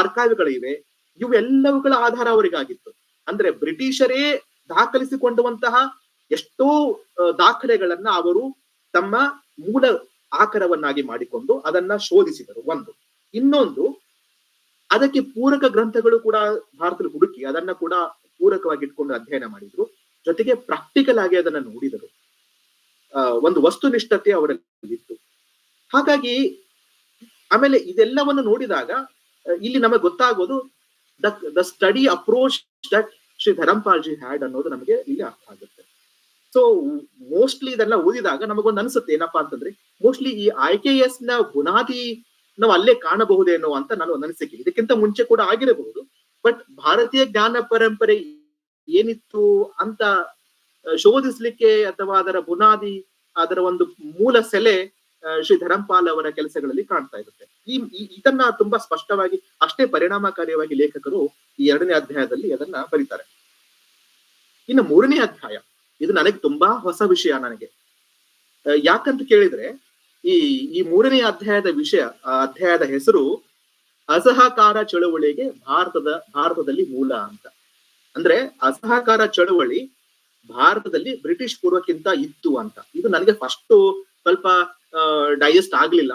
ಆರ್ಕೈವ್ಗಳಿವೆ. ಇವೆಲ್ಲವುಗಳ ಆಧಾರ ಅವರಿಗಾಗಿತ್ತು. ಅಂದ್ರೆ ಬ್ರಿಟಿಷರೇ ದಾಖಲಿಸಿಕೊಂಡುವಂತಹ ಎಷ್ಟೋ ದಾಖಲೆಗಳನ್ನ ಅವರು ತಮ್ಮ ಮೂಲ ಆಕರವನ್ನಾಗಿ ಮಾಡಿಕೊಂಡು ಅದನ್ನ ಶೋಧಿಸಿದರು. ಒಂದು. ಇನ್ನೊಂದು, ಅದಕ್ಕೆ ಪೂರಕ ಗ್ರಂಥಗಳು ಕೂಡ ಭಾರತದಲ್ಲಿ ಹುಡುಕಿ ಅದನ್ನ ಕೂಡ ಪೂರಕವಾಗಿ ಇಟ್ಕೊಂಡು ಅಧ್ಯಯನ ಮಾಡಿದ್ರು. ಜೊತೆಗೆ ಪ್ರಾಕ್ಟಿಕಲ್ ಆಗಿ ಅದನ್ನ ನೋಡಿದರು. ಒಂದು ವಸ್ತುನಿಷ್ಠತೆ ಅವರಲ್ಲಿ ಇತ್ತು. ಹಾಗಾಗಿ ಆಮೇಲೆ ಇದೆಲ್ಲವನ್ನು ನೋಡಿದಾಗ ಇಲ್ಲಿ ನಮಗೆ ಗೊತ್ತಾಗೋದು the study approach that Shri Dharampal G had ಅನ್ನೋದು ನಮಗೆ ಇಲ್ಲಿ ಅರ್ಥ ಆಗುತ್ತೆ. ಸೊ ಮೋಸ್ಟ್ಲಿ ಇದೆಲ್ಲ ಓದಿದಾಗ ನಮಗೊಂದು ಅನ್ಸುತ್ತೆ ಏನಪ್ಪಾ ಅಂತಂದ್ರೆ, ಮೋಸ್ಟ್ಲಿ ಈ IKS ನ ಬುನಾದಿ ನಾವು ಅಲ್ಲೇ ಕಾಣಬಹುದೇನೋ ಅಂತ ನಾನು ಒಂದು ಅನಿಸಿಕೆ. ಇದಕ್ಕಿಂತ ಮುಂಚೆ ಕೂಡ ಆಗಿರಬಹುದು, ಬಟ್ ಭಾರತೀಯ ಜ್ಞಾನ ಪರಂಪರೆ ಏನಿತ್ತು ಅಂತ ಶೋಧಿಸ್ಲಿಕ್ಕೆ ಅಥವಾ ಅದರ ಬುನಾದಿ, ಅದರ ಒಂದು ಮೂಲ ಸೆಲೆ ಶ್ರೀ ಧರಂಪಾಲ್ ಅವರ ಕೆಲಸಗಳಲ್ಲಿ ಕಾಣ್ತಾ ಇರುತ್ತೆ. ಇದನ್ನ ತುಂಬಾ ಸ್ಪಷ್ಟವಾಗಿ, ಅಷ್ಟೇ ಪರಿಣಾಮಕಾರಿಯಾಗಿ ಲೇಖಕರು ಈ 2ನೇ ಅಧ್ಯಾಯದಲ್ಲಿ ಅದನ್ನ ಬರೀತಾರೆ. ಇನ್ನು 3ನೇ ಅಧ್ಯಾಯ, ಇದು ನನಗೆ ತುಂಬಾ ಹೊಸ ವಿಷಯ ನನಗೆ. ಯಾಕಂತ ಕೇಳಿದ್ರೆ, ಈ 3ನೇ ಅಧ್ಯಾಯದ ಅಧ್ಯಾಯದ ಹೆಸರು ಅಸಹಕಾರ ಚಳುವಳಿಗೆ ಭಾರತದಲ್ಲಿ ಮೂಲ ಅಂತ. ಅಂದ್ರೆ ಅಸಹಕಾರ ಚಳುವಳಿ ಭಾರತದಲ್ಲಿ ಬ್ರಿಟಿಷ್ ಪೂರ್ವಕ್ಕಿಂತ ಇತ್ತು ಅಂತ. ಇದು ನನಗೆ ಫಸ್ಟ್ ಸ್ವಲ್ಪ ಡೈಜೆಸ್ಟ್ ಆಗ್ಲಿಲ್ಲ,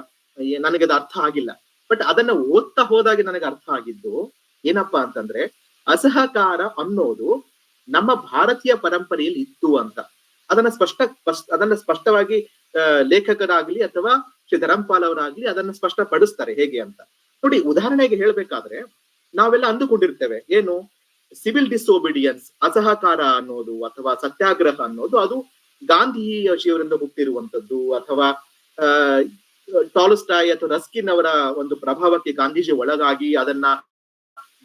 ನನಗೆ ಅದು ಅರ್ಥ ಆಗಿಲ್ಲ. ಬಟ್ ಅದನ್ನ ಓದ್ತಾ ಹೋದಾಗೆ ನನಗೆ ಅರ್ಥ ಆಗಿದ್ದು ಏನಪ್ಪಾ ಅಂತಂದ್ರೆ, ಅಸಹಕಾರ ಅನ್ನೋದು ನಮ್ಮ ಭಾರತೀಯ ಪರಂಪರೆಯಲ್ಲಿ ಇತ್ತು ಅಂತ. ಅದನ್ನ ಸ್ಪಷ್ಟವಾಗಿ ಲೇಖಕರಾಗ್ಲಿ ಅಥವಾ ಶ್ರೀ ಧರಂಪಾಲ್ ಅವರಾಗ್ಲಿ ಅದನ್ನ ಸ್ಪಷ್ಟಪಡಿಸ್ತಾರೆ ಹೇಗೆ ಅಂತ. ನೋಡಿ, ಉದಾಹರಣೆಗೆ ಹೇಳ್ಬೇಕಾದ್ರೆ ನಾವೆಲ್ಲ ಅಂದುಕೊಂಡಿರ್ತೇವೆ ಏನು, ಸಿವಿಲ್ ಡಿಸೋಬಿಡಿಯನ್ಸ್, ಅಸಹಕಾರ ಅನ್ನೋದು ಅಥವಾ ಸತ್ಯಾಗ್ರಹ ಅನ್ನೋದು ಅದು ಗಾಂಧೀಜಿಯವರಿಂದ ಹುಟ್ಟಿರುವಂತದ್ದು, ಅಥವಾ ಟಾಲ್ಸ್ಟಾಯ್ ಅಥವಾ ರಸ್ಕಿನ್ ಅವರ ಒಂದು ಪ್ರಭಾವಕ್ಕೆ ಗಾಂಧೀಜಿ ಒಳಗಾಗಿ ಅದನ್ನ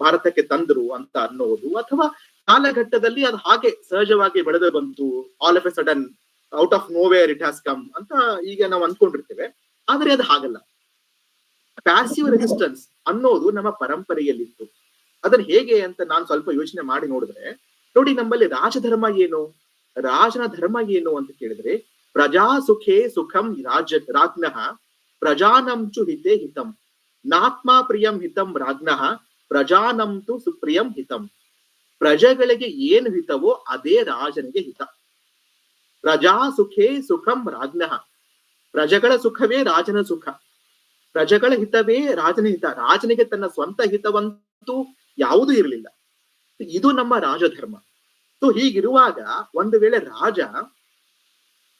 ಭಾರತಕ್ಕೆ ತಂದ್ರು ಅಂತ ಅನ್ನೋದು, ಅಥವಾ ಕಾಲಘಟ್ಟದಲ್ಲಿ ಅದು ಹಾಗೆ ಸಹಜವಾಗಿ ಬೆಳೆದು ಬಂತು, all of A sudden out of nowhere it has come ಅಂತ ಈಗ ನಾವು ಅನ್ಕೊಂಡಿರ್ತೇವೆ. ಆದ್ರೆ ಅದು ಹಾಗಲ್ಲ. ಪ್ಯಾಸಿವ್ ರೆಸಿಸ್ಟೆನ್ಸ್ ಅನ್ನೋದು ನಮ್ಮ ಪರಂಪರೆಯಲ್ಲಿತ್ತು. ಅದನ್ನ ಹೇಗೆ ಅಂತ ನಾನು ಸ್ವಲ್ಪ ಯೋಚನೆ ಮಾಡಿ ನೋಡಿದ್ರೆ, ನೋಡಿ ನಮ್ಮಲ್ಲಿ ರಾಜಧರ್ಮ ಏನು, ರಾಜನ ಧರ್ಮ ಏನು ಅಂತ ಕೇಳಿದ್ರೆ, ಪ್ರಜಾ ಸುಖೇ ಸುಖಂ ರಾಜ್ಞಃ ಪ್ರಜಾನಂಚು ಹಿತೆ ಹಿತಂ, ನಾತ್ಮ ಪ್ರಿಯಂ ಹಿತಂ ರಾಜ್ಞಃ ಪ್ರಜಾನಂತು ಸುಪ್ರಿಯಂ ಹಿತಂ. ಪ್ರಜೆಗಳಿಗೆ ಏನು ಹಿತವೋ ಅದೇ ರಾಜನಿಗೆ ಹಿತ. ಪ್ರಜಾ ಸುಖೇ ಸುಖಂ ರಾಜ್ಞಃ, ಪ್ರಜೆಗಳ ಸುಖವೇ ರಾಜನ ಸುಖ, ಪ್ರಜೆಗಳ ಹಿತವೇ ರಾಜನ ಹಿತ. ರಾಜನಿಗೆ ತನ್ನ ಸ್ವಂತ ಹಿತವಂತೂ ಯಾವುದೂ ಇರಲಿಲ್ಲ. ಇದು ನಮ್ಮ ರಾಜಧರ್ಮ. ಸೊ ಹೀಗಿರುವಾಗ ಒಂದು ವೇಳೆ ರಾಜ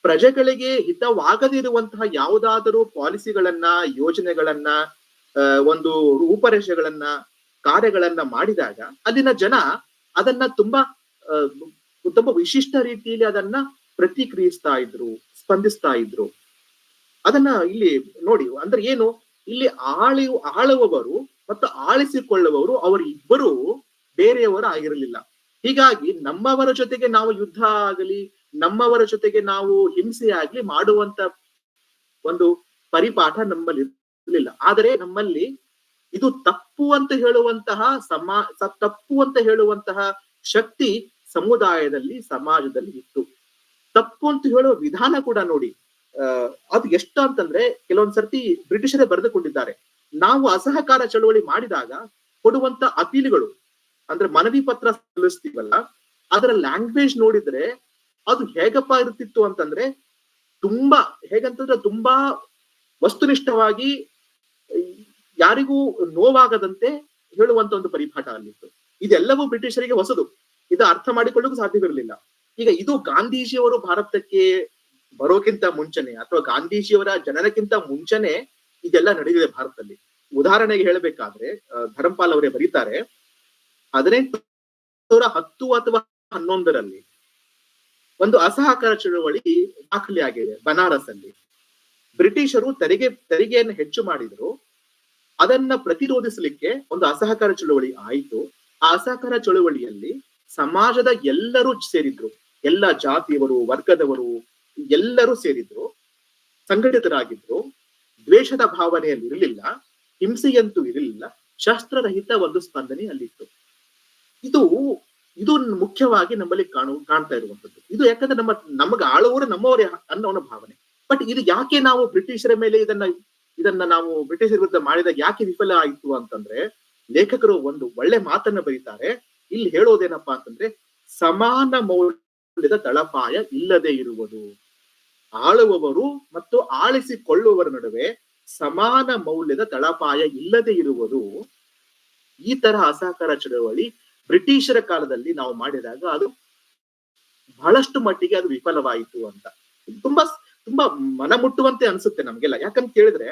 ಪ್ರಜೆಗಳಿಗೆ ಹಿತವಾಗದಿರುವಂತಹ ಯಾವುದಾದರೂ ಪಾಲಿಸಿಗಳನ್ನ, ಯೋಜನೆಗಳನ್ನ, ಒಂದು ರೂಪರೇಷೆಗಳನ್ನ, ಕಾರ್ಯಗಳನ್ನ ಮಾಡಿದಾಗ ಅಲ್ಲಿನ ಜನ ಅದನ್ನ ತುಂಬಾ ವಿಶಿಷ್ಟ ರೀತಿಯಲ್ಲಿ ಅದನ್ನ ಪ್ರತಿಕ್ರಿಯಿಸ್ತಾ ಇದ್ರು, ಸ್ಪಂದಿಸ್ತಾ ಇದ್ರು. ಅದನ್ನ ಇಲ್ಲಿ ನೋಡಿ, ಅಂದ್ರೆ ಏನು, ಇಲ್ಲಿ ಆಳುವವರು ಮತ್ತು ಆಳಿಸಿಕೊಳ್ಳುವವರು ಅವರಿಬ್ಬರು ಬೇರೆಯವರು ಆಗಿರಲಿಲ್ಲ. ಹೀಗಾಗಿ ನಮ್ಮವರ ಜೊತೆಗೆ ನಾವು ಯುದ್ಧ ಆಗಲಿ, ನಮ್ಮವರ ಜೊತೆಗೆ ನಾವು ಹಿಂಸೆ ಆಗ್ಲಿ ಮಾಡುವಂತ ಒಂದು ಪರಿಪಾಠ ನಮ್ಮಲ್ಲಿ ಇರಲಿಲ್ಲ. ಆದರೆ ನಮ್ಮಲ್ಲಿ ಇದು ತಪ್ಪು ಅಂತ ಹೇಳುವಂತಹ ತಪ್ಪು ಅಂತ ಹೇಳುವಂತಹ ಶಕ್ತಿ ಸಮುದಾಯದಲ್ಲಿ, ಸಮಾಜದಲ್ಲಿ ಇತ್ತು. ತಪ್ಪು ಅಂತ ಹೇಳುವ ವಿಧಾನ ಕೂಡ ನೋಡಿ, ಅದು ಎಷ್ಟು ಅಂತಂದ್ರೆ ಕೆಲವೊಂದ್ಸರ್ತಿ ಬ್ರಿಟಿಷರೇ ಬರೆದುಕೊಂಡಿದ್ದಾರೆ. ನಾವು ಅಸಹಕಾರ ಚಳವಳಿ ಮಾಡಿದಾಗ ಕೊಡುವಂತ ಅಪೀಲುಗಳು, ಅಂದ್ರೆ ಮನವಿ ಪತ್ರ ಸಲ್ಲಿಸ್ತೀವಲ್ಲ, ಅದರ ಲ್ಯಾಂಗ್ವೇಜ್ ನೋಡಿದ್ರೆ ಅದು ಹೇಗಪ್ಪ ಇರ್ತಿತ್ತು ಅಂತಂದ್ರೆ, ತುಂಬಾ ವಸ್ತುನಿಷ್ಠವಾಗಿ, ಯಾರಿಗೂ ನೋವಾಗದಂತೆ ಹೇಳುವಂತ ಒಂದು ಪರಿಪಾಠ ಅಲ್ಲಿತ್ತು. ಇದೆಲ್ಲವೂ ಬ್ರಿಟಿಷರಿಗೆ ಹೊಸದು, ಇದು ಅರ್ಥ ಮಾಡಿಕೊಳ್ಳೋಕೆ ಸಾಧ್ಯವಿರಲಿಲ್ಲ. ಈಗ ಇದು ಗಾಂಧೀಜಿಯವರು ಭಾರತಕ್ಕೆ ಬರೋಕ್ಕಿಂತ ಮುಂಚೆನೆ, ಅಥವಾ ಗಾಂಧೀಜಿಯವರ ಜನನಕ್ಕಿಂತ ಮುಂಚೆನೆ ಇದೆಲ್ಲ ನಡೆದಿದೆ ಭಾರತದಲ್ಲಿ. ಉದಾಹರಣೆಗೆ ಹೇಳಬೇಕಾದ್ರೆ, ಧರ್ಮಪಾಲ್ ಅವರೇ ಬರೀತಾರೆ, 1810 ಅಥವಾ 11ರಲ್ಲಿ ಒಂದು ಅಸಹಕಾರ ಚಳವಳಿ ದಾಖಲೆ ಆಗಿದೆ ಬನಾರಸ್ ಅಲ್ಲಿ. ಬ್ರಿಟಿಷರು ತೆರಿಗೆಯನ್ನು ಹೆಚ್ಚು ಮಾಡಿದ್ರು. ಅದನ್ನ ಪ್ರತಿರೋಧಿಸಲಿಕ್ಕೆ ಒಂದು ಅಸಹಕಾರ ಚಳವಳಿ ಆಯಿತು. ಆ ಅಸಹಕಾರ ಚಳವಳಿಯಲ್ಲಿ ಸಮಾಜದ ಎಲ್ಲರೂ ಸೇರಿದ್ರು, ಎಲ್ಲ ಜಾತಿಯವರು, ವರ್ಗದವರು ಎಲ್ಲರೂ ಸೇರಿದ್ರು, ಸಂಘಟಿತರಾಗಿದ್ರು. ದ್ವೇಷದ ಭಾವನೆಯಲ್ಲಿ ಇರಲಿಲ್ಲ, ಹಿಂಸೆಯಂತೂ ಇರಲಿಲ್ಲ, ಶಸ್ತ್ರರಹಿತ ಒಂದು ಸ್ಪಂದನೆ ಅಲ್ಲಿತ್ತು. ಇದು ಮುಖ್ಯವಾಗಿ ನಮ್ಮಲ್ಲಿ ಕಾಣ್ತಾ ಇರುವಂತದ್ದು. ಇದು ಯಾಕಂದ್ರೆ ನಮಗೆ ಆಳುವವರು ನಮ್ಮವರೇ ಅನ್ನೋ ಭಾವನೆ. ಬಟ್ ಇದು ಯಾಕೆ ನಾವು ಬ್ರಿಟಿಷರ ಮೇಲೆ ಇದನ್ನ ನಾವು ಬ್ರಿಟಿಷರ ವಿರುದ್ಧ ಮಾಡಿದಾಗ ಯಾಕೆ ವಿಫಲ ಆಯಿತು ಅಂತಂದ್ರೆ, ಲೇಖಕರು ಒಂದು ಒಳ್ಳೆ ಮಾತನ್ನ ಬರೀತಾರೆ. ಇಲ್ಲಿ ಹೇಳೋದೇನಪ್ಪಾ ಅಂತಂದ್ರೆ, ಸಮಾನ ಮೌಲ್ಯದ ತಳಪಾಯ ಇಲ್ಲದೆ ಇರುವುದು. ಆಳುವವರು ಮತ್ತು ಆಳಿಸಿಕೊಳ್ಳುವವರ ನಡುವೆ ಸಮಾನ ಮೌಲ್ಯದ ತಳಪಾಯ ಇಲ್ಲದೆ ಇರುವುದು. ಈ ತರ ಅಸಹಕಾರ ಚಳವಳಿ ಬ್ರಿಟಿಷರ ಕಾಲದಲ್ಲಿ ನಾವು ಮಾಡಿದಾಗ ಅದು ಬಹಳಷ್ಟು ಮಟ್ಟಿಗೆ ಅದು ವಿಫಲವಾಯಿತು ಅಂತ ತುಂಬಾ ಮನಮುಟ್ಟುವಂತೆ ಅನ್ಸುತ್ತೆ ನಮ್ಗೆಲ್ಲ. ಯಾಕಂತ ಕೇಳಿದ್ರೆ,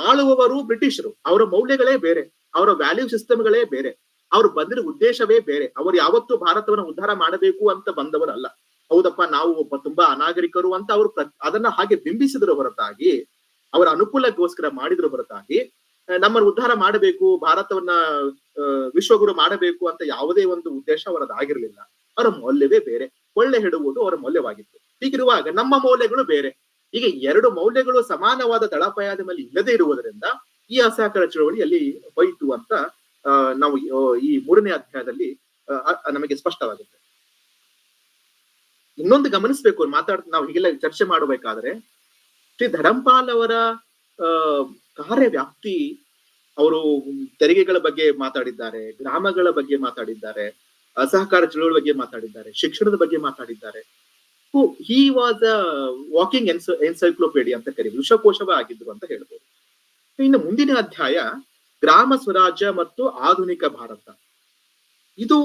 ಆಳುವವರು ಬ್ರಿಟಿಷರು, ಅವರ ಮೌಲ್ಯಗಳೇ ಬೇರೆ, ಅವರ ವ್ಯಾಲ್ಯೂ ಸಿಸ್ಟಮ್ಗಳೇ ಬೇರೆ, ಅವ್ರು ಬಂದಿರೋ ಉದ್ದೇಶವೇ ಬೇರೆ. ಅವರು ಯಾವತ್ತೂ ಭಾರತವನ್ನು ಉದ್ಧಾರ ಮಾಡಬೇಕು ಅಂತ ಬಂದವರಲ್ಲ. ಹೌದಪ್ಪ, ನಾವು ತುಂಬಾ ಅನಾಗರಿಕರು ಅಂತ ಅವರು ಅದನ್ನ ಹಾಗೆ ಬಿಂಬಿಸಿದ್ರು ಹೊರತಾಗಿ, ಅವರ ಅನುಕೂಲಕ್ಕೋಸ್ಕರ ಮಾಡಿದ್ರು ಹೊರತಾಗಿ, ನಮ್ಮನ್ನು ಉದ್ಧಾರ ಮಾಡಬೇಕು, ಭಾರತವನ್ನ ವಿಶ್ವಗುರು ಮಾಡಬೇಕು ಅಂತ ಯಾವುದೇ ಒಂದು ಉದ್ದೇಶ ಅವರದಾಗಿರ್ಲಿಲ್ಲ. ಅವರ ಮೌಲ್ಯವೇ ಬೇರೆ, ಕೊಳ್ಳೆ ಹಿಡುವುದು ಅವರ ಮೌಲ್ಯವಾಗಿತ್ತು. ಹೀಗಿರುವಾಗ ನಮ್ಮ ಮೌಲ್ಯಗಳು ಬೇರೆ. ಈಗ ಎರಡು ಮೌಲ್ಯಗಳು ಸಮಾನವಾದ ತಳಪಾಯದ ಮೇಲೆ ಇಲ್ಲದೆ ಇರುವುದರಿಂದ ಈ ಅಸಹಕಾರ ಚಳವಳಿಯಲ್ಲಿ ಹೋಯಿತು ಅಂತ ನಾವು ಈ 3ನೇ ಅಧ್ಯಾಯದಲ್ಲಿ ನಮಗೆ ಸ್ಪಷ್ಟವಾಗುತ್ತೆ. ಇನ್ನೊಂದು ಗಮನಿಸ್ಬೇಕು, ನಾವು ಹೀಗೆಲ್ಲ ಚರ್ಚೆ ಮಾಡಬೇಕಾದ್ರೆ, ಶ್ರೀ ಧರ್ಮಪಾಲ್ ಅವರ ಕಾರ್ಯವ್ಯಾಪ್ತಿ, ಅವರು ತೆರಿಗೆಗಳ ಬಗ್ಗೆ ಮಾತಾಡಿದ್ದಾರೆ, ಗ್ರಾಮಗಳ ಬಗ್ಗೆ ಮಾತಾಡಿದ್ದಾರೆ, ಅಸಹಕಾರ ಚಳವಳಿ ಬಗ್ಗೆ ಮಾತಾಡಿದ್ದಾರೆ, ಶಿಕ್ಷಣದ ಬಗ್ಗೆ ಮಾತಾಡಿದ್ದಾರೆ. He was a walking encyclopaedia ಅಂತ ಕರೀ, ವಿಶ್ವಕೋಶವೇ ಆಗಿದ್ರು ಅಂತ ಹೇಳ್ಬೋದು. ಇನ್ನು ಮುಂದಿನ ಅಧ್ಯಾಯ ಗ್ರಾಮ ಸ್ವರಾಜ್ಯ ಮತ್ತು ಆಧುನಿಕ ಭಾರತ. ಇದು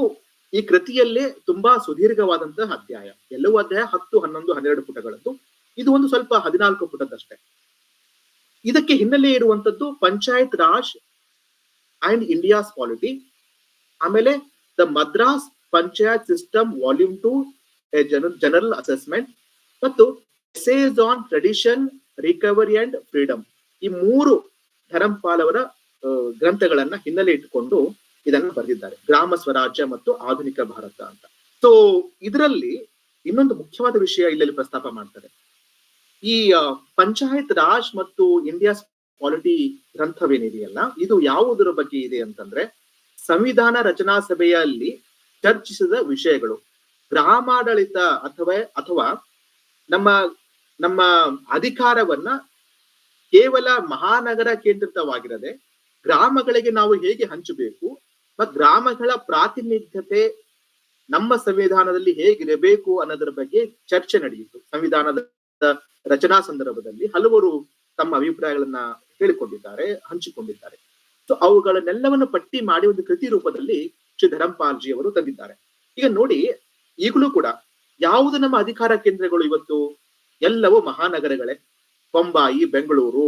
ಈ ಕೃತಿಯಲ್ಲೇ ತುಂಬಾ ಸುದೀರ್ಘವಾದಂತಹ ಅಧ್ಯಾಯ. ಎಲ್ಲವೂ ಅಧ್ಯಾಯ 10, 11, 12 ಪುಟಗಳದ್ದು. ಇದು ಒಂದು ಸ್ವಲ್ಪ 14 ಪುಟದಷ್ಟೇ. ಇದಕ್ಕೆ ಹಿನ್ನೆಲೆ ಇರುವಂತದ್ದು Panchayat Raj and India's polity, ಆಮೇಲೆ the Madras panchayat system volume 2 general assessment, ಮತ್ತು essays on tradition, recovery and freedom. ಈ 3 ಧರ್ಮಪಾಲ್ ಅವರ ಗ್ರಂಥಗಳನ್ನ ಹಿನ್ನೆಲೆ ಇಟ್ಟುಕೊಂಡು ಇದನ್ನು ಬರೆದಿದ್ದಾರೆ, ಗ್ರಾಮ ಸ್ವರಾಜ್ಯ ಮತ್ತು ಆಧುನಿಕ ಭಾರತ ಅಂತ. ಸೊ ಇದರಲ್ಲಿ ಇನ್ನೊಂದು ಮುಖ್ಯವಾದ ವಿಷಯ ಇಲ್ಲಿ ಪ್ರಸ್ತಾಪ ಮಾಡ್ತಾರೆ. ಈ ಪಂಚಾಯತ್ ರಾಜ್ ಮತ್ತು ಇಂಡಿಯಾಸ್ ಪಾಲಿಟಿ ಗ್ರಂಥವೇನಿದೆಯಲ್ಲ, ಇದು ಯಾವುದರ ಬಗ್ಗೆ ಇದೆ ಅಂತಂದ್ರೆ ಸಂವಿಧಾನ ರಚನಾ ಸಭೆಯಲ್ಲಿ ಚರ್ಚಿಸಿದ ವಿಷಯಗಳು, ಗ್ರಾಮಾಡಳಿತ ಅಥವಾ ನಮ್ಮ ನಮ್ಮ ಅಧಿಕಾರವನ್ನ ಕೇವಲ ಮಹಾನಗರ ಕೇಂದ್ರಿತವಾಗಿರದೆ ಗ್ರಾಮಗಳಿಗೆ ನಾವು ಹೇಗೆ ಹಂಚಬೇಕು ಮತ್ತು ಗ್ರಾಮಗಳ ಪ್ರಾತಿನಿಧ್ಯತೆ ನಮ್ಮ ಸಂವಿಧಾನದಲ್ಲಿ ಹೇಗಿರಬೇಕು ಅನ್ನೋದ್ರ ಬಗ್ಗೆ ಚರ್ಚೆ ನಡೆಯಿತು. ಸಂವಿಧಾನದ ರಚನಾ ಸಂದರ್ಭದಲ್ಲಿ ಹಲವರು ತಮ್ಮ ಅಭಿಪ್ರಾಯಗಳನ್ನ ಹೇಳಿಕೊಂಡಿದ್ದಾರೆ, ಹಂಚಿಕೊಂಡಿದ್ದಾರೆ. ಸೊ ಅವುಗಳನ್ನೆಲ್ಲವನ್ನು ಪಟ್ಟಿ ಮಾಡಿ ಒಂದು ಕೃತಿ ರೂಪದಲ್ಲಿ ಶ್ರೀ ಧರಂಪಾಲ್ ಜಿ ಅವರು ತಂದಿದ್ದಾರೆ. ಈಗ ನೋಡಿ, ಈಗಲೂ ಕೂಡ ಯಾವುದು ನಮ್ಮ ಅಧಿಕಾರ ಕೇಂದ್ರಗಳು ಇವತ್ತು? ಎಲ್ಲವೂ ಮಹಾನಗರಗಳೇ. ಬೊಂಬಾಯಿ, ಬೆಂಗಳೂರು,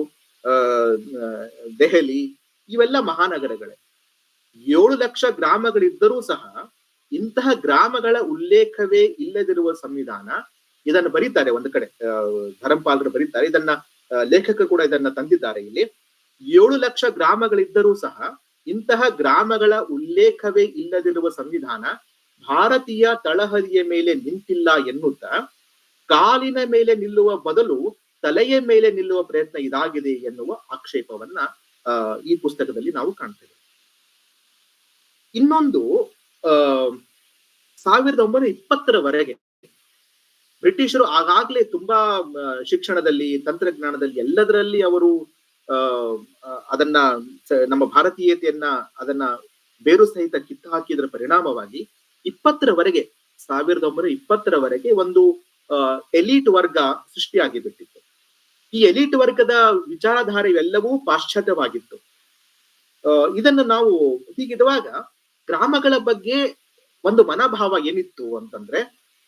ದೆಹಲಿ, ಇವೆಲ್ಲ ಮಹಾನಗರಗಳೇ. 7 ಲಕ್ಷ ಗ್ರಾಮಗಳಿದ್ದರೂ ಸಹ ಇಂತಹ ಗ್ರಾಮಗಳ ಉಲ್ಲೇಖವೇ ಇಲ್ಲದಿರುವ ಸಂವಿಧಾನ. ಇದನ್ನು ಬರೀತಾರೆ ಒಂದು ಕಡೆ, ಧರಂಪಾಲರು ಬರೀತಾರೆ, ಇದನ್ನ ಲೇಖಕರು ಕೂಡ ಇದನ್ನ ತಂದಿದ್ದಾರೆ. ಇಲ್ಲಿ 7 ಲಕ್ಷ ಗ್ರಾಮಗಳಿದ್ದರೂ ಸಹ ಇಂತಹ ಗ್ರಾಮಗಳ ಉಲ್ಲೇಖವೇ ಇಲ್ಲದಿರುವ ಸಂವಿಧಾನ ಭಾರತೀಯ ತಳಹದಿಯ ಮೇಲೆ ನಿಂತಿಲ್ಲ ಎನ್ನುತ್ತಾ ಕಾಲಿನ ಮೇಲೆ ನಿಲ್ಲುವ ಬದಲು ತಲೆಯ ಮೇಲೆ ನಿಲ್ಲುವ ಪ್ರಯತ್ನ ಇದಾಗಿದೆ ಎನ್ನುವ ಆಕ್ಷೇಪವನ್ನ ಈ ಪುಸ್ತಕದಲ್ಲಿ ನಾವು ಕಾಣ್ತೇವೆ. ಇನ್ನೊಂದು 1920ರವರೆಗೆ ಬ್ರಿಟಿಷರು ಆಗಾಗ್ಲೇ ತುಂಬಾ ಶಿಕ್ಷಣದಲ್ಲಿ, ತಂತ್ರಜ್ಞಾನದಲ್ಲಿ, ಎಲ್ಲದರಲ್ಲಿ ಅವರು ಅದನ್ನ ನಮ್ಮ ಭಾರತೀಯತೆಯನ್ನ ಅದನ್ನ ಬೇರು ಸಹಿತ ಕಿತ್ತು ಹಾಕಿದ್ರ ಪರಿಣಾಮವಾಗಿ 1920ರವರೆಗೆ ಒಂದು ಎಲೀಟ್ ವರ್ಗ ಸೃಷ್ಟಿಯಾಗಿ ಬಿಟ್ಟಿತ್ತು. ಈ ಎಲೀಟ್ ವರ್ಗದ ವಿಚಾರಧಾರೆ ಇವೆಲ್ಲವೂ ಪಾಶ್ಚಾತ್ಯವಾಗಿತ್ತು. ಇದನ್ನು ನಾವು ಹೀಗಿರುವಾಗ ಗ್ರಾಮಗಳ ಬಗ್ಗೆ ಒಂದು ಮನೋಭಾವ ಏನಿತ್ತು ಅಂತಂದ್ರೆ,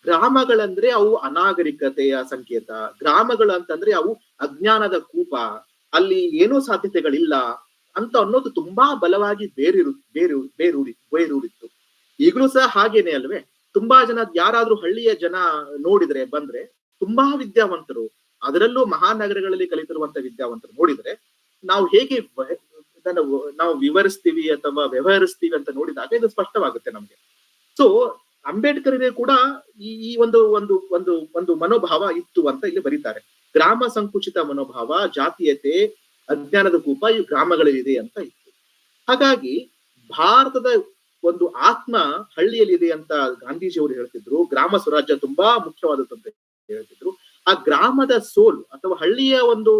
ಗ್ರಾಮಗಳಂದ್ರೆ ಅವು ಅನಾಗರಿಕತೆಯ ಸಂಕೇತ, ಗ್ರಾಮಗಳು ಅಂತಂದ್ರೆ ಅವು ಅಜ್ಞಾನದ ಕೂಪ, ಅಲ್ಲಿ ಏನೂ ಸಾಧ್ಯತೆಗಳಿಲ್ಲ ಅಂತ ಅನ್ನೋದು ತುಂಬಾ ಬಲವಾಗಿ ಬೇರೂರಿತ್ತು. ಈಗಲೂ ಸಹ ಹಾಗೇನೆ ಅಲ್ವೇ? ತುಂಬಾ ಜನ, ಯಾರಾದ್ರೂ ಹಳ್ಳಿಯ ಜನ ನೋಡಿದ್ರೆ ಬಂದ್ರೆ ತುಂಬಾ ವಿದ್ಯಾವಂತರು, ಅದರಲ್ಲೂ ಮಹಾನಗರಗಳಲ್ಲಿ ಕಲಿತಿರುವಂತ ವಿದ್ಯಾವಂತರು ನೋಡಿದ್ರೆ ನಾವು ಹೇಗೆ ನಾವು ವಿವರಿಸ್ತೀವಿ ಅಥವಾ ವ್ಯವಹರಿಸ್ತೀವಿ ಅಂತ ನೋಡಿದಾಗ ಇದು ಸ್ಪಷ್ಟವಾಗುತ್ತೆ ನಮ್ಗೆ. ಸೊ ಅಂಬೇಡ್ಕರ್ಗೆ ಕೂಡ ಈ ಒಂದು ಒಂದು ಒಂದು ಒಂದು ಮನೋಭಾವ ಇತ್ತು ಅಂತ ಇಲ್ಲಿ ಬರೀತಾರೆ. ಗ್ರಾಮ ಸಂಕುಚಿತ ಮನೋಭಾವ, ಜಾತೀಯತೆ, ಅಜ್ಞಾನದ ಕೂಪ ಈ ಗ್ರಾಮಗಳಲ್ಲಿದೆ ಅಂತ ಇತ್ತು. ಹಾಗಾಗಿ ಭಾರತದ ಒಂದು ಆತ್ಮ ಹಳ್ಳಿಯಲ್ಲಿದೆ ಅಂತ ಗಾಂಧೀಜಿಯವರು ಹೇಳ್ತಿದ್ರು. ಗ್ರಾಮ ಸ್ವರಾಜ್ಯ ತುಂಬಾ ಮುಖ್ಯವಾದದ್ದು ಅಂತ ಹೇಳ್ತಿದ್ರು. ಆ ಗ್ರಾಮದ ಸೋಲು ಅಥವಾ ಹಳ್ಳಿಯ ಒಂದು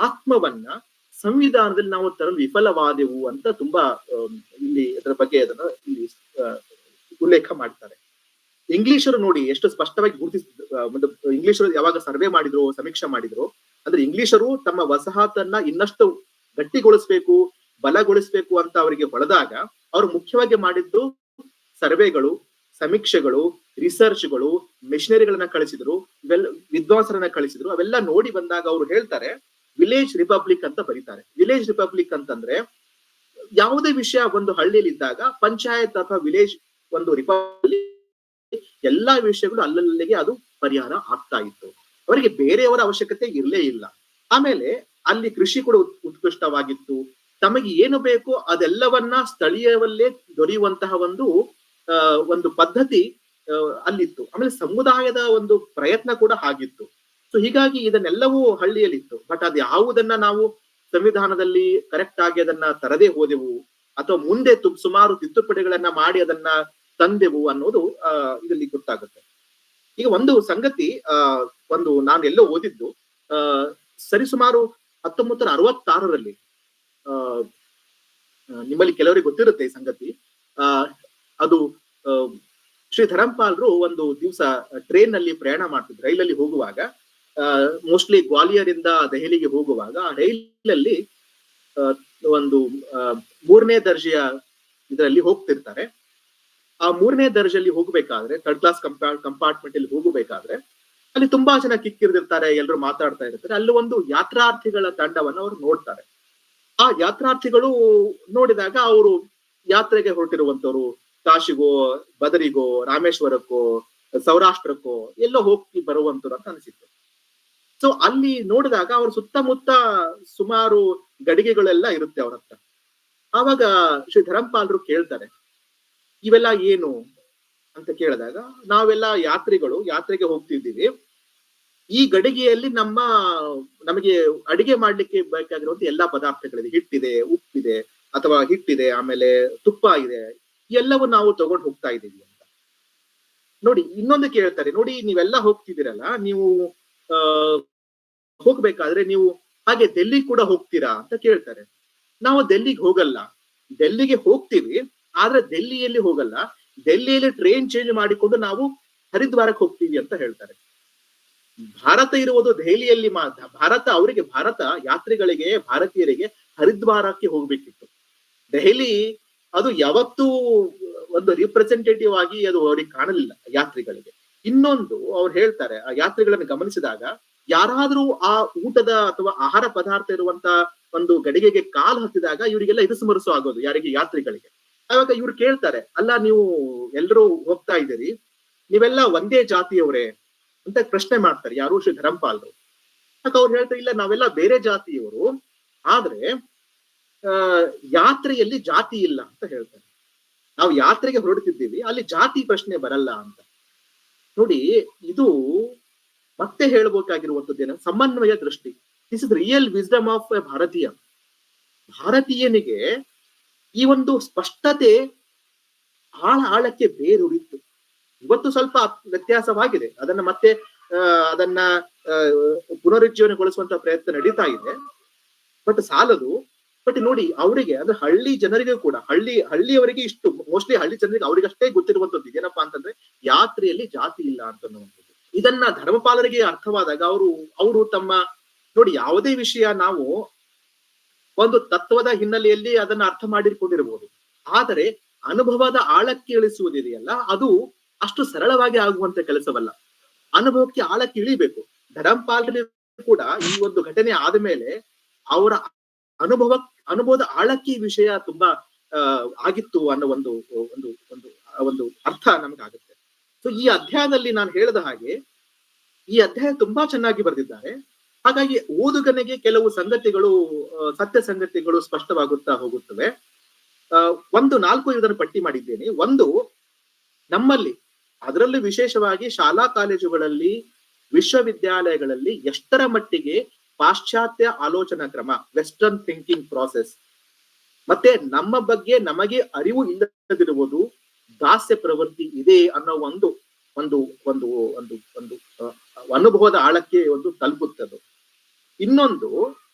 ಆತ್ಮವನ್ನ ಸಂವಿಧಾನದಲ್ಲಿ ನಾವು ತರಲು ವಿಫಲವಾದೆವು ಅಂತ ತುಂಬಾ ಇಲ್ಲಿ ಅದರ ಬಗ್ಗೆ ಅದನ್ನ ಇಲ್ಲಿ ಉಲ್ಲೇಖ ಮಾಡ್ತಾರೆ. ಇಂಗ್ಲಿಷರು ನೋಡಿ ಎಷ್ಟು ಸ್ಪಷ್ಟವಾಗಿ ಒಂದು ಇಂಗ್ಲಿಷರು ಯಾವಾಗ ಸರ್ವೆ ಮಾಡಿದ್ರು, ಸಮೀಕ್ಷೆ ಮಾಡಿದ್ರು ಅಂದ್ರೆ ಇಂಗ್ಲಿಷರು ತಮ್ಮ ವಸಾಹತನ್ನ ಇನ್ನಷ್ಟು ಗಟ್ಟಿಗೊಳಿಸ್ಬೇಕು, ಬಲಗೊಳಿಸ್ಬೇಕು ಅಂತ ಅವರಿಗೆ ಹೊಳೆದಾಗ ಅವ್ರು ಮುಖ್ಯವಾಗಿ ಮಾಡಿದ್ದು ಸರ್ವೆಗಳು, ಸಮೀಕ್ಷೆಗಳು, ರಿಸರ್ಚ್ಗಳು, ಮಿಷನರಿಗಳನ್ನ ಕಳಿಸಿದ್ರು, ಇವೆಲ್ಲ ವಿದ್ವಾಂಸರನ್ನ ಕಳಿಸಿದ್ರು. ಅವೆಲ್ಲ ನೋಡಿ ಬಂದಾಗ ಅವರು ಹೇಳ್ತಾರೆ ವಿಲೇಜ್ ರಿಪಬ್ಲಿಕ್ ಅಂತ ಬರೀತಾರೆ. ವಿಲೇಜ್ ರಿಪಬ್ಲಿಕ್ ಅಂತಂದ್ರೆ ಯಾವುದೇ ವಿಷಯ ಒಂದು ಹಳ್ಳಿಯಲ್ಲಿ ಇದ್ದಾಗ ಪಂಚಾಯತ್ ಅಥವಾ ವಿಲೇಜ್ ಒಂದು ರಿಪಬ್ಲಿಕ್ ಎಲ್ಲಾ ವಿಷಯಗಳು ಅಲ್ಲಲ್ಲಿಗೆ ಅದು ಪರಿಹಾರ ಆಗ್ತಾ ಇತ್ತು. ಅವರಿಗೆ ಬೇರೆಯವರ ಅವಶ್ಯಕತೆ ಇರಲೇ ಇಲ್ಲ. ಆಮೇಲೆ ಅಲ್ಲಿ ಕೃಷಿ ಕೂಡ ಉತ್ಕೃಷ್ಟವಾಗಿತ್ತು. ತಮಗೆ ಏನು ಬೇಕೋ ಅದೆಲ್ಲವನ್ನ ಸ್ಥಳೀಯವಲ್ಲೇ ದೊರೆಯುವಂತಹ ಒಂದು ಪದ್ಧತಿ ಅಲ್ಲಿತ್ತು. ಆಮೇಲೆ ಸಮುದಾಯದ ಒಂದು ಪ್ರಯತ್ನ ಕೂಡ ಹಾಗಿತ್ತು. ಸೊ ಹೀಗಾಗಿ ಇದನ್ನೆಲ್ಲವೂ ಹಳ್ಳಿಯಲ್ಲಿತ್ತು. ಬಟ್ ಅದು ಯಾವುದನ್ನ ನಾವು ಸಂವಿಧಾನದಲ್ಲಿ ಕರೆಕ್ಟ್ ಆಗಿ ಅದನ್ನ ತರದೇ ಹೋದೆವು ಅಥವಾ ಮುಂದೆ ಸುಮಾರು ತಿದ್ದುಪಡಿಗಳನ್ನ ಮಾಡಿ ಅದನ್ನ ತಂದೆವು ಅನ್ನೋದು ಇದರಲ್ಲಿ ಗೊತ್ತಾಗುತ್ತೆ. ಈಗ ಒಂದು ಸಂಗತಿ, ನಾನು ಎಲ್ಲೋ ಓದಿದ್ದು, ಸರಿಸುಮಾರು 1966ರಲ್ಲಿ ನಿಮ್ಮಲ್ಲಿ ಕೆಲವರಿಗೆ ಗೊತ್ತಿರುತ್ತೆ ಈ ಸಂಗತಿ. ಅದು ಶ್ರೀ ಧರಂಪಾಲ್ರು ಒಂದು ದಿವಸ ಟ್ರೈನ್ ನಲ್ಲಿ ಪ್ರಯಾಣ ಮಾಡ್ತಿದ್ರು, ರೈಲಲ್ಲಿ ಹೋಗುವಾಗ, ಮೋಸ್ಟ್ಲಿ ಗ್ವಾಲಿಯರ್ ಇಂದ ದೆಹಲಿಗೆ ಹೋಗುವಾಗ ಆ ರೈಲಲ್ಲಿ ಒಂದು 3ನೇ ದರ್ಜೆಯ ಇದರಲ್ಲಿ ಹೋಗ್ತಿರ್ತಾರೆ. ಆ 3ನೇ ದರ್ಜೆಯಲ್ಲಿ ಹೋಗ್ಬೇಕಾದ್ರೆ, ಥರ್ಡ್ ಕ್ಲಾಸ್ ಕಂಪಾರ್ಟ್ಮೆಂಟ್ ಅಲ್ಲಿ ಹೋಗಬೇಕಾದ್ರೆ ಅಲ್ಲಿ ತುಂಬಾ ಜನ ಕಿಕ್ಕಿರ್ದಿರ್ತಾರೆ, ಎಲ್ಲರೂ ಮಾತಾಡ್ತಾ ಇರ್ತಾರೆ. ಅಲ್ಲಿ ಒಂದು ಯಾತ್ರಾರ್ಥಿಗಳ ತಂಡವನ್ನು ಅವರು ನೋಡ್ತಾರೆ. ಆ ಯಾತ್ರಾರ್ಥಿಗಳು ನೋಡಿದಾಗ ಅವರು ಯಾತ್ರೆಗೆ ಹೊರಟಿರುವಂತವ್ರು ಕಾಶಿಗೋ, ಬದರಿಗೋ, ರಾಮೇಶ್ವರಕ್ಕೋ, ಸೌರಾಷ್ಟ್ರಕ್ಕೋ ಎಲ್ಲೋ ಹೋಗಿ ಬರುವಂತವ್ರು ಅಂತ ಅನಿಸಿತ್ತು. ಸೊ ಅಲ್ಲಿ ನೋಡಿದಾಗ ಅವ್ರ ಸುತ್ತಮುತ್ತ ಸುಮಾರು ಗಡಿಗೆಗಳೆಲ್ಲ ಇರುತ್ತೆ ಅವ್ರ ಹತ್ರ. ಆವಾಗ ಶ್ರೀ ಧರಂಪಾಲರು ಕೇಳ್ತಾರೆ, ಇವೆಲ್ಲ ಏನು ಅಂತ ಕೇಳಿದಾಗ, ನಾವೆಲ್ಲ ಯಾತ್ರೆಗೆ ಹೋಗ್ತಿದ್ದೀವಿ, ಈ ಗಡಿಗೆಯಲ್ಲಿ ನಮಗೆ ಅಡಿಗೆ ಮಾಡ್ಲಿಕ್ಕೆ ಬೇಕಾಗಿರುವಂತ ಎಲ್ಲಾ ಪದಾರ್ಥಗಳಿದೆ, ಹಿಟ್ಟಿದೆ, ಉಪ್ಪಿದೆ, ಅಥವಾ ಹಿಟ್ಟಿದೆ, ಆಮೇಲೆ ತುಪ್ಪ ಇದೆ, ಎಲ್ಲವೂ ನಾವು ತಗೊಂಡು ಹೋಗ್ತಾ ಇದ್ದೀವಿ ಅಂತ. ನೋಡಿ, ಇನ್ನೊಂದು ಕೇಳ್ತಾರೆ, ನೋಡಿ ನೀವೆಲ್ಲ ಹೋಗ್ತಿದ್ದೀರಲ್ಲ, ನೀವು ಹೋಗ್ಬೇಕಾದ್ರೆ ನೀವು ಹಾಗೆ ಡೆಲ್ಲಿ ಕೂಡ ಹೋಗ್ತೀರಾ ಅಂತ ಕೇಳ್ತಾರೆ. ನಾವು ಡೆಲ್ಲಿಗೆ ಹೋಗಲ್ಲ, ಡೆಲ್ಲಿಗೆ ಹೋಗ್ತೀವಿ, ಆದ್ರೆ ಡೆಲ್ಲಿಯಲ್ಲಿ ಹೋಗಲ್ಲ, ಡೆಲ್ಲಿಯಲ್ಲಿ ಟ್ರೈನ್ ಚೇಂಜ್ ಮಾಡಿಕೊಂಡು ನಾವು ಹರಿದ್ವಾರಕ್ಕೆ ಹೋಗ್ತೀವಿ ಅಂತ ಹೇಳ್ತಾರೆ. ಭಾರತ ಇರುವುದು ದೆಹಲಿಯಲ್ಲಿ ಮಾತ್ರ. ಭಾರತ ಯಾತ್ರಿಗಳಿಗೆ, ಭಾರತೀಯರಿಗೆ ಹರಿದ್ವಾರಕ್ಕೆ ಹೋಗ್ಬೇಕಿತ್ತು. ದೆಹಲಿ ಅದು ಯಾವತ್ತೂ ಒಂದು ರಿಪ್ರೆಸೆಂಟೇಟಿವ್ ಆಗಿ ಅದು ಅವ್ರಿಗೆ ಕಾಣಲಿಲ್ಲ ಯಾತ್ರಿಗಳಿಗೆ. ಇನ್ನೊಂದು ಅವ್ರು ಹೇಳ್ತಾರೆ, ಆ ಯಾತ್ರಿಗಳನ್ನು ಗಮನಿಸಿದಾಗ, ಯಾರಾದ್ರೂ ಆ ಊಟದ ಅಥವಾ ಆಹಾರ ಪದಾರ್ಥ ಇರುವಂತ ಒಂದು ಗಡಿಗೆಗೆ ಕಾಲು ಹತ್ತಿದಾಗ ಇವರಿಗೆಲ್ಲ ಇರಿಸುಮರುಸು ಆಗೋದು, ಯಾರಿಗೆ? ಯಾತ್ರಿಗಳಿಗೆ. ಆವಾಗ ಇವ್ರು ಕೇಳ್ತಾರೆ, ಅಲ್ಲ ನೀವು ಎಲ್ಲರೂ ಹೋಗ್ತಾ ಇದ್ದೀರಿ, ನೀವೆಲ್ಲ ಒಂದೇ ಜಾತಿಯವರೇ ಅಂತ ಪ್ರಶ್ನೆ ಮಾಡ್ತಾರೆ, ಯಾರು? ಶ್ರೀ ಧರಂಪಾಲರು. ಆಗ ಅವ್ರು ಹೇಳ್ತಾರೆ, ಇಲ್ಲ ನಾವೆಲ್ಲ ಬೇರೆ ಜಾತಿಯವರು, ಆದ್ರೆ ಯಾತ್ರೆಯಲ್ಲಿ ಜಾತಿ ಇಲ್ಲ ಅಂತ ಹೇಳ್ತಾರೆ. ನಾವು ಯಾತ್ರೆಗೆ ಹೊರಡ್ತಿದ್ದೀವಿ, ಅಲ್ಲಿ ಜಾತಿ ಪ್ರಶ್ನೆ ಬರಲ್ಲ ಅಂತ. ನೋಡಿ, ಇದು ಮತ್ತೆ ಹೇಳ್ಬೇಕಾಗಿರುವಂತದ್ದೇನು? ಸಮನ್ವಯ ದೃಷ್ಟಿ. This is real wisdom of A ಭಾರತೀಯ. ಭಾರತೀಯನಿಗೆ ಈ ಒಂದು ಸ್ಪಷ್ಟತೆ ಆಳಕ್ಕೆ ಬೇರುರಿತ್ತು. ಇವತ್ತು ಸ್ವಲ್ಪ ವ್ಯತ್ಯಾಸವಾಗಿದೆ, ಅದನ್ನ ಮತ್ತೆ ಪುನರುಜ್ಜೀವನಗೊಳಿಸುವಂತ ಪ್ರಯತ್ನ ನಡೀತಾ ಇದೆ, ಬಟ್ ಸಾಲದು. ಬಟ್ ನೋಡಿ, ಅವರಿಗೆ ಅಂದ್ರೆ ಹಳ್ಳಿ ಜನರಿಗೂ ಕೂಡ, ಹಳ್ಳಿಯವರಿಗೆ ಇಷ್ಟು, ಮೋಸ್ಟ್ಲಿ ಹಳ್ಳಿ ಜನರಿಗೆ ಅವರಿಗಷ್ಟೇ ಗೊತ್ತಿರುವಂತದ್ದು ಏನಪ್ಪಾ ಅಂತಂದ್ರೆ, ಯಾತ್ರೆಯಲ್ಲಿ ಜಾತಿ ಇಲ್ಲ ಅಂತನ್ನುವಂಥದ್ದು. ಇದನ್ನ ಧರ್ಮಪಾಲರಿಗೆ ಅರ್ಥವಾದಾಗ ಅವರು ತಮ್ಮ, ನೋಡಿ, ಯಾವುದೇ ವಿಷಯ ನಾವು ಒಂದು ತತ್ವದ ಹಿನ್ನೆಲೆಯಲ್ಲಿ ಅದನ್ನ ಅರ್ಥ ಮಾಡಿಕೊಂಡಿರಬಹುದು, ಆದರೆ ಅನುಭವದ ಆಳಕ್ಕೆ ಇಳಿಸುವುದಿದೆಯಲ್ಲ, ಅದು ಅಷ್ಟು ಸರಳವಾಗಿ ಆಗುವಂತ ಕೆಲಸವಲ್ಲ. ಅನುಭವಕ್ಕೆ ಆಳಕ್ಕೆ ಇಳಿಬೇಕು. ಧರಂಪಾಲರಿಗೆ ಕೂಡ ಈ ಒಂದು ಘಟನೆ ಆದ್ಮೇಲೆ ಅವರ ಅನುಭವದ ಆಳಕ್ಕೆ ಈ ವಿಷಯ ತುಂಬಾ ಆಗಿತ್ತು ಅನ್ನೋ ಒಂದು ಅರ್ಥ ನಮಗಾಗುತ್ತೆ. ಸೊ ಈ ಅಧ್ಯಾಯದಲ್ಲಿ ನಾನು ಹೇಳಿದ ಹಾಗೆ ಈ ಅಧ್ಯಾಯ ತುಂಬಾ ಚೆನ್ನಾಗಿ ಬರೆದಿದ್ದಾರೆ. ಹಾಗಾಗಿ ಓದುಗನಿಗೆ ಕೆಲವು ಸಂಗತಿಗಳು, ಸತ್ಯ ಸಂಗತಿಗಳು ಸ್ಪಷ್ಟವಾಗುತ್ತಾ ಹೋಗುತ್ತವೆ. 4 ಇದನ್ನು ಪಟ್ಟಿ ಮಾಡಿದ್ದೇನೆ. ಒಂದು, ನಮ್ಮಲ್ಲಿ, ಅದರಲ್ಲೂ ವಿಶೇಷವಾಗಿ ಶಾಲಾ ಕಾಲೇಜುಗಳಲ್ಲಿ, ವಿಶ್ವವಿದ್ಯಾಲಯಗಳಲ್ಲಿ ಎಷ್ಟರ ಮಟ್ಟಿಗೆ ಪಾಶ್ಚಾತ್ಯ ಆಲೋಚನಾ ಕ್ರಮ, ವೆಸ್ಟರ್ನ್ ಥಿಂಕಿಂಗ್ ಪ್ರಾಸೆಸ್, ಮತ್ತೆ ನಮ್ಮ ಬಗ್ಗೆ ನಮಗೆ ಅರಿವು ಇಲ್ಲದಿರುವುದು, ದಾಸ್ಯ ಪ್ರವೃತ್ತಿ ಇದೆ ಅನ್ನೋ ಒಂದು ಒಂದು ಒಂದು ಒಂದು ಒಂದು ಅನುಭವದ ಆಳಕ್ಕೆ ತಲುಪುತ್ತದೆ. ಇನ್ನೊಂದು,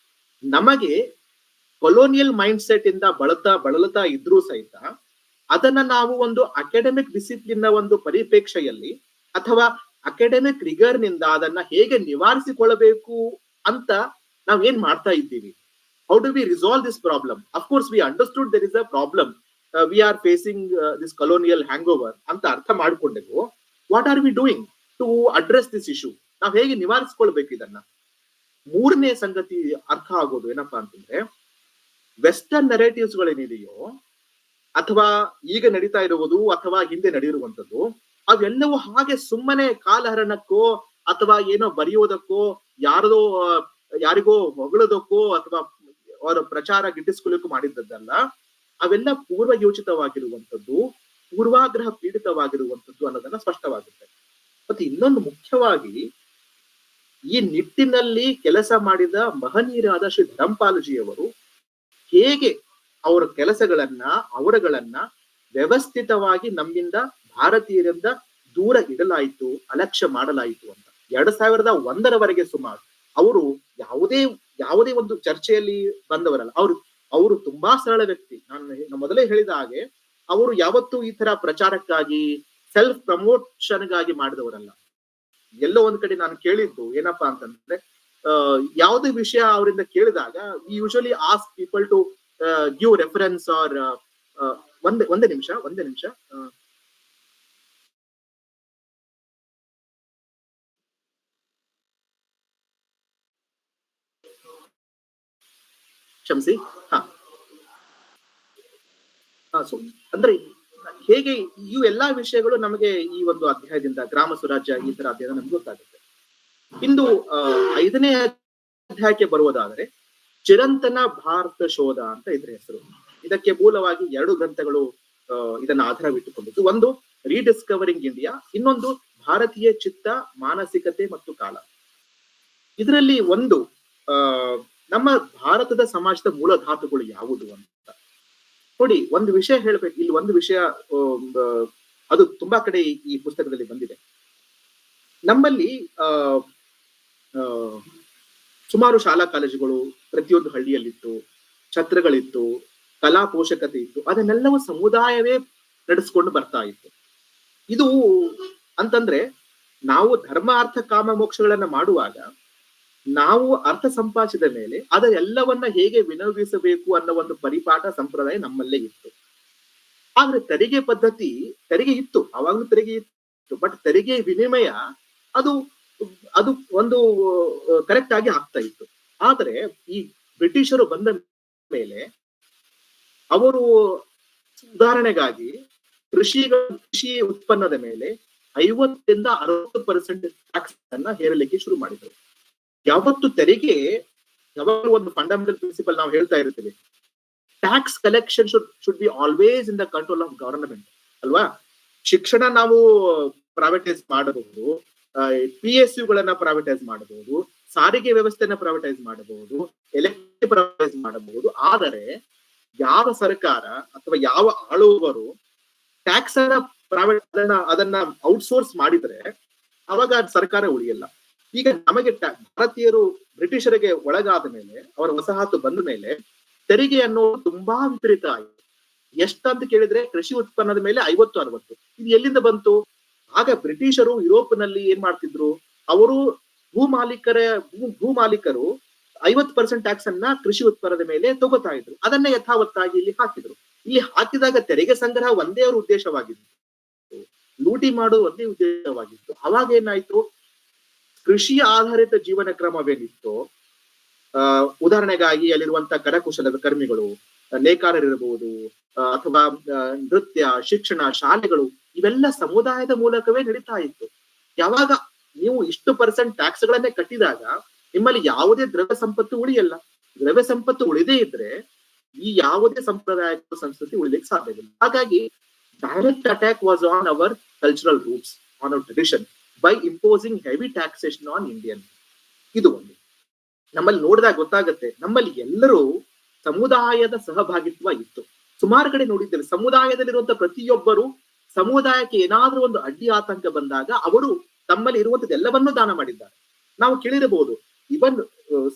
ನಮಗೆ ಕೊಲೋನಿಯಲ್ ಮೈಂಡ್ ಸೆಟ್ ಇಂದ ಬಳಲುತ್ತಾ ಇದ್ರೂ ಸಹಿತ ಅದನ್ನ ನಾವು ಒಂದು ಅಕಾಡೆಮಿಕ್ ಡಿಸಿಪ್ಲಿನ್ ನ ಒಂದು ಪರಿಪ್ರೇಕ್ಷೆಯಲ್ಲಿ ಅಥವಾ ಅಕಾಡೆಮಿಕ್ ರಿಗರ್ ನಿಂದ ಅದನ್ನ ಹೇಗೆ ನಿವಾರಿಸಿಕೊಳ್ಳಬೇಕು ಅಂತ ನಾವ್ ಏನ್ ಮಾಡ್ತಾ ಇದ್ದೀವಿ. How do we resolve this problem? Of course we understood there is a problem, we are facing this colonial hangover ಅಂತ ಅರ್ಥ ಮಾಡ್ಕೊಂಡೆವು. What are we doing to address this issue? ನಾವ್ ಹೇಗೆ ನಿವಾರಿಸಿಕೊಳ್ಬೇಕು ಇದನ್ನ? ಮೂರನೇ ಸಂಗತಿ ಅರ್ಥ ಆಗೋದು ಏನಪ್ಪಾ ಅಂತಂದ್ರೆ, ವೆಸ್ಟರ್ನ್ ನೆರೇಟಿವ್ಸ್ ಗಳೇನಿದೆಯೋ, ಅಥವಾ ಈಗ ನಡೀತಾ ಇರುವುದು ಅಥವಾ ಹಿಂದೆ ನಡೆಯಿರುವಂತದ್ದು, ಅವೆಲ್ಲವೂ ಹಾಗೆ ಸುಮ್ಮನೆ ಕಾಲಹರಣಕ್ಕೋ ಅಥವಾ ಏನೋ ಬರೆಯೋದಕ್ಕೋ, ಯಾರಿಗೋ ಹೊಗಳೋದಕ್ಕೋ ಅಥವಾ ಅವರ ಪ್ರಚಾರ ಗಿಟ್ಟಿಸ್ಕೊಳ್ಳಿಕ್ಕೂ ಮಾಡಿದ್ದಲ್ಲ. ಅವೆಲ್ಲ ಪೂರ್ವ ಯೋಚಿತವಾಗಿರುವಂತದ್ದು, ಪೂರ್ವಾಗ್ರಹ ಪೀಡಿತವಾಗಿರುವಂತದ್ದು ಅನ್ನೋದನ್ನ ಸ್ಪಷ್ಟವಾಗುತ್ತೆ. ಮತ್ತೆ ಇನ್ನೊಂದು ಮುಖ್ಯವಾಗಿ, ಈ ನಿಟ್ಟಿನಲ್ಲಿ ಕೆಲಸ ಮಾಡಿದ ಮಹನೀಯರಾದ ಶ್ರೀ ಧರಂಪಾಲಜಿಯವರು ಹೇಗೆ ಅವರ ಅವರುಗಳನ್ನ ವ್ಯವಸ್ಥಿತವಾಗಿ ನಮ್ಮಿಂದ, ಭಾರತೀಯರಿಂದ ದೂರ ಇಡಲಾಯಿತು, ಅಲಕ್ಷ್ಯ ಮಾಡಲಾಯಿತು ಅಂತ. 2001ರವರೆಗೆ ಸುಮಾರು ಅವರು ಯಾವುದೇ ಒಂದು ಚರ್ಚೆಯಲ್ಲಿ ಬಂದವರಲ್ಲ. ಅವರು ತುಂಬಾ ಸರಳ ವ್ಯಕ್ತಿ. ನಾನು ಮೊದಲೇ ಹೇಳಿದ ಹಾಗೆ, ಅವರು ಯಾವತ್ತೂ ಈ ತರ ಪ್ರಚಾರಕ್ಕಾಗಿ, ಸೆಲ್ಫ್ ಪ್ರಮೋಷನ್ಗಾಗಿ ಮಾಡಿದವರಲ್ಲ. ಎಲ್ಲೋ ಒಂದ್ ಕಡೆ ನಾನು ಕೇಳಿದ್ದು ಏನಪ್ಪಾ ಅಂತಂದ್ರೆ, ಯಾವುದೇ ವಿಷಯ ಅವರಿಂದ ಕೇಳಿದಾಗ usually ask people to give reference or ಒಂದೇ ನಿಮಿಷ ಕ್ಷಮಿಸಿ. ಸೊ ಅಂದ್ರೆ ಹೇಗೆ ಈ ಎಲ್ಲಾ ವಿಷಯಗಳು ನಮಗೆ ಈ ಒಂದು ಅಧ್ಯಾಯದಿಂದ, ಗ್ರಾಮ ಸ್ವರಾಜ್ಯ ಈ ತರ ಅಧ್ಯಾಯ ನಮ್ಗೆ ಗೊತ್ತಾಗುತ್ತೆ. ಇಂದು 5ನೇ ಅಧ್ಯಾಯಕ್ಕೆ ಬರುವುದಾದರೆ, ಚಿರಂತನ ಭಾರತ ಶೋಧ ಅಂತ ಇದ್ರ ಹೆಸರು. ಇದಕ್ಕೆ ಮೂಲವಾಗಿ 2 ಗ್ರಂಥಗಳು ಇದನ್ನ ಆಧಾರವಿಟ್ಟುಕೊಂಡಿದ್ದು. ಒಂದು ರೀಡಿಸ್ಕವರಿಂಗ್ ಇಂಡಿಯಾ, ಇನ್ನೊಂದು ಭಾರತೀಯ ಚಿತ್ತ, ಮಾನಸಿಕತೆ ಮತ್ತು ಕಾಲ. ಇದರಲ್ಲಿ ಒಂದು ನಮ್ಮ ಭಾರತದ ಸಮಾಜದ ಮೂಲ ಧಾತುಗಳು ಯಾವುದು ಅಂತ ನೋಡಿ. ಒಂದು ವಿಷಯ ಹೇಳ್ಬೇಕು ಇಲ್ಲಿ, ಒಂದು ವಿಷಯ ಅದು ತುಂಬಾ ಕಡೆ ಈ ಪುಸ್ತಕದಲ್ಲಿ ಬಂದಿದೆ. ನಮ್ಮಲ್ಲಿ ಸುಮಾರು ಶಾಲಾ ಕಾಲೇಜುಗಳು ಪ್ರತಿಯೊಂದು ಹಳ್ಳಿಯಲ್ಲಿತ್ತು, ಛತ್ರಗಳಿತ್ತು, ಕಲಾ ಪೋಷಕತೆ ಇತ್ತು. ಅದನ್ನೆಲ್ಲವೂ ಸಮುದಾಯವೇ ನಡೆಸ್ಕೊಂಡು ಬರ್ತಾ ಇತ್ತು. ಇದು ಅಂತಂದ್ರೆ ನಾವು ಧರ್ಮ ಅರ್ಥ ಕಾಮ ಮೋಕ್ಷಗಳನ್ನ ಮಾಡುವಾಗ ನಾವು ಅರ್ಥ ಸಂಪಾದಿಸಿದ ಮೇಲೆ ಅದೆಲ್ಲವನ್ನ ಹೇಗೆ ವಿನಿಯೋಗಿಸಬೇಕು ಅನ್ನೋ ಒಂದು ಪರಿಪಾಠ ಸಂಪ್ರದಾಯ ನಮ್ಮಲ್ಲೇ ಇತ್ತು. ಆದ್ರೆ ತೆರಿಗೆ ಪದ್ಧತಿ, ತೆರಿಗೆ ಇತ್ತು, ಅವಾಗ್ಲೂ ತೆರಿಗೆ ಇತ್ತು, ಬಟ್ ತೆರಿಗೆ ವಿನಿಮಯ ಅದು ಅದು ಒಂದು ಕರೆಕ್ಟ್ ಆಗಿ ಆಗ್ತಾ ಇತ್ತು. ಆದ್ರೆ ಈ ಬ್ರಿಟಿಷರು ಬಂದ ಮೇಲೆ ಅವರು ಉದಾಹರಣೆಗಾಗಿ ಕೃಷಿ ಉತ್ಪನ್ನದ ಮೇಲೆ 50ರಿಂದ 60% ಟ್ಯಾಕ್ಸ್ ಅನ್ನ ಹೇರಲಿಕ್ಕೆ ಶುರು ಮಾಡಿದರು. ಯಾವತ್ತು ತೆರಿಗೆ, ಯಾವಾಗಲೂ ಒಂದು ಫಂಡಮೆಂಟಲ್ ಪ್ರಿನ್ಸಿಪಲ್ ನಾವು ಹೇಳ್ತಾ ಇರ್ತೀವಿ, tax collection should be always in the control of government ಅಲ್ವಾ. ಶಿಕ್ಷಣ ನಾವು ಪ್ರೈವೇಟೈಸ್ ಮಾಡಬಹುದು, PSU ಗಳನ್ನ ಪ್ರೈವೇಟೈಸ್ ಮಾಡಬಹುದು, ಸಾರಿಗೆ ವ್ಯವಸ್ಥೆಯನ್ನ ಪ್ರೈವೇಟೈಸ್ ಮಾಡಬಹುದು, ಎಲೆಕ್ಟ್ರಿಸಿಟಿ ಪ್ರೈವೇಟೈಸ್ ಮಾಡಬಹುದು. ಆದರೆ ಯಾವ ಸರ್ಕಾರ ಅಥವಾ ಯಾವ ಆಳುವವರು ಟ್ಯಾಕ್ಸ್ ಅನ್ನ ಪ್ರೈವೇಟ್ ಅದನ್ನ ಔಟ್ಸೋರ್ಸ್ ಮಾಡಿದ್ರೆ ಅವಾಗ ಸರ್ಕಾರ ಉಳಿಯಲ್ಲ. ಈಗ ನಮಗೆ ಭಾರತೀಯರು ಬ್ರಿಟಿಷರಿಗೆ ಒಳಗಾದ ಮೇಲೆ, ಅವರ ವಸಾಹತು ಬಂದ ಮೇಲೆ ತೆರಿಗೆ ಅನ್ನೋದು ತುಂಬಾ ವಿಪರೀತ ಆಯಿತು. ಎಷ್ಟಂತ ಕೇಳಿದ್ರೆ ಕೃಷಿ ಉತ್ಪನ್ನದ ಮೇಲೆ 50-60. ಇದು ಎಲ್ಲಿಂದ ಬಂತು? ಆಗ ಬ್ರಿಟಿಷರು ಯುರೋಪ್ನಲ್ಲಿ ಏನ್ ಮಾಡ್ತಿದ್ರು, ಅವರು ಭೂಮಾಲೀಕರು 50% ಟ್ಯಾಕ್ಸ್ ಅನ್ನ ಕೃಷಿ ಉತ್ಪನ್ನದ ಮೇಲೆ ತಗೋತಾ ಇದ್ರು. ಅದನ್ನೇ ಯಥಾವತ್ತಾಗಿ ಇಲ್ಲಿ ಹಾಕಿದ್ರು. ಇಲ್ಲಿ ಹಾಕಿದಾಗ ತೆರಿಗೆ ಸಂಗ್ರಹ ಒಂದೇ ಅವರ ಉದ್ದೇಶವಾಗಿತ್ತು, ಲೂಟಿ ಮಾಡೋದು ಒಂದೇ ಉದ್ದೇಶವಾಗಿತ್ತು. ಅವಾಗ ಏನಾಯ್ತು, ಕೃಷಿ ಆಧಾರಿತ ಜೀವನ ಕ್ರಮವೇನಿತ್ತು, ಉದಾಹರಣೆಗಾಗಿ ಅಲ್ಲಿರುವಂತಹ ಕರಕುಶಲದ ಕರ್ಮಿಗಳು, ನೇಕಾರರಿರಬಹುದು, ಅಥವಾ ನೃತ್ಯ, ಶಿಕ್ಷಣ, ಶಾಲೆಗಳು, ಇವೆಲ್ಲ ಸಮುದಾಯದ ಮೂಲಕವೇ ನಡೀತಾ ಇತ್ತು. ಯಾವಾಗ ನೀವು ಇಷ್ಟು % ಟ್ಯಾಕ್ಸ್ ಗಳನ್ನೇ ಕಟ್ಟಿದಾಗ ನಿಮ್ಮಲ್ಲಿ ಯಾವುದೇ ದ್ರವ್ಯ ಸಂಪತ್ತು ಉಳಿಯಲ್ಲ. ದ್ರವ್ಯ ಸಂಪತ್ತು ಉಳಿದೇ ಇದ್ರೆ ಈ ಯಾವುದೇ ಸಂಪ್ರದಾಯ ಸಂಸ್ಕೃತಿ ಉಳಿಲಿಕ್ಕೆ ಸಾಧ್ಯವಿಲ್ಲ. ಹಾಗಾಗಿ direct attack was on our cultural roots, on our tradition, by imposing heavy taxation on Indian. ಇದು ಒಂದು ನಮ್ಮಲ್ಲಿ ನೋಡಿದಾಗ ಗೊತ್ತಾಗುತ್ತೆ, ನಮ್ಮಲ್ಲಿ ಎಲ್ಲರೂ ಸಮುದಾಯದ ಸಹಭಾಗಿತ್ವ ಇತ್ತು. ಸುಮಾರು ಕಡೆ ನೋಡಿದ್ದೇವೆ, ಸಮುದಾಯದಲ್ಲಿರುವಂತಹ ಪ್ರತಿಯೊಬ್ಬರು ಸಮುದಾಯಕ್ಕೆ ಏನಾದ್ರೂ ಒಂದು ಅಡ್ಡಿ ಆತಂಕ ಬಂದಾಗ ಅವರು ತಮ್ಮಲ್ಲಿ ಇರುವಂತದ್ದೆಲ್ಲವನ್ನೂ ದಾನ ಮಾಡಿದ್ದಾರೆ. ನಾವು ಕೇಳಿರಬಹುದು, ಇವನ್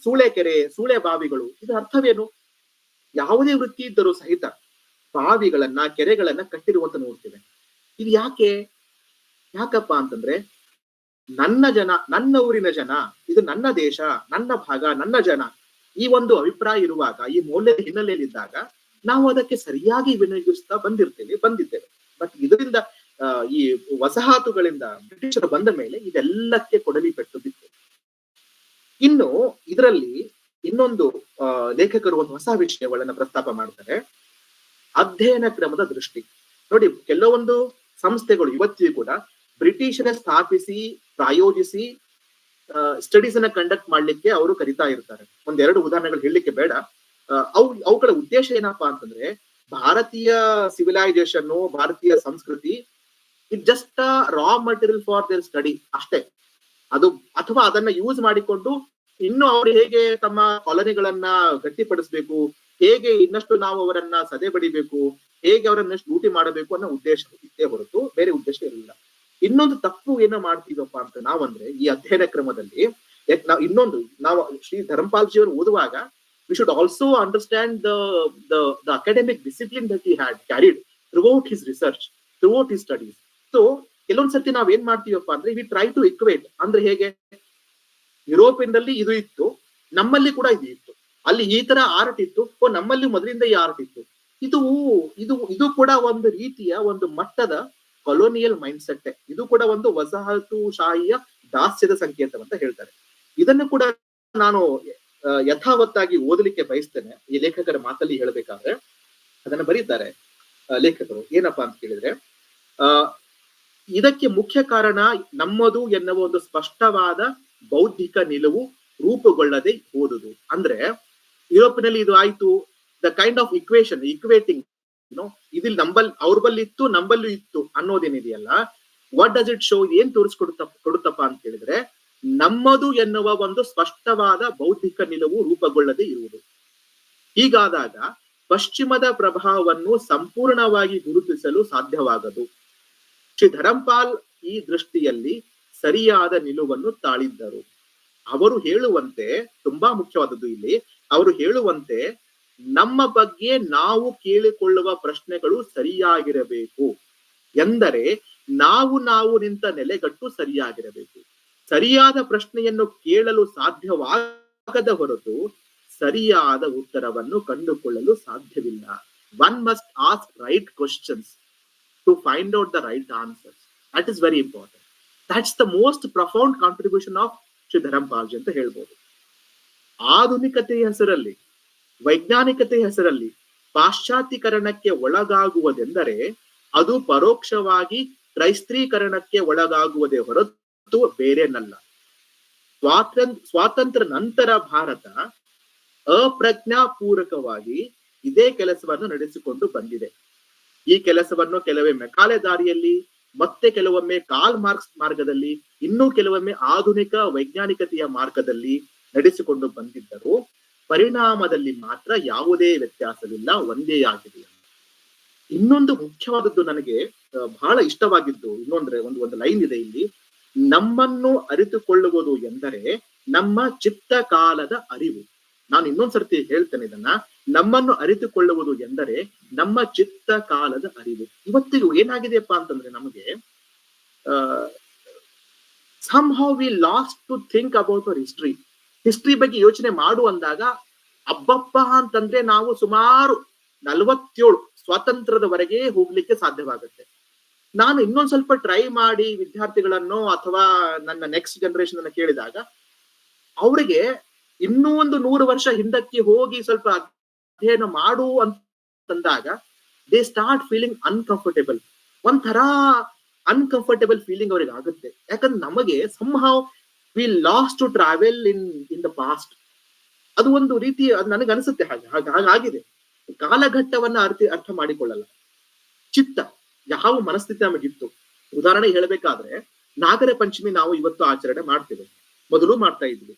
ಸೂಳೆ ಕೆರೆ, ಸೂಳೆ ಬಾವಿಗಳು, ಇದರ ಅರ್ಥವೇನು? ಯಾವುದೇ ವೃತ್ತಿ ಇದ್ದರೂ ಸಹಿತ ಬಾವಿಗಳನ್ನ, ಕೆರೆಗಳನ್ನ ಕಟ್ಟಿರುವಂತ ನೋಡ್ತೇವೆ. ಇದು ಯಾಕಪ್ಪ ಅಂತಂದ್ರೆ ನನ್ನ ಜನ, ನನ್ನ ಊರಿನ ಜನ, ಇದು ನನ್ನ ದೇಶ, ನನ್ನ ಭಾಗ, ನನ್ನ ಜನ, ಈ ಒಂದು ಅಭಿಪ್ರಾಯ ಇರುವಾಗ, ಈ ಮೌಲ್ಯದ ಹಿನ್ನೆಲೆಯಲ್ಲಿದ್ದಾಗ ನಾವು ಅದಕ್ಕೆ ಸರಿಯಾಗಿ ವಿನಿಯೋಗಿಸ್ತಾ ಬಂದಿದ್ದೇವೆ. ಬಟ್ ಇದರಿಂದ ಈ ವಸಾಹತುಗಳಿಂದ ಬ್ರಿಟಿಷರು ಬಂದ ಮೇಲೆ ಇದೆಲ್ಲಕ್ಕೆ ಕೊಡಲಿ ಪೆಟ್ಟು ಬಿತ್ತು. ಇನ್ನು ಇದರಲ್ಲಿ ಇನ್ನೊಂದು ಲೇಖಕರು ಒಂದು ಹೊಸ ವಿಷಯಗಳನ್ನ ಪ್ರಸ್ತಾಪ ಮಾಡ್ತಾರೆ, ಅಧ್ಯಯನ ಕ್ರಮದ ದೃಷ್ಟಿ. ನೋಡಿ, ಕೆಲವೊಂದು ಸಂಸ್ಥೆಗಳು ಇವತ್ತಿಗೂ ಕೂಡ ಬ್ರಿಟಿಷರ ಸ್ಥಾಪಿಸಿ ಪ್ರಾಯೋಜಿಸಿ ಸ್ಟಡೀಸ್ ಅನ್ನ ಕಂಡಕ್ಟ್ ಮಾಡ್ಲಿಕ್ಕೆ ಅವರು ಕರಿತಾ ಇರ್ತಾರೆ. 1-2 ಉದಾಹರಣೆಗಳು ಹೇಳಲಿಕ್ಕೆ ಬೇಡ. ಅವುಗಳ ಉದ್ದೇಶ ಏನಪ್ಪಾ ಅಂತಂದ್ರೆ, ಭಾರತೀಯ ಸಿವಿಲೈಸೇಷನ್, ಭಾರತೀಯ ಸಂಸ್ಕೃತಿ it just raw material for there study ಅಷ್ಟೇ. ಅದು ಅಥವಾ ಅದನ್ನ ಯೂಸ್ ಮಾಡಿಕೊಂಡು ಇನ್ನು ಅವರು ಹೇಗೆ ತಮ್ಮ ಕಾಲೋನಿಗಳನ್ನ ಗಟ್ಟಿಪಡಿಸ್ಬೇಕು, ಹೇಗೆ ಇನ್ನಷ್ಟು ನಾವು ಅವರನ್ನ ಸದೆ ಬಡಿಬೇಕು, ಹೇಗೆ ಅವರನ್ನಷ್ಟು ಲೂಟಿ ಮಾಡಬೇಕು ಅನ್ನೋ ಉದ್ದೇಶ ಇತ್ತೇ ಹೊರತು ಬೇರೆ ಉದ್ದೇಶ ಇರಲಿಲ್ಲ. ಇನ್ನೊಂದು ತಪ್ಪು ಏನೋ ಮಾಡ್ತೀವಪ್ಪ ಅಂತ ನಾವಂದ್ರೆ, ಈ ಅಧ್ಯಯನ ಕ್ರಮದಲ್ಲಿ ನಾವು ಶ್ರೀ ಧರ್ಮಪಾಲ್ ಜಿಯವರು ಓದುವಾಗ we should also understand the academic discipline that he had carried throughout his research, throughout his studies. So ಕೆಲವೊಂದ್ ಸರ್ತಿ ನಾವ್ ಏನ್ ಮಾಡ್ತೀವಪ್ಪ ಅಂದ್ರೆ, we try to equate. ಅಂದ್ರೆ ಹೇಗೆ, ಯುರೋಪಿನಲ್ಲಿ ಇದು ಇತ್ತು, ನಮ್ಮಲ್ಲಿ ಕೂಡ ಇದು ಇತ್ತು, ಅಲ್ಲಿ ಈ ತರ ಆರ್ಟ್ ಇತ್ತು, ನಮ್ಮಲ್ಲಿ ಮೊದಲಿಂದ ಈ ಆರ್ಟ್ ಇತ್ತು. ಇದು ಕೂಡ ಒಂದು ರೀತಿಯ ಒಂದು ಮಟ್ಟದ ಕೊಲೋನಿಯಲ್ ಮೈಂಡ್ ಸೆಟ್. ಇದು ಕೂಡ ಒಂದು ವಸಾಹತುಶಾಹಿಯ ದಾಸ್ಯದ ಸಂಕೇತ ಅಂತ ಹೇಳ್ತಾರೆ. ಇದನ್ನು ಕೂಡ ನಾನು ಯಥಾವತ್ತಾಗಿ ಓದಲಿಕ್ಕೆ ಬಯಸ್ತೇನೆ. ಈ ಲೇಖಕರ ಮಾತಲ್ಲಿ ಹೇಳಬೇಕಾದ್ರೆ ಅದನ್ನ ಬರೀತಾರೆ ಲೇಖಕರು. ಏನಪ್ಪಾ ಅಂತ ಕೇಳಿದ್ರೆ, ಇದಕ್ಕೆ ಮುಖ್ಯ ಕಾರಣ ನಮ್ಮದು ಎನ್ನುವ ಒಂದು ಸ್ಪಷ್ಟವಾದ ಬೌದ್ಧಿಕ ನಿಲುವು ರೂಪುಗೊಳ್ಳದೆ ಹೋದುದು. ಅಂದ್ರೆ ಯುರೋಪಿನಲ್ಲಿ ಇದು ಆಯ್ತು, ದ ಕೈಂಡ್ ಆಫ್ ಇಕ್ವೇಶನ್ ಇಕ್ವೇಟಿಂಗ್ ಇದಿಲ್ ಅವ್ರ ಬಲ್ಲಿ ಇತ್ತು ನಂಬಲ್ಲೂ ಇತ್ತು ಅನ್ನೋದೇನಿದೆಯಲ್ಲ, ವಾಟ್ ಡಸ್ ಇಟ್ ಶೋ? ಏನ್ ಕೊಡುತ್ತಪ್ಪ ಅಂತ ಹೇಳಿದ್ರೆ, ನಮ್ಮದು ಎನ್ನುವ ಒಂದು ಸ್ಪಷ್ಟವಾದ ಬೌದ್ಧಿಕ ನಿಲುವು ರೂಪುಗೊಳ್ಳದೆ ಇರುವುದು. ಹೀಗಾದಾಗ ಪಶ್ಚಿಮದ ಪ್ರಭಾವವನ್ನು ಸಂಪೂರ್ಣವಾಗಿ ಗುರುತಿಸಲು ಸಾಧ್ಯವಾಗದು. ಶ್ರೀ ಧರಂಪಾಲ್ ಈ ದೃಷ್ಟಿಯಲ್ಲಿ ಸರಿಯಾದ ನಿಲುವನ್ನು ತಾಳಿದ್ದರು. ಅವರು ಹೇಳುವಂತೆ, ತುಂಬಾ ಮುಖ್ಯವಾದದ್ದು ಇಲ್ಲಿ, ಅವರು ಹೇಳುವಂತೆ ನಮ್ಮ ಬಗ್ಗೆ ನಾವು ಕೇಳಿಕೊಳ್ಳುವ ಪ್ರಶ್ನೆಗಳು ಸರಿಯಾಗಿರಬೇಕು ಎಂದರೆ ನಾವು ನಿಂತ ನೆಲೆಗಟ್ಟು ಸರಿಯಾಗಿರಬೇಕು. ಸರಿಯಾದ ಪ್ರಶ್ನೆಯನ್ನು ಕೇಳಲು ಸಾಧ್ಯವಾಗದ ಹೊರತು ಸರಿಯಾದ ಉತ್ತರವನ್ನು ಕಂಡುಕೊಳ್ಳಲು ಸಾಧ್ಯವಿಲ್ಲ. One must ask right questions to find out the right answers. That is very important. That's the most profound contribution of Shri Dharampalji ಅಂತ ಹೇಳ್ಬೋದು. ಆಧುನಿಕತೆಯ ಹೆಸರಲ್ಲಿ, ವೈಜ್ಞಾನಿಕತೆಯ ಹೆಸರಲ್ಲಿ ಪಾಶ್ಚಾತ್ಯೀಕರಣಕ್ಕೆ ಒಳಗಾಗುವುದೆಂದರೆ ಅದು ಪರೋಕ್ಷವಾಗಿ ಕ್ರೈಸ್ತ್ರೀಕರಣಕ್ಕೆ ಒಳಗಾಗುವುದೇ ಹೊರತು ಬೇರೇನಲ್ಲ. ಸ್ವಾತಂತ್ರ್ಯ ನಂತರ ಭಾರತ ಅಪ್ರಜ್ಞಾಪೂರ್ವಕವಾಗಿ ಇದೇ ಕೆಲಸವನ್ನು ನಡೆಸಿಕೊಂಡು ಬಂದಿದೆ. ಈ ಕೆಲಸವನ್ನು ಕೆಲವೇ ಮೆಕಾಲೆ ದಾರಿಯಲ್ಲಿ, ಮತ್ತೆ ಕೆಲವೊಮ್ಮೆ ಕಾರ್ಲ್ ಮಾರ್ಕ್ಸ್ ಮಾರ್ಗದಲ್ಲಿ, ಇನ್ನೂ ಕೆಲವೊಮ್ಮೆ ಆಧುನಿಕ ವೈಜ್ಞಾನಿಕತೆಯ ಮಾರ್ಗದಲ್ಲಿ ನಡೆಸಿಕೊಂಡು ಬಂದಿದ್ದರು. ಪರಿಣಾಮದಲ್ಲಿ ಮಾತ್ರ ಯಾವುದೇ ವ್ಯತ್ಯಾಸವಿಲ್ಲ, ಒಂದೇ ಆಗಿದೆ. ಇನ್ನೊಂದು ಮುಖ್ಯವಾದದ್ದು ನನಗೆ ಬಹಳ ಇಷ್ಟವಾಗಿದ್ದು ಒಂದು ಲೈನ್ ಇದೆ ಇಲ್ಲಿ. ನಮ್ಮನ್ನು ಅರಿತುಕೊಳ್ಳುವುದು ಎಂದರೆ ನಮ್ಮ ಚಿತ್ತ ಕಾಲದ ಅರಿವು. ನಾನು ಇನ್ನೊಂದ್ಸರ್ತಿ ಹೇಳ್ತೇನೆ ಇದನ್ನ. ನಮ್ಮನ್ನು ಅರಿತುಕೊಳ್ಳುವುದು ಎಂದರೆ ನಮ್ಮ ಚಿತ್ತ ಕಾಲದ ಅರಿವು. ಇವತ್ತಿಗೂ ಏನಾಗಿದೆಯಪ್ಪ ಅಂತಂದ್ರೆ, ನಮಗೆ somehow we lost to think about our history. History ಬಗ್ಗೆ ಯೋಚನೆ ಮಾಡು ಅಂದಾಗ ಅಬ್ಬಬ್ಬ ಅಂತಂದ್ರೆ ನಾವು ಸುಮಾರು 47 ಸ್ವಾತಂತ್ರ್ಯದವರೆಗೆ ಹೋಗ್ಲಿಕ್ಕೆ ಸಾಧ್ಯವಾಗುತ್ತೆ. ನಾನು ಇನ್ನೊಂದ್ ಸ್ವಲ್ಪ ಟ್ರೈ ಮಾಡಿ ವಿದ್ಯಾರ್ಥಿಗಳನ್ನು ಅಥವಾ ನನ್ನ ನೆಕ್ಸ್ಟ್ ಜನರೇಷನ್ ಅನ್ನ ಕೇಳಿದಾಗ ಅವರಿಗೆ ಇನ್ನೂ ಒಂದು 100 ವರ್ಷ ಹಿಂದಕ್ಕೆ ಹೋಗಿ ಸ್ವಲ್ಪ ಅಧ್ಯಯನ ಮಾಡು ಅಂತಂದಾಗ ದೇ ಸ್ಟಾರ್ಟ್ ಫೀಲಿಂಗ್ ಅನ್ಕಂಫರ್ಟೇಬಲ್. ಒಂಥರ ಅನ್ಕಂಫರ್ಟೇಬಲ್ ಫೀಲಿಂಗ್ ಅವ್ರಿಗೆ ಆಗುತ್ತೆ. ಯಾಕಂದ್ರೆ ನಮಗೆ somehow we lost to travel in the past. ಅದು ಒಂದು ರೀತಿ ನನಗನ್ಸುತ್ತೆ ಹಾಗಾಗಿದೆ. ಕಾಲಘಟ್ಟವನ್ನ ಅರ್ಥ ಮಾಡಿಕೊಳ್ಳಲ್ಲ. ಚಿತ್ತ ಯಾವ ಮನಸ್ಥಿತಿ ನಮಗಿತ್ತು. ಉದಾಹರಣೆ ಹೇಳಬೇಕಾದ್ರೆ, ನಾಗರ ಪಂಚಮಿ ನಾವು ಇವತ್ತು ಆಚರಣೆ ಮಾಡ್ತೇವೆ, ಮೊದಲು ಮಾಡ್ತಾ ಇದ್ವಿ.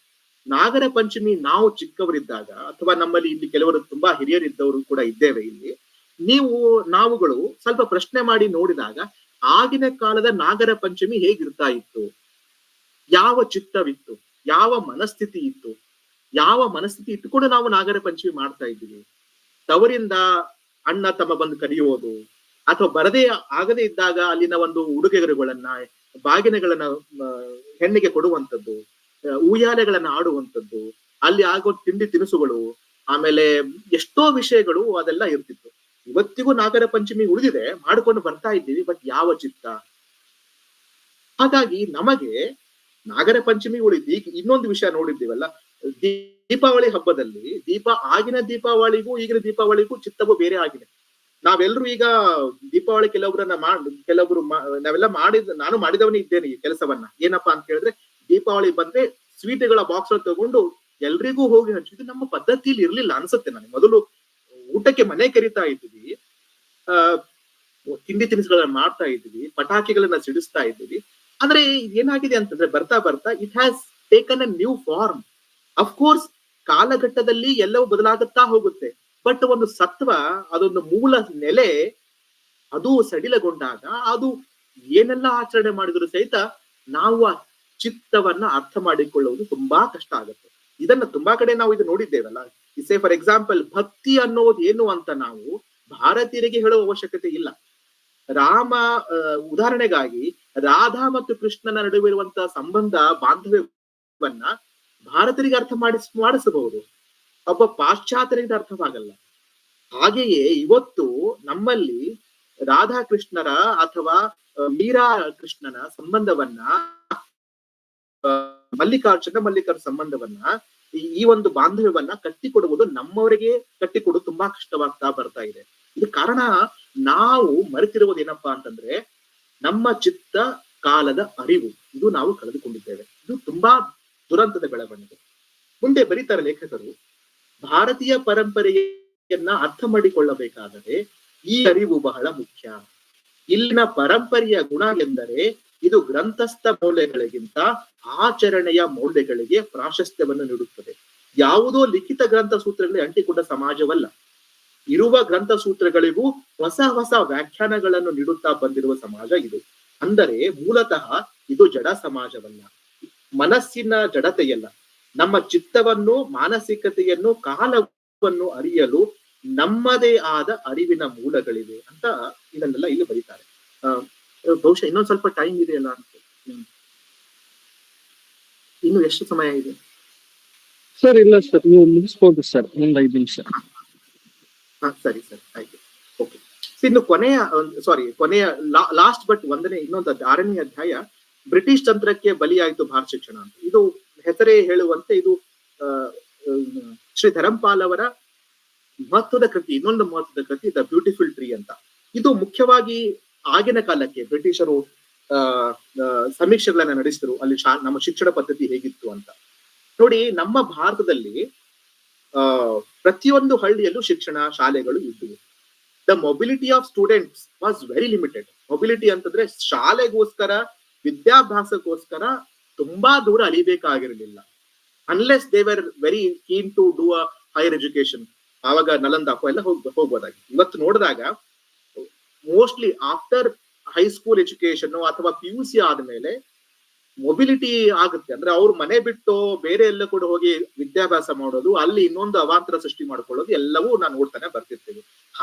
ನಾಗರ ಪಂಚಮಿ ನಾವು ಚಿಕ್ಕವರಿದ್ದಾಗ, ಅಥವಾ ನಮ್ಮಲ್ಲಿ ಇಲ್ಲಿ ಕೆಲವರು ತುಂಬಾ ಹಿರಿಯರಿದ್ದವರು ಕೂಡ ಇದ್ದೇವೆ ಇಲ್ಲಿ, ನಾವುಗಳು ಸ್ವಲ್ಪ ಪ್ರಶ್ನೆ ಮಾಡಿ ನೋಡಿದಾಗ ಆಗಿನ ಕಾಲದ ನಾಗರ ಪಂಚಮಿ ಹೇಗಿರ್ತಾ ಇತ್ತು, ಯಾವ ಚಿತ್ತವಿತ್ತು, ಯಾವ ಮನಸ್ಥಿತಿ ಇತ್ತು, ಯಾವ ಮನಸ್ಥಿತಿ ಇಟ್ಟುಕೊಂಡು ನಾವು ನಾಗರ ಪಂಚಮಿ ಮಾಡ್ತಾ ಇದ್ದೀವಿ. ತವರಿಂದ ಅಣ್ಣ ತಮ್ಮ ಬಂದು ಕರೆಯುವುದು, ಅಥವಾ ಆಗದೇ ಇದ್ದಾಗ ಅಲ್ಲಿನ ಒಂದು ಉಡುಗೊರೆಗಳನ್ನ, ಬಾಗಿನೆಗಳನ್ನ ಹೆಣ್ಣಿಗೆ ಕೊಡುವಂಥದ್ದು, ಉಯ್ಯಾಲೆಗಳನ್ನ ಆಡುವಂಥದ್ದು, ಅಲ್ಲಿ ಆಗೋ ತಿಂಡಿ ತಿನಿಸುಗಳು, ಆಮೇಲೆ ಎಷ್ಟೋ ವಿಷಯಗಳು ಅದೆಲ್ಲ ಇರ್ತಿತ್ತು. ಇವತ್ತಿಗೂ ನಾಗರ ಪಂಚಮಿ ಉಳಿದಿದೆ, ಮಾಡ್ಕೊಂಡು ಬರ್ತಾ ಇದ್ದೀವಿ. ಬಟ್ ಯಾವ ಚಿತ್ತ? ಹಾಗಾಗಿ ನಮಗೆ ನಾಗರ ಪಂಚಮಿ ಉಳಿದು ಈಗ ಇನ್ನೊಂದು ವಿಷಯ ನೋಡಿದ್ದೀವಲ್ಲ, ದೀಪಾವಳಿ ಹಬ್ಬದಲ್ಲಿ ಆಗಿನ ದೀಪಾವಳಿಗೂ ಈಗಿನ ದೀಪಾವಳಿಗೂ ಚಿತ್ತವು ಬೇರೆ ಆಗಿದೆ. ನಾವೆಲ್ಲರೂ ಈಗ ದೀಪಾವಳಿ ಕೆಲವರು ನಾವೆಲ್ಲ ನಾನು ಮಾಡಿದವನೇ ಇದ್ದೇನೆ ಈ ಕೆಲಸವನ್ನ. ಏನಪ್ಪಾ ಅಂತ ಹೇಳಿದ್ರೆ, ದೀಪಾವಳಿ ಬಂದ್ರೆ ಸ್ವೀಟ್ಗಳ ಬಾಕ್ಸ್ ತಗೊಂಡು ಎಲ್ರಿಗೂ ಹೋಗಿ ಹಂಚಿದ್ದು ನಮ್ಮ ಪದ್ಧತಿಯಲ್ಲಿ ಇರ್ಲಿಲ್ಲ ಅನ್ಸುತ್ತೆ ನನಗೆ. ಮೊದಲು ಊಟಕ್ಕೆ ಮನೆ ಕರಿತಾ ಇದ್ವಿ, ತಿಂಡಿ ತಿನಿಸುಗಳನ್ನ ಮಾಡ್ತಾ ಇದ್ವಿ, ಪಟಾಕಿಗಳನ್ನ ಸಿಡಿಸ್ತಾ ಇದ್ವಿ. ಅಂದ್ರೆ ಏನಾಗಿದೆ ಅಂತಂದ್ರೆ, ಬರ್ತಾ ಬರ್ತಾ it has taken a new form. Of course ಕಾಲಘಟ್ಟದಲ್ಲಿ ಎಲ್ಲವೂ ಬದಲಾಗುತ್ತಾ ಹೋಗುತ್ತೆ. ಬಟ್ ಒಂದು ಸತ್ವ, ಅದೊಂದು ಮೂಲ ನೆಲೆ, ಅದು ಸಡಿಲಗೊಂಡಾಗ ಅದು ಏನೆಲ್ಲ ಆಚರಣೆ ಮಾಡಿದ್ರು ಸಹಿತ ನಾವು ಆ ಚಿತ್ತವನ್ನ ಅರ್ಥ ಮಾಡಿಕೊಳ್ಳುವುದು ತುಂಬಾ ಕಷ್ಟ ಆಗುತ್ತೆ. ಇದನ್ನ ತುಂಬಾ ಕಡೆ ನಾವು ಇದು ನೋಡಿದ್ದೇವಲ್ಲ. ಸೇ ಫಾರ್ ಎಕ್ಸಾಂಪಲ್, ಭಕ್ತಿ ಅನ್ನೋದು ಏನು ಅಂತ ನಾವು ಭಾರತೀಯರಿಗೆ ಹೇಳುವ ಅವಶ್ಯಕತೆ ಇಲ್ಲ. ಉದಾಹರಣೆಗಾಗಿ ರಾಧಾ ಮತ್ತು ಕೃಷ್ಣನ ನಡುವೆ ಇರುವಂತಹ ಸಂಬಂಧ, ಬಾಂಧವ್ಯವನ್ನ ಭಾರತೀಯರಿಗೆ ಅರ್ಥ ಮಾಡಿಸಬಹುದು, ಒಬ್ಬ ಪಾಶ್ಚಾತ್ಯರಿಗೆ ಅರ್ಥವಾಗಲ್ಲ. ಹಾಗೆಯೇ ಇವತ್ತು ನಮ್ಮಲ್ಲಿ ರಾಧಾಕೃಷ್ಣರ ಅಥವಾ ಮೀರಾ ಕೃಷ್ಣನ ಸಂಬಂಧವನ್ನ, ಮಲ್ಲಿಕಾರ್ಜುನ ಸಂಬಂಧವನ್ನ, ಈ ಒಂದು ಬಾಂಧವ್ಯವನ್ನ ಕಟ್ಟಿಕೊಡುವುದು ನಮ್ಮವರಿಗೆ ಕಟ್ಟಿಕೊಡುವುದು ತುಂಬಾ ಕಷ್ಟವಾಗ್ತಾ ಬರ್ತಾ ಇದೆ. ಇದು ಕಾರಣ ನಾವು ಮರೆತಿರುವುದು ಏನಪ್ಪಾ ಅಂತಂದ್ರೆ, ನಮ್ಮ ಚಿತ್ತ ಕಾಲದ ಅರಿವು, ಇದು ನಾವು ಕಳೆದುಕೊಂಡಿದ್ದೇವೆ. ಇದು ತುಂಬಾ ದುರಂತದ ಬೆಳವಣಿಗೆ. ಮುಂದೆ ಬರೀತಾರೆ ಲೇಖಕರು, ಭಾರತೀಯ ಪರಂಪರೆಯ ಅರ್ಥ ಮಾಡಿಕೊಳ್ಳಬೇಕಾದರೆ ಈ ಅರಿವು ಬಹಳ ಮುಖ್ಯ. ಇಲ್ಲಿನ ಪರಂಪರೆಯ ಗುಣ ಎಂದರೆ ಇದು ಗ್ರಂಥಸ್ಥ ಮೌಲ್ಯಗಳಿಗಿಂತ ಆಚರಣೆಯ ಮೌಲ್ಯಗಳಿಗೆ ಪ್ರಾಶಸ್ತ್ಯವನ್ನು ನೀಡುತ್ತದೆ. ಯಾವುದೋ ಲಿಖಿತ ಗ್ರಂಥ ಸೂತ್ರಗಳಿಗೆ ಅಂಟಿಕೊಂಡ ಸಮಾಜವಲ್ಲ. ಇರುವ ಗ್ರಂಥ ಸೂತ್ರಗಳಿಗೂ ಹೊಸ ಹೊಸ ವ್ಯಾಖ್ಯಾನಗಳನ್ನು ನೀಡುತ್ತಾ ಬಂದಿರುವ ಸಮಾಜ ಇದು. ಅಂದರೆ ಮೂಲತಃ ಇದು ಜಡ ಸಮಾಜವಲ್ಲ, ಮನಸ್ಸಿನ ಜಡತೆಯಲ್ಲ. ನಮ್ಮ ಚಿತ್ತವನ್ನು, ಮಾನಸಿಕತೆಯನ್ನು, ಕಾಲವನ್ನು ಅರಿಯಲು ನಮ್ಮದೇ ಆದ ಅರಿವಿನ ಮೂಲಗಳಿವೆ ಅಂತ ಇದನ್ನೆಲ್ಲ ಇಲ್ಲಿ ಬರೀತಾರೆ. ಬಹುಶಃ ಇನ್ನೊಂದ್ ಸ್ವಲ್ಪ ಟೈಮ್ ಇದೆಯಲ್ಲ ಅಂತ. ಇನ್ನು ಎಷ್ಟು ಸಮಯ ಇದೆ ಸರ್? ಇಲ್ಲ ಸರ್, ನೀವು ಮುಗಿಸ್ಬೋದು ಸರ್, ಒಂದ್ 5 ನಿಮಿಷ. ಸರಿ ಸರಿ, ಆಯ್ತು, ಓಕೆ. ಇನ್ನು ಕೊನೆಯ ಲಾಸ್ಟ್ ಬಟ್ ಒಂದನೇ ಇನ್ನೊಂದು 6ನೇ ಅಧ್ಯಾಯ, ಬ್ರಿಟಿಷ್ ತಂತ್ರಕ್ಕೆ ಬಲಿಯಾಯಿತು ಭಾರತ ಶಿಕ್ಷಣ ಅಂತ. ಇದು ಹೆಸರೇ ಹೇಳುವಂತೆ ಇದು ಶ್ರೀ ಧರಂಪಾಲ್ ಅವರ ಮಹತ್ವದ ಕೃತಿ, ಇನ್ನೊಂದು ಮಹತ್ವದ ಕೃತಿ ದ ಬ್ಯೂಟಿಫುಲ್ ಟ್ರೀ ಅಂತ. ಇದು ಮುಖ್ಯವಾಗಿ ಆಗಿನ ಕಾಲಕ್ಕೆ ಬ್ರಿಟಿಷರು ಸಮೀಕ್ಷೆಗಳನ್ನ ನಡೆಸಿದ್ರು, ಅಲ್ಲಿ ನಮ್ಮ ಶಿಕ್ಷಣ ಪದ್ಧತಿ ಹೇಗಿತ್ತು ಅಂತ. ನೋಡಿ, ನಮ್ಮ ಭಾರತದಲ್ಲಿ ಪ್ರತಿಯೊಂದು ಹಳ್ಳಿಯಲ್ಲೂ ಶಿಕ್ಷಣ ಶಾಲೆಗಳು ಇದ್ದವು. The mobility of students was very limited. Mobility ಅಂತಂದ್ರೆ ಶಾಲೆಗೋಸ್ಕರ, ವಿದ್ಯಾಭ್ಯಾಸಕ್ಕೋಸ್ಕರ ತುಂಬಾ ದೂರ ಅಲಿಬೇಕಾಗಿರಲಿಲ್ಲ. Unless they were very keen to do a higher education. ಆವಾಗ ನಲಂದಾಕೋ ಎಲ್ಲ ಹೋಗ್ಬೋದಾಗಿತ್ತು. ಇವತ್ತು ನೋಡಿದಾಗ ಮೋಸ್ಟ್ಲಿ ಆಫ್ಟರ್ ಹೈಸ್ಕೂಲ್ ಎಜುಕೇಶನ್ ಅಥವಾ PUC ಆದ್ಮೇಲೆ ಮೊಬಿಲಿಟಿ ಆಗುತ್ತೆ. ಅಂದ್ರೆ ಅವ್ರ ಮನೆ ಬಿಟ್ಟು ಬೇರೆ ಎಲ್ಲ ಕೂಡ ಹೋಗಿ ವಿದ್ಯಾಭ್ಯಾಸ ಮಾಡೋದು, ಅಲ್ಲಿ ಇನ್ನೊಂದು ಅವಾಂತರ ಸೃಷ್ಟಿ ಮಾಡ್ಕೊಳ್ಳೋದು ಎಲ್ಲವೂ ನಾನು ನೋಡ್ತಾನೆ ಬರ್ತಿರ್ತೀವಿ.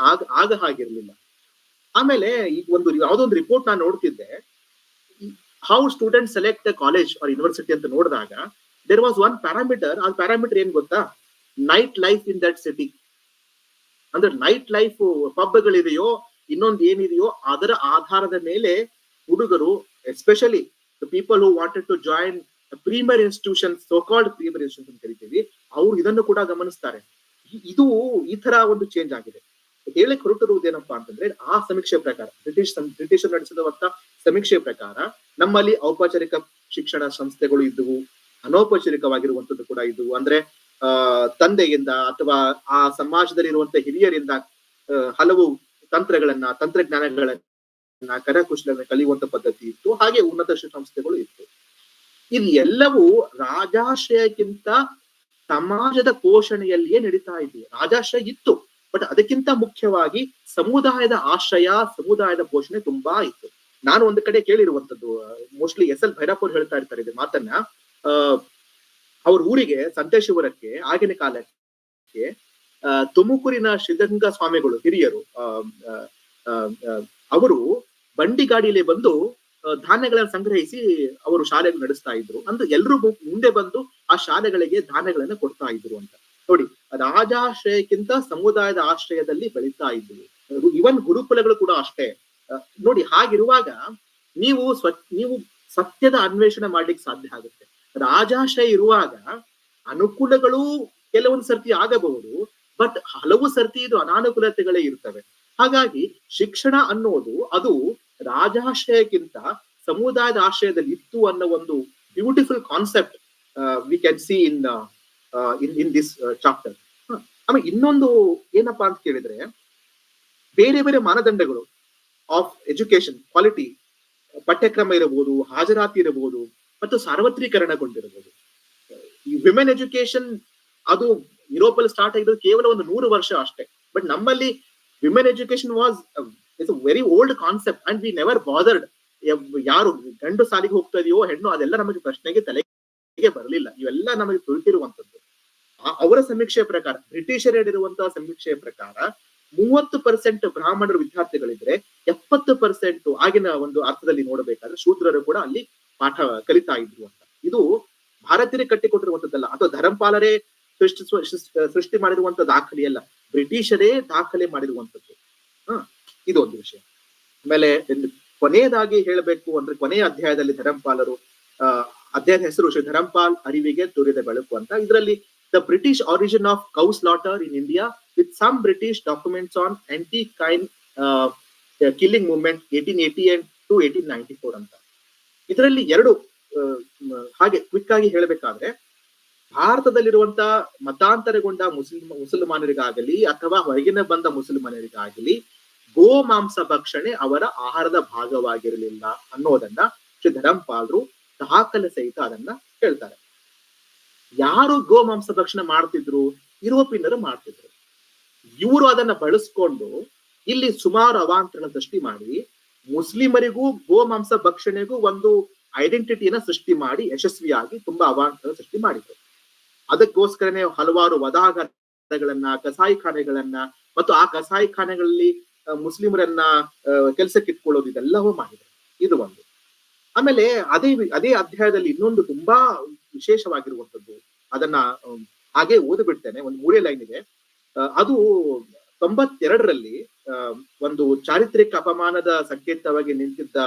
ಆಗ ಹಾಗಿರ್ಲಿಲ್ಲ. ಆಮೇಲೆ ಈಗ ಯಾವ್ದೋ ಒಂದು ರಿಪೋರ್ಟ್ ನಾನು ನೋಡ್ತಿದ್ದೆ, how student select college or university ಅಂತ ನೋಡಿದಾಗ ದೇರ್ ವಾಸ್ ಒನ್ ಪ್ಯಾರಾಮೀಟರ್. ಆ ಪ್ಯಾರಾಮೀಟರ್ ಏನ್ ಗೊತ್ತಾ? Night life in that city. ಅಂದ್ರೆ ನೈಟ್ ಲೈಫ್, ಪಬ್ಗಳಿದೆಯೋ ಇನ್ನೊಂದು ಏನಿದೆಯೋ ಅದರ ಆಧಾರದ ಮೇಲೆ ಹುಡುಗರು, especially the people who wanted to join premier institution, so called premier institution ಕರಿತೀವಿ, ಅವ್ರು ಇದನ್ನು ಕೂಡ ಗಮನಿಸ್ತಾರೆ. ಇದು ಈ ತರ ಒಂದು ಚೇಂಜ್ ಆಗಿದೆ. ಹೇಳಕ್ ಹೊರಟಿರುವುದೇನಪ್ಪಾ ಅಂತಂದ್ರೆ, ಆ ಸಮೀಕ್ಷೆ ಪ್ರಕಾರ, ಬ್ರಿಟಿಷರು ನಡೆಸಿದಂತ ಸಮೀಕ್ಷೆ ಪ್ರಕಾರ ನಮ್ಮಲ್ಲಿ ಔಪಚಾರಿಕ ಶಿಕ್ಷಣ ಸಂಸ್ಥೆಗಳು ಇದ್ದುವು, ಅನೌಪಚಾರಿಕವಾಗಿರುವಂತದ್ದು ಕೂಡ ಇದ್ದುವು. ಅಂದ್ರೆ ತಂದೆಯಿಂದ ಅಥವಾ ಆ ಸಮಾಜದಲ್ಲಿ ಇರುವಂತಹ ಹಿರಿಯರಿಂದ ಹಲವು ತಂತ್ರಜ್ಞಾನಗಳನ್ನ, ಕರಕುಶಲಗಳನ್ನ ಕಲಿಯುವಂತ ಪದ್ಧತಿ ಇತ್ತು. ಹಾಗೆ ಉನ್ನತ ಶಿಕ್ಷಣ ಸಂಸ್ಥೆಗಳು ಇತ್ತು. ಇಲ್ಲಿ ಎಲ್ಲವೂ ರಾಜಾಶ್ರಯಕ್ಕಿಂತ ಸಮಾಜದ ಪೋಷಣೆಯಲ್ಲಿಯೇ ನಡೀತಾ ಇದೆ. ರಾಜಾಶ್ರಯ ಇತ್ತು, ಬಟ್ ಅದಕ್ಕಿಂತ ಮುಖ್ಯವಾಗಿ ಸಮುದಾಯದ ಆಶ್ರಯ, ಸಮುದಾಯದ ಪೋಷಣೆ ತುಂಬಾ ಇತ್ತು. ನಾನು ಒಂದು ಕಡೆ ಕೇಳಿರುವಂತದ್ದು, ಮೋಸ್ಟ್ಲಿ SL ಭೈರಪ್ಪ ಅವ್ರು ಹೇಳ್ತಾ ಇರ್ತಾರೆ ಇದು ಮಾತನ್ನ. ಅವ್ರ ಊರಿಗೆ ಸಂತೇಶ್ವರಕ್ಕೆ ಆಗಿನ ಕಾಲಕ್ಕೆ ತುಮಕೂರಿನ ಶ್ರೀರಂಗ ಸ್ವಾಮಿಗಳು ಹಿರಿಯರು, ಅವರು ಬಂಡಿ ಗಾಡಿಯಲ್ಲಿ ಬಂದು ಧಾನ್ಯಗಳನ್ನು ಸಂಗ್ರಹಿಸಿ ಅವರು ಶಾಲೆಗಳು ನಡೆಸ್ತಾ ಇದ್ರು. ಅಂದ್ರೆ ಎಲ್ರೂ ಮುಂದೆ ಬಂದು ಆ ಶಾಲೆಗಳಿಗೆ ಧಾನ್ಯಗಳನ್ನ ಕೊಡ್ತಾ ಇದ್ರು ಅಂತ. ನೋಡಿ, ರಾಜಾಶ್ರಯಕ್ಕಿಂತ ಸಮುದಾಯದ ಆಶ್ರಯದಲ್ಲಿ ಬೆಳೀತಾ ಇದ್ವು. ಇವನ್ ಗುರುಕುಲಗಳು ಕೂಡ ಅಷ್ಟೇ. ನೋಡಿ, ಹಾಗಿರುವಾಗ ನೀವು ಸತ್ಯದ ಅನ್ವೇಷಣೆ ಮಾಡ್ಲಿಕ್ಕೆ ಸಾಧ್ಯ ಆಗುತ್ತೆ. ರಾಜಾಶ್ರಯ ಇರುವಾಗ ಅನುಕೂಲಗಳು ಕೆಲವೊಂದು ಸರ್ತಿ ಆಗಬಹುದು, ಬಟ್ ಹಲವು ಸರ್ತಿ ಇದು ಅನಾನುಕೂಲತೆಗಳೇ ಇರ್ತವೆ. ಹಾಗಾಗಿ ಶಿಕ್ಷಣ ಅನ್ನೋದು ಅದು ರಾಜಾಶ್ರಯಕ್ಕಿಂತ ಸಮುದಾಯದ ಆಶ್ರಯದಲ್ಲಿ ಇತ್ತು ಅನ್ನೋ ಒಂದು beautiful concept we can see in this chapter. ಆಮೇಲೆ ಇನ್ನೊಂದು ಏನಪ್ಪಾ ಅಂತ ಕೇಳಿದ್ರೆ, ಬೇರೆ ಬೇರೆ ಮಾನದಂಡಗಳು ಆಫ್ ಎಜುಕೇಶನ್ ಕ್ವಾಲಿಟಿ, ಪಠ್ಯಕ್ರಮ ಇರಬಹುದು, ಹಾಜರಾತಿ ಇರಬಹುದು, ಮತ್ತು ಸಾರ್ವತ್ರೀಕರಣಗೊಂಡಿರಬಹುದು. ಈ ವಿಮೆನ್ ಎಜುಕೇಶನ್ ಅದು ಯುರೋಪಲ್ಲಿ ಸ್ಟಾರ್ಟ್ ಆಗಿರೋದು ಕೇವಲ ಒಂದು 100 ವರ್ಷ ಅಷ್ಟೇ. ಬಟ್ ನಮ್ಮಲ್ಲಿ women education was it's very old concept and we never bothered. ಯಾರು ಗಂಡು ಸಾಲಿಗೆ ಹೋಗ್ತಾ ಇದೆಯೋ ಹೆಣ್ಣು, ಅದೆಲ್ಲ ನಮಗೆ ಪ್ರಶ್ನೆಗೆ ತಲೆಗೆ ಬರಲಿಲ್ಲ. ಇವೆಲ್ಲ ನಮಗೆ ತಿಳಿತಿರುವಂತದ್ದು. ಅವರ ಸಮೀಕ್ಷೆಯ ಪ್ರಕಾರ, ಬ್ರಿಟಿಷರ್ ಹೇಳಿರುವಂತಹ ಸಮೀಕ್ಷೆಯ ಪ್ರಕಾರ 30% ಬ್ರಾಹ್ಮಣರು ವಿದ್ಯಾರ್ಥಿಗಳಿದ್ರೆ 70% ಆಗಿನ ಒಂದು ಅರ್ಥದಲ್ಲಿ ನೋಡಬೇಕಾದ್ರೆ ಶೂದ್ರರು ಕೂಡ ಅಲ್ಲಿ ಪಾಠ ಕಲಿತಾ ಇದ್ರು ಅಂತ. ಇದು ಭಾರತೀಯರಿಗೆ ಕಟ್ಟಿಕೊಟ್ಟಿರುವಂತದ್ದಲ್ಲ, ಅಥವಾ ಧರಂಪಾಲರೇ ಸೃಷ್ಟಿ ಮಾಡಿರುವಂತ ದಾಖಲೆ ಅಲ್ಲ, ಬ್ರಿಟಿಷರೇ ದಾಖಲೆ ಮಾಡಿರುವಂತದ್ದು. ಇದು ಒಂದು ವಿಷಯ. ಆಮೇಲೆ ಕೊನೆಯದಾಗಿ ಹೇಳಬೇಕು ಅಂದ್ರೆ, ಕೊನೆಯ ಅಧ್ಯಾಯದಲ್ಲಿ ಧರಂಪಾಲರು, ಅಧ್ಯಾಯದ ಹೆಸರು ಶ್ರೀ ಧರಂಪಾಲ್ ಅರಿವಿಗೆ ತೋರಿದ ಬೆಳಕು ಅಂತ. ಇದರಲ್ಲಿ the British origin of cow slaughter in India with some British documents on anti kine killing movement 1880 to 1894 ಅಂತ. ಇದರಲ್ಲಿ ಎರಡು ಹಾಗೆ ಕ್ವಿಕ್ ಆಗಿ ಹೇಳಬೇಕಾದ್ರೆ, ಭಾರತದಲ್ಲಿರುವಂತ ಮತಾಂತರಗೊಂಡ ಮುಸಲ್ಮಾನರಿಗಾಗಲಿ ಅಥವಾ ಹೊರಗಿನ ಬಂದ ಮುಸಲ್ಮಾನರಿಗಾಗಲಿ ಗೋಮಾಂಸ ಭಕ್ಷಣೆ ಅವರ ಆಹಾರದ ಭಾಗವಾಗಿರಲಿಲ್ಲ ಅನ್ನೋದನ್ನ ಶ್ರೀ ಧರಂಪಾಲರು ದಾಖಲೆ ಸಹಿತ ಅದನ್ನ ಹೇಳ್ತಾರೆ. ಯಾರು ಗೋಮಾಂಸ ಭಕ್ಷಣೆ ಮಾಡ್ತಿದ್ರು? ಯುರೋಪಿಯನ್ನರು ಮಾಡ್ತಿದ್ರು. ಇವರು ಅದನ್ನ ಬಳಸ್ಕೊಂಡು ಇಲ್ಲಿ ಸುಮಾರು ಅವಾಂತರಗಳ ಸೃಷ್ಟಿ ಮಾಡಿ ಮುಸ್ಲಿಮರಿಗೂ ಗೋಮಾಂಸ ಭಕ್ಷಣೆಗೂ ಒಂದು ಐಡೆಂಟಿಟಿಯನ್ನ ಸೃಷ್ಟಿ ಮಾಡಿ ಯಶಸ್ವಿಯಾಗಿ ತುಂಬಾ ಅವಾಂತರ ಸೃಷ್ಟಿ ಮಾಡಿದ್ರು. ಅದಕ್ಕೋಸ್ಕರನೇ ಹಲವಾರು ವಧಾಗಾರಗಳನ್ನ, ಕಸಾಯಿಖಾನೆಗಳನ್ನ ಮತ್ತು ಆ ಕಸಾಯಿಖಾನೆಗಳಲ್ಲಿ ಮುಸ್ಲಿಮರನ್ನ ಕೆಲಸಕ್ಕೆ ಇಟ್ಕೊಳ್ಳೋದು ಇದೆಲ್ಲವೂ ಮಾಡಿದ್ರು. ಇದು ಒಂದು. ಆಮೇಲೆ ಅದೇ ಅಧ್ಯಾಯದಲ್ಲಿ ಇನ್ನೊಂದು ತುಂಬಾ ವಿಶೇಷವಾಗಿರುವಂತದ್ದು, ಅದನ್ನ ಹಾಗೆ ಓದಿಬಿಡ್ತೇನೆ, ಒಂದು 3 ಲೈನ್ ಇದೆ. ಅದು 92ರಲ್ಲಿ ಒಂದು ಚಾರಿತ್ರಿಕ ಅಪಮಾನದ ಸಂಕೇತವಾಗಿ ನಿಂತಿದ್ದ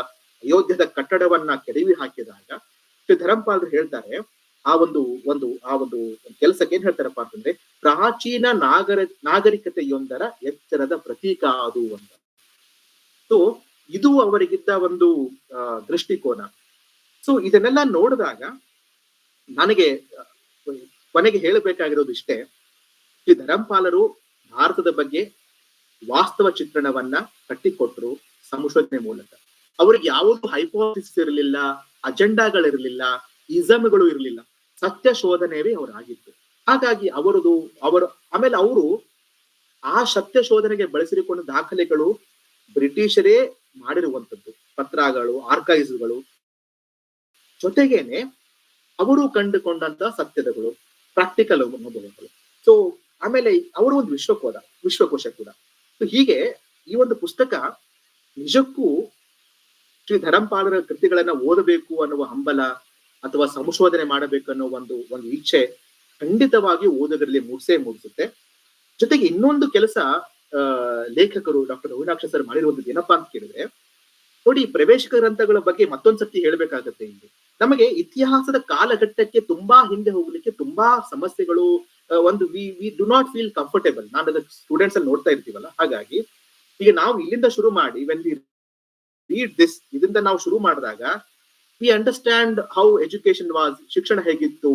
ಅಯೋಧ್ಯದ ಕಟ್ಟಡವನ್ನ ಕೆಡವಿ ಹಾಕಿದಾಗ ಶ್ರೀ ಧರಂಪಾಲರು ಹೇಳ್ತಾರೆ, ಆ ಒಂದು ಕೆಲಸಕ್ಕೆ ಏನ್ ಹೇಳ್ತಾರಪ್ಪ ಅಂತಂದ್ರೆ, ಪ್ರಾಚೀನ ನಾಗರಿಕತೆಯೊಂದರ ಎಚ್ಚರದ ಪ್ರತೀಕ ಅದು ಅಂತ. ಸೊ ಇದು ಅವರಿಗಿದ್ದ ಒಂದು ದೃಷ್ಟಿಕೋನ. ಸೊ ಇದನ್ನೆಲ್ಲ ನೋಡಿದಾಗ ನನಗೆ ಕೊನೆಗೆ ಹೇಳಬೇಕಾಗಿರೋದು ಇಷ್ಟೇ, ಶ್ರೀ ಧರಂಪಾಲರು ಭಾರತದ ಬಗ್ಗೆ ವಾಸ್ತವ ಚಿತ್ರಣವನ್ನ ಕಟ್ಟಿಕೊಟ್ರು ಸಂಶೋಧನೆ ಮೂಲಕ. ಅವ್ರಿಗೆ ಯಾವುದು ಹೈಪೋಥಿಸಿಸ್ ಇರಲಿಲ್ಲ, ಅಜೆಂಡಾಗಳಿರಲಿಲ್ಲ, ಇಸಮ್ಗಳು ಇರಲಿಲ್ಲ, ಸತ್ಯ ಶೋಧನೆಯವೇ ಅವರಾಗಿತ್ತು. ಹಾಗಾಗಿ ಆಮೇಲೆ ಅವರು ಆ ಸತ್ಯ ಶೋಧನೆಗೆ ಬಳಸಿಕೊಂಡ ದಾಖಲೆಗಳು ಬ್ರಿಟಿಷರೇ ಮಾಡಿರುವಂತದ್ದು, ಪತ್ರಗಳು, ಆರ್ಕೈವ್ಸ್ಗಳು, ಜೊತೆಗೇನೆ ಅವರು ಕಂಡುಕೊಂಡಂತ ಸತ್ಯದಗಳು, ಪ್ರಾಕ್ಟಿಕಲ್ ಅನುಭವಗಳು. ಸೊ ಆಮೇಲೆ ಅವರು ಒಂದು ವಿಶ್ವಕೋಶ ಕೂಡ. ಸೊ ಹೀಗೆ ಈ ಒಂದು ಪುಸ್ತಕ ನಿಜಕ್ಕೂ ಶ್ರೀ ಧರಂಪಾಲರ ಕೃತಿಗಳನ್ನ ಓದಬೇಕು ಅನ್ನುವ ಹಂಬಲ ಅಥವಾ ಸಂಶೋಧನೆ ಮಾಡಬೇಕು ಅನ್ನೋ ಒಂದು ಇಚ್ಛೆ ಖಂಡಿತವಾಗಿ ಓದೋದ್ರಲ್ಲಿ ಮೂಡಿಸುತ್ತೆ. ಜೊತೆಗೆ ಇನ್ನೊಂದು ಕೆಲಸ ಲೇಖಕರು ಡಾಕ್ಟರ್ ರಘುನಾಕ್ಷ ಸರ್ ಮಾಡಿರುವಂತದ್ದು ಏನಪ್ಪಾ ಅಂತ ಕೇಳಿದ್ರೆ, ನೋಡಿ, ಪ್ರವೇಶಿಕ ಗ್ರಂಥಗಳ ಬಗ್ಗೆ ಮತ್ತೊಂದ್ಸತಿ ಹೇಳ್ಬೇಕಾಗತ್ತೆ. ಇಲ್ಲಿ ನಮಗೆ ಇತಿಹಾಸದ ಕಾಲಘಟ್ಟಕ್ಕೆ ತುಂಬಾ ಹಿಂದೆ ಹೋಗ್ಲಿಕ್ಕೆ ತುಂಬಾ ಸಮಸ್ಯೆಗಳು, we do not feel comfortable. ನಾನು ಅದಕ್ಕೆ ಸ್ಟೂಡೆಂಟ್ಸ್ ಅಲ್ಲಿ ನೋಡ್ತಾ ಇರ್ತೀವಲ್ಲ, ಹಾಗಾಗಿ ಈಗ ನಾವು ಇಲ್ಲಿಂದ ಶುರು ಮಾಡಿ ವೆನ್ ವಿ ರೀಡ್ ದಿಸ್, ಇದರಿಂದ ನಾವು ಶುರು ಮಾಡಿದಾಗ we understand how education was, ಶಿಕ್ಷಣ ಹೇಗಿತ್ತು,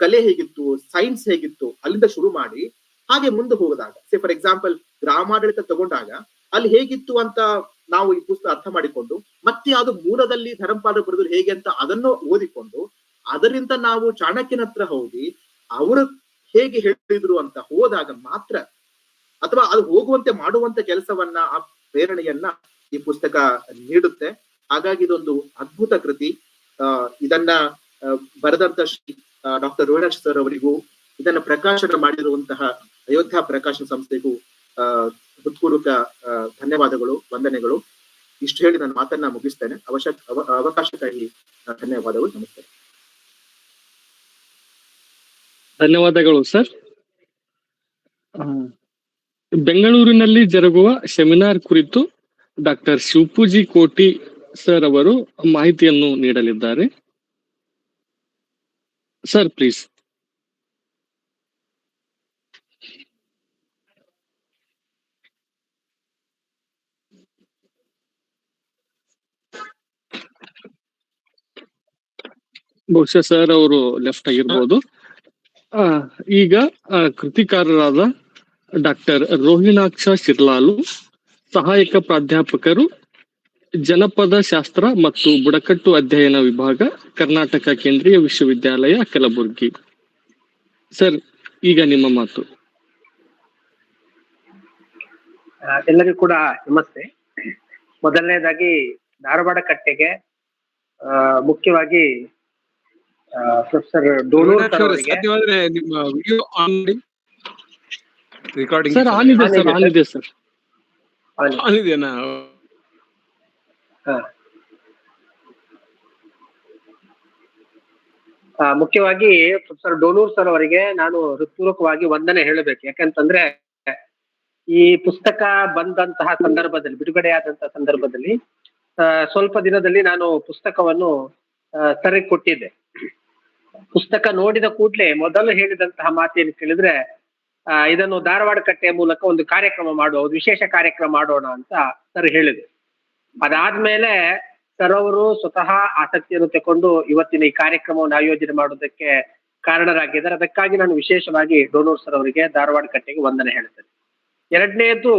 ಕಲೆ ಹೇಗಿತ್ತು, ಸೈನ್ಸ್ ಹೇಗಿತ್ತು, ಅಲ್ಲಿಂದ ಶುರು ಮಾಡಿ ಹಾಗೆ ಮುಂದೆ ಹೋಗೋದಾಗ, ಸೇ ಫಾರ್ ಎಕ್ಸಾಂಪಲ್ ಗ್ರಾಮಾಡಳಿತ ತಗೊಂಡಾಗ ಅಲ್ಲಿ ಹೇಗಿತ್ತು ಅಂತ ನಾವು ಈ ಪುಸ್ತಕ ಅರ್ಥ ಮಾಡಿಕೊಂಡು, ಮತ್ತೆ ಅದು ಮೂಲದಲ್ಲಿ ಧರಂಪಾಲರು ಬರೆದ್ರು ಹೇಗೆ ಅಂತ ಅದನ್ನು ಓದಿಕೊಂಡು, ಅದರಿಂದ ನಾವು ಚಾಣಕ್ಯನ ಹತ್ರ ಹೋಗಿ ಅವರು ಹೇಗೆ ಹೇಳಿದ್ರು ಅಂತ ಹೋದಾಗ ಮಾತ್ರ, ಅಥವಾ ಅದು ಹೋಗುವಂತೆ ಮಾಡುವಂತ ಕೆಲಸವನ್ನ, ಆ ಪ್ರೇರಣೆಯನ್ನ ಈ ಪುಸ್ತಕ ನೀಡುತ್ತೆ. ಹಾಗಾಗಿ ಇದೊಂದು ಅದ್ಭುತ ಕೃತಿ. ಇದನ್ನ ಬರೆದಂತ ಶ್ರೀ ಡಾಕ್ಟರ್ ರೋಹಿಣಾಕ್ಷ ಸರ್ ಅವರಿಗೂ, ಇದನ್ನ ಪ್ರಕಾಶನ ಮಾಡಿರುವಂತಹ ಅಯೋಧ್ಯ ಪ್ರಕಾಶನ ಸಂಸ್ಥೆಗೂ ಹೃತ್ಪೂರ್ವಕ ಧನ್ಯವಾದಗಳು, ವಂದನೆಗಳು. ಇಷ್ಟು ಹೇಳಿ ನನ್ನ ಮಾತನ್ನ ಮುಗಿಸ್ತೇನೆ. ಅವಕಾಶಕ್ಕಾಗಿ ಧನ್ಯವಾದಗಳು. ನಮಸ್ತೆ. ಧನ್ಯವಾದಗಳು ಸರ್. ಬೆಂಗಳೂರಿನಲ್ಲಿ ಜರುಗುವ ಸೆಮಿನಾರ್ ಕುರಿತು ಡಾಕ್ಟರ್ ಶಿವಪೂಜಿ ಕೋಟಿ ಸರ್ ಅವರು ಮಾಹಿತಿಯನ್ನು ನೀಡಲಿದ್ದಾರೆ. Sir please. ಬಹುಶಃ ಸರ್ ಅವರು ಲೆಫ್ಟ್ ಆಗಿರ್ಬೋದು. ಈಗ ಕೃತಿಕಾರರಾದ ಡಾಕ್ಟರ್ ರೋಹಿಣಾಕ್ಷ ಶಿರ್ಲಾಲು, ಸಹಾಯಕ ಪ್ರಾಧ್ಯಾಪಕರು, ಜನಪದ ಶಾಸ್ತ್ರ ಮತ್ತು ಬುಡಕಟ್ಟು ಅಧ್ಯಯನ ವಿಭಾಗ, ಕರ್ನಾಟಕ ಕೇಂದ್ರೀಯ ವಿಶ್ವವಿದ್ಯಾಲಯ ಕಲಬುರಗಿ. ಸರ್, ಈಗ ನಿಮ್ಮ ಮಾತು. ಎಲ್ಲರಿಗೂ ಕೂಡ ನಮಸ್ತೆ. ಮೊದಲನೇದಾಗಿ ಧಾರವಾಡ ಕಟ್ಟೆಗೆ ಮುಖ್ಯವಾಗಿ ಪ್ರೊಫೆಸರ್ ಡೋಣೂರ್ ಸರ್ ಅವರಿಗೆ ನಿಮ್ಮ ವಿಡಿಯೋ ಆನ್ ಮಾಡಿ. ರೆಕಾರ್ಡಿಂಗ್ ಸರ್ ಆನ್ ಇದೆ ಸರ್, ಆನ್ ಇದೆ ಸರ್. ಆನ್ ಇದೆನಾ? ಮುಖ್ಯವಾಗಿ ಪ್ರೊಫೆಸರ್ ಡೋಣೂರ್ ಸರ್ ಅವರಿಗೆ ನಾನು ಹೃತ್ಪೂರ್ವಕವಾಗಿ ವಂದನೆ ಹೇಳಬೇಕು. ಯಾಕಂತಂದ್ರೆ ಈ ಪುಸ್ತಕ ಬಂದಂತಹ ಸಂದರ್ಭದಲ್ಲಿ, ಬಿಡುಗಡೆಯಾದಂತಹ ಸಂದರ್ಭದಲ್ಲಿ ಸ್ವಲ್ಪ ದಿನದಲ್ಲಿ ನಾನು ಪುಸ್ತಕವನ್ನು ಸರಿಗೆ ಕೊಟ್ಟಿದ್ದೆ. ಪುಸ್ತಕ ನೋಡಿದ ಕೂಡಲೇ ಮೊದಲು ಹೇಳಿದಂತಹ ಮಾತೇನು ಕೇಳಿದ್ರೆ, ಇದನ್ನು ಧಾರವಾಡ ಕಟ್ಟೆಯ ಮೂಲಕ ಒಂದು ಕಾರ್ಯಕ್ರಮ ಮಾಡುವ, ಒಂದು ವಿಶೇಷ ಕಾರ್ಯಕ್ರಮ ಮಾಡೋಣ ಅಂತ ಸರ್ ಹೇಳಿದ್ರು. ಅದಾದ್ಮೇಲೆ ಸರ್ ಅವರು ಸ್ವತಃ ಆಸಕ್ತಿಯನ್ನು ತಕೊಂಡು ಇವತ್ತಿನ ಈ ಕಾರ್ಯಕ್ರಮವನ್ನು ಆಯೋಜನೆ ಮಾಡೋದಕ್ಕೆ ಕಾರಣರಾಗಿದ್ದಾರೆ. ಅದಕ್ಕಾಗಿ ನಾನು ವಿಶೇಷವಾಗಿ ಡೋನೂರ್ ಸರ್ ಅವರಿಗೆ ಧಾರವಾಡ ಕಟ್ಟೆಗೆ ವಂದನೆ ಹೇಳ್ತೇನೆ. ಎರಡನೇದು,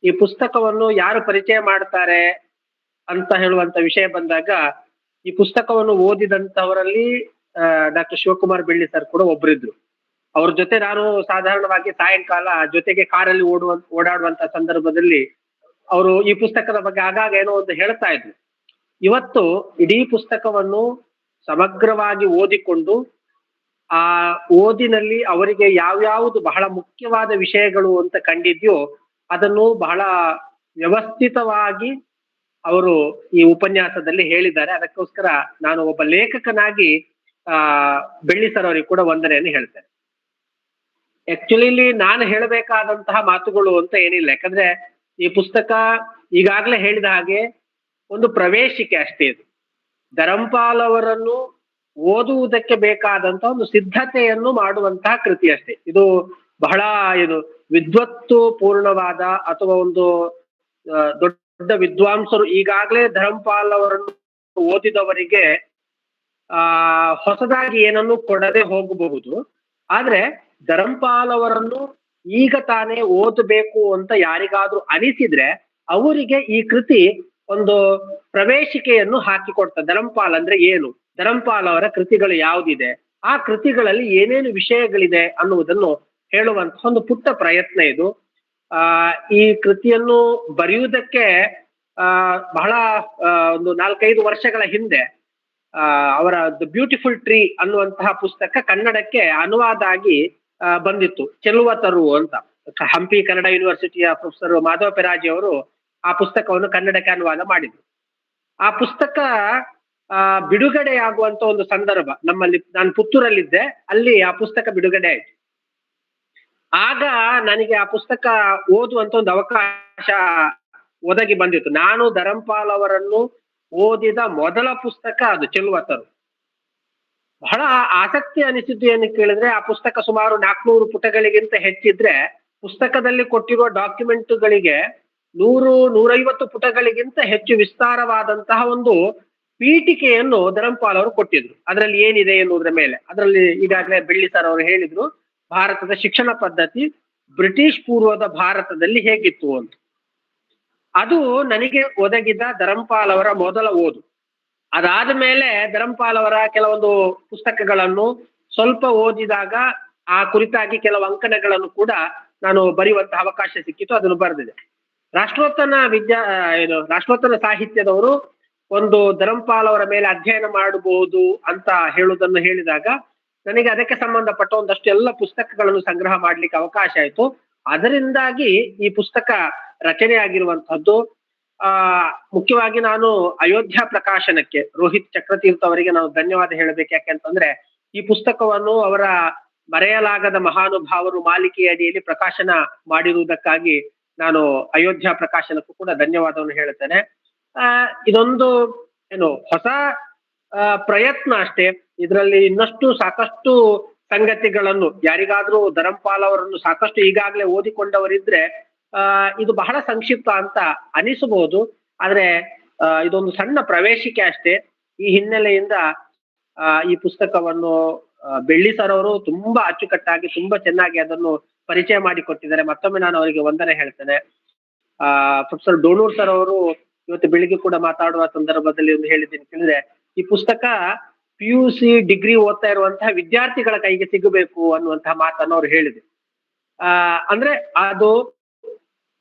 ಈ ಪುಸ್ತಕವನ್ನು ಯಾರು ಪರಿಚಯ ಮಾಡ್ತಾರೆ ಅಂತ ಹೇಳುವಂತ ವಿಷಯ ಬಂದಾಗ, ಈ ಪುಸ್ತಕವನ್ನು ಓದಿದಂತವರಲ್ಲಿ ಡಾಕ್ಟರ್ ಶಿವಕುಮಾರ್ ಬೆಳ್ಳಿ ಸರ್ ಕೂಡ ಒಬ್ಬರಿದ್ರು. ಅವ್ರ ಜೊತೆ ನಾನು ಸಾಧಾರಣವಾಗಿ ಸಾಯಂಕಾಲ ಜೊತೆಗೆ ಕಾರಲ್ಲಿ ಓಡಾಡುವಂತ ಸಂದರ್ಭದಲ್ಲಿ ಅವರು ಈ ಪುಸ್ತಕದ ಬಗ್ಗೆ ಆಗಾಗ ಏನೋ ಒಂದು ಹೇಳ್ತಾ ಇದ್ರು. ಇವತ್ತು ಇಡೀ ಪುಸ್ತಕವನ್ನು ಸಮಗ್ರವಾಗಿ ಓದಿಕೊಂಡು ಆ ಓದಿನಲ್ಲಿ ಅವರಿಗೆ ಯಾವ್ಯಾವುದು ಬಹಳ ಮುಖ್ಯವಾದ ವಿಷಯಗಳು ಅಂತ ಕಂಡಿದ್ಯೋ ಅದನ್ನು ಬಹಳ ವ್ಯವಸ್ಥಿತವಾಗಿ ಅವರು ಈ ಉಪನ್ಯಾಸದಲ್ಲಿ ಹೇಳಿದ್ದಾರೆ. ಅದಕ್ಕೋಸ್ಕರ ನಾನು ಒಬ್ಬ ಲೇಖಕನಾಗಿ ಬೆಳ್ಳಿ ಸರ್ ಅವರಿಗೆ ಕೂಡ ವಂದನೆಯನ್ನು ಹೇಳ್ತೇನೆ. ಆಕ್ಚುಲಿ ನಾನು ಹೇಳಬೇಕಾದಂತಹ ಮಾತುಗಳು ಅಂತ ಏನಿಲ್ಲ, ಯಾಕಂದ್ರೆ ಈ ಪುಸ್ತಕ ಈಗಾಗಲೇ ಹೇಳಿದ ಹಾಗೆ ಒಂದು ಪ್ರವೇಶಿಕೆ ಅಷ್ಟೇ. ಇದು ಧರಂಪಾಲ್ ಅವರನ್ನು ಓದುವುದಕ್ಕೆ ಬೇಕಾದಂತಹ ಒಂದು ಸಿದ್ಧತೆಯನ್ನು ಮಾಡುವಂತಹ ಕೃತಿ ಅಷ್ಟೇ. ಇದು ಬಹಳ ವಿದ್ವತ್ತು ಪೂರ್ಣವಾದ ಅಥವಾ ಒಂದು ದೊಡ್ಡ ವಿದ್ವಾಂಸರು ಈಗಾಗಲೇ ಧರಂಪಾಲ್ ಅವರನ್ನು ಓದಿದವರಿಗೆ ಹೊಸದಾಗಿ ಏನನ್ನು ಕೊಡದೆ ಹೋಗಬಹುದು. ಆದ್ರೆ ಧರಂಪಾಲ್ ಅವರನ್ನು ಈಗ ತಾನೇ ಓದಬೇಕು ಅಂತ ಯಾರಿಗಾದ್ರೂ ಅನಿಸಿದ್ರೆ ಅವರಿಗೆ ಈ ಕೃತಿ ಒಂದು ಪ್ರವೇಶಿಕೆಯನ್ನು ಹಾಕಿಕೊಡ್ತದೆ. ಧರಂಪಾಲ್ ಅಂದ್ರೆ ಏನು, ಧರಂಪಾಲ್ ಅವರ ಕೃತಿಗಳು ಯಾವುದಿದೆ, ಆ ಕೃತಿಗಳಲ್ಲಿ ಏನೇನು ವಿಷಯಗಳಿದೆ ಅನ್ನುವುದನ್ನು ಹೇಳುವಂತಹ ಒಂದು ಪುಟ್ಟ ಪ್ರಯತ್ನ ಇದು. ಈ ಕೃತಿಯನ್ನು ಬರೆಯುವುದಕ್ಕೆ ಬಹಳ ಒಂದು 4-5 ವರ್ಷಗಳ ಹಿಂದೆ ಅವರ ದ ಬ್ಯೂಟಿಫುಲ್ ಟ್ರೀ ಅನ್ನುವಂತಹ ಪುಸ್ತಕ ಕನ್ನಡಕ್ಕೆ ಅನುವಾದ ಆಗಿ ಬಂದಿತ್ತು. ಚೆಲುವ ತರು ಅಂತ ಹಂಪಿ ಕನ್ನಡ ಯೂನಿವರ್ಸಿಟಿಯ ಪ್ರೊಫೆಸರ್ ಮಾಧವ ಪೆರಾಜಿ ಅವರು ಆ ಪುಸ್ತಕವನ್ನು ಕನ್ನಡಕ್ಕೆ ಅನುವಾದ ಮಾಡಿದ್ರು. ಆ ಪುಸ್ತಕ ಬಿಡುಗಡೆಯಾಗುವಂತ ಒಂದು ಸಂದರ್ಭ ನಮ್ಮಲ್ಲಿ, ನಾನು ಪುತ್ತೂರಲ್ಲಿದ್ದೆ, ಅಲ್ಲಿ ಆ ಪುಸ್ತಕ ಬಿಡುಗಡೆ ಆಯ್ತು. ಆಗ ನನಗೆ ಆ ಪುಸ್ತಕ ಓದುವಂತ ಒಂದು ಅವಕಾಶ ಒದಗಿ ಬಂದಿತ್ತು. ನಾನು ಧರಂಪಾಲ್ ಅವರನ್ನು ಓದಿದ ಮೊದಲ ಪುಸ್ತಕ ಅದು ಚೆಲುವ ತರು. ಬಹಳ ಆಸಕ್ತಿ ಅನಿಸಿದ್ದು ಏನು ಕೇಳಿದ್ರೆ, ಆ ಪುಸ್ತಕ ಸುಮಾರು 400 ಪುಟಗಳಿಗಿಂತ ಹೆಚ್ಚಿದ್ರೆ ಪುಸ್ತಕದಲ್ಲಿ ಕೊಟ್ಟಿರುವ ಡಾಕ್ಯುಮೆಂಟ್ಗಳಿಗೆ 100-150 ಪುಟಗಳಿಗಿಂತ ಹೆಚ್ಚು ವಿಸ್ತಾರವಾದಂತಹ ಒಂದು ಪೀಠಿಕೆಯನ್ನು ಧರಂಪಾಲ್ ಅವರು ಕೊಟ್ಟಿದ್ರು. ಅದರಲ್ಲಿ ಏನಿದೆ ಎನ್ನುವುದರ ಮೇಲೆ. ಅದರಲ್ಲಿ ಈಗಾಗಲೇ ಬೆಳ್ಳಿ ಸರ್ ಅವರು ಹೇಳಿದ್ರು, ಭಾರತದ ಶಿಕ್ಷಣ ಪದ್ಧತಿ ಬ್ರಿಟಿಷ್ ಪೂರ್ವದ ಭಾರತದಲ್ಲಿ ಹೇಗಿತ್ತು ಅಂತ. ಅದು ನನಗೆ ಒದಗಿದ ಧರಂಪಾಲ್ ಅವರ ಮೊದಲ ಓದು. ಅದಾದ ಮೇಲೆ ಧರಂಪಾಲ್ ಅವರ ಕೆಲವೊಂದು ಪುಸ್ತಕಗಳನ್ನು ಸ್ವಲ್ಪ ಓದಿದಾಗ ಆ ಕುರಿತಾಗಿ ಕೆಲವು ಅಂಕಣಗಳನ್ನು ಕೂಡ ನಾನು ಬರೆಯುವಂತಹ ಅವಕಾಶ ಸಿಕ್ಕಿತ್ತು. ಅದನ್ನು ಬರೆದಿದೆ. ರಾಷ್ಟ್ರೋತ್ತರ ಸಾಹಿತ್ಯದವರು ಒಂದು ಧರಂಪಾಲ್ ಅವರ ಮೇಲೆ ಅಧ್ಯಯನ ಮಾಡಬಹುದು ಅಂತ ಹೇಳುವುದನ್ನು ಹೇಳಿದಾಗ ನನಗೆ ಅದಕ್ಕೆ ಸಂಬಂಧಪಟ್ಟ ಒಂದಷ್ಟು ಎಲ್ಲ ಪುಸ್ತಕಗಳನ್ನು ಸಂಗ್ರಹ ಮಾಡ್ಲಿಕ್ಕೆ ಅವಕಾಶ ಆಯ್ತು. ಅದರಿಂದಾಗಿ ಈ ಪುಸ್ತಕ ರಚನೆ ಆಗಿರುವಂತಹದ್ದು. ಮುಖ್ಯವಾಗಿ ನಾನು ಅಯೋಧ್ಯ ಪ್ರಕಾಶನಕ್ಕೆ ರೋಹಿತ್ ಚಕ್ರತೀರ್ಥ ಅವರಿಗೆ ನಾವು ಧನ್ಯವಾದ ಹೇಳಬೇಕು. ಯಾಕೆಂತಂದ್ರೆ ಈ ಪುಸ್ತಕವನ್ನು ಅವರ ಮರೆಯಲಾಗದ ಮಹಾನುಭಾವರು ಮಾಲಿಕೆಯ ಅಡಿಯಲ್ಲಿ ಪ್ರಕಾಶನ ಮಾಡಿರುವುದಕ್ಕಾಗಿ ನಾನು ಅಯೋಧ್ಯ ಪ್ರಕಾಶನಕ್ಕೂ ಕೂಡ ಧನ್ಯವಾದವನ್ನು ಹೇಳುತ್ತೇನೆ. ಇದೊಂದು ಹೊಸ ಪ್ರಯತ್ನ ಅಷ್ಟೇ. ಇದರಲ್ಲಿ ಇನ್ನಷ್ಟು ಸಾಕಷ್ಟು ಸಂಗತಿಗಳನ್ನು, ಯಾರಿಗಾದ್ರೂ ಧರಂಪಾಲ್ ಅವರನ್ನು ಸಾಕಷ್ಟು ಈಗಾಗಲೇ ಓದಿಕೊಂಡವರಿದ್ರೆ ಇದು ಬಹಳ ಸಂಕ್ಷಿಪ್ತ ಅಂತ ಅನಿಸಬಹುದು. ಆದ್ರೆ ಇದೊಂದು ಸಣ್ಣ ಪ್ರವೇಶಿಕೆ ಅಷ್ಟೇ. ಈ ಹಿನ್ನೆಲೆಯಿಂದ ಈ ಪುಸ್ತಕವನ್ನು ಬೆಳ್ಳಿ ಸರ್ ಅವರು ತುಂಬಾ ಅಚ್ಚುಕಟ್ಟಾಗಿ, ತುಂಬಾ ಚೆನ್ನಾಗಿ ಅದನ್ನು ಪರಿಚಯ ಮಾಡಿಕೊಟ್ಟಿದ್ದಾರೆ. ಮತ್ತೊಮ್ಮೆ ನಾನು ಅವರಿಗೆ ವಂದನೆ ಹೇಳ್ತೇನೆ. ಪ್ರೊಫೆಸರ್ ಡೋಣೂರ್ ಸರ್ ಅವರು ಇವತ್ತು ಬೆಳಿಗ್ಗೆ ಕೂಡ ಮಾತಾಡುವ ಸಂದರ್ಭದಲ್ಲಿ ಒಂದು ಹೇಳಿದ್ದೀನಿ ಕೇಳಿದ್ರೆ, ಈ ಪುಸ್ತಕ PUC ಡಿಗ್ರಿ ಓದ್ತಾ ಇರುವಂತಹ ವಿದ್ಯಾರ್ಥಿಗಳ ಕೈಗೆ ಸಿಗಬೇಕು ಅನ್ನುವಂತಹ ಮಾತನ್ನು ಅವ್ರು ಹೇಳಿದ್ರು. ಅಂದ್ರೆ ಅದು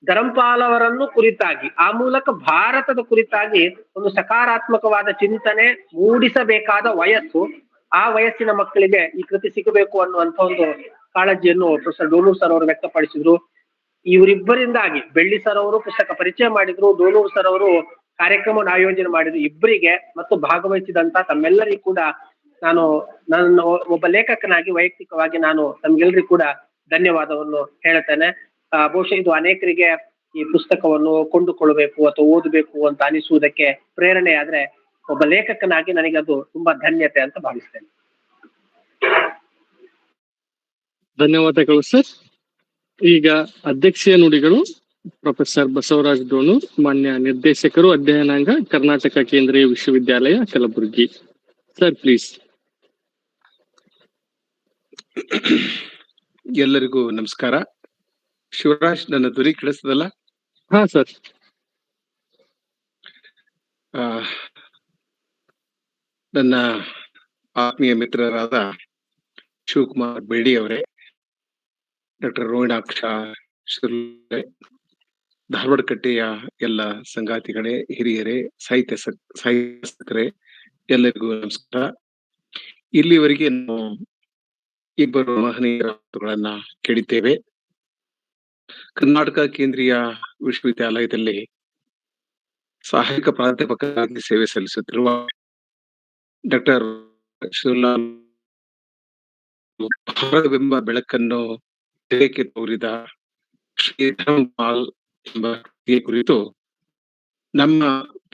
ಧರಂಪಾಲ್ ಅವರನ್ನು ಕುರಿತಾಗಿ, ಆ ಮೂಲಕ ಭಾರತದ ಕುರಿತಾಗಿ ಒಂದು ಸಕಾರಾತ್ಮಕವಾದ ಚಿಂತನೆ ಮೂಡಿಸಬೇಕಾದ ವಯಸ್ಸು. ಆ ವಯಸ್ಸಿನ ಮಕ್ಕಳಿಗೆ ಈ ಕೃತಿ ಸಿಗಬೇಕು ಅನ್ನುವಂತ ಒಂದು ಕಾಳಜಿಯನ್ನು ಪ್ರೊಫೆಸರ್ ಡೋಣೂರ್ ಸರ್ ಅವರು ವ್ಯಕ್ತಪಡಿಸಿದ್ರು. ಇವರಿಬ್ಬರಿಂದಾಗಿ ಬೆಳ್ಳಿ ಸರ್ ಅವರು ಪುಸ್ತಕ ಪರಿಚಯ ಮಾಡಿದ್ರು, ಡೋಣೂರ್ ಸರ್ ಅವರು ಕಾರ್ಯಕ್ರಮವನ್ನು ಆಯೋಜನೆ ಮಾಡಿದ್ರು. ಇಬ್ಬರಿಗೆ ಮತ್ತು ಭಾಗವಹಿಸಿದಂತ ತಮ್ಮೆಲ್ಲರಿಗೂ ಕೂಡ ನನ್ನ ಒಬ್ಬ ಲೇಖಕನಾಗಿ ವೈಯಕ್ತಿಕವಾಗಿ ನಾನು ತಮ್ಗೆಲ್ರಿಗೂ ಕೂಡ ಧನ್ಯವಾದವನ್ನು ಹೇಳ್ತೇನೆ. ಬಹುಶಃ ಇದು ಅನೇಕರಿಗೆ ಈ ಪುಸ್ತಕವನ್ನು ಕೊಂಡುಕೊಳ್ಳಬೇಕು ಅಥವಾ ಓದಬೇಕು ಅಂತ ಅನಿಸುವುದಕ್ಕೆ ಪ್ರೇರಣೆ ಆದ್ರೆ, ಒಬ್ಬ ಲೇಖಕನಾಗಿ ನನಗೆ ಅದು ತುಂಬಾ ಧನ್ಯತೆ ಅಂತ ಭಾವಿಸ್ತೇನೆ. ಧನ್ಯವಾದಗಳು ಸರ್. ಈಗ ಅಧ್ಯಕ್ಷೀಯ ನುಡಿಗಳು ಪ್ರೊಫೆಸರ್ ಬಸವರಾಜ್ ಡೋಣೂರ್, ಮಾನ್ಯ ನಿರ್ದೇಶಕರು, ಅಧ್ಯಯನಾಂಗ, ಕರ್ನಾಟಕ ಕೇಂದ್ರೀಯ ವಿಶ್ವವಿದ್ಯಾಲಯ ಕಲಬುರಗಿ. Sir please. ಎಲ್ಲರಿಗೂ ನಮಸ್ಕಾರ. ಶಿವರಾಜ್, ನನ್ನ ಧ್ವನಿ ಕೇಳಿಸ್ತದಲ್ಲ? ಹಾ ಸರ್. ಆ, ನನ್ನ ಆತ್ಮೀಯ ಮಿತ್ರರಾದ ಶಿವಕುಮಾರ್ ಬೆಳ್ಳಿ ಅವರೇ, ಡಾಕ್ಟರ್ ರೋಹಿಣಾಕ್ಷ ಶಿರ್ಲೆ, ಧಾರವಾಡ ಕಟ್ಟೆಯ ಎಲ್ಲ ಸಂಗಾತಿಗಳೇ, ಹಿರಿಯರೇ, ಸಾಹಿತ್ಯಕರೇ, ಎಲ್ಲರಿಗೂ ನಮಸ್ಕಾರ. ಇಲ್ಲಿವರೆಗೆ ನಾವು ಇಬ್ಬರು ಮಹನೀಯರ ಮಾತುಗಳನ್ನ ಕೇಳಿದ್ದೇವೆ. ಕರ್ನಾಟಕ ಕೇಂದ್ರೀಯ ವಿಶ್ವವಿದ್ಯಾಲಯದಲ್ಲಿ ಸಹಾಯಕ ಪ್ರಾಧ್ಯಾಪಕರಾಗಿ ಸೇವೆ ಸಲ್ಲಿಸುತ್ತಿರುವ ಡಾಕ್ಟರ್ ಶಿವಲಾಲ್ ಭಾರತವೆಂಬ ಬೆಳಕನ್ನು ತೆರೆಗೆ ತೋರಿದ ಶ್ರೀ ಧರ್ಮಪಾಲ್ ಎಂಬ ಕೃತಿಯ ಕುರಿತು ನಮ್ಮ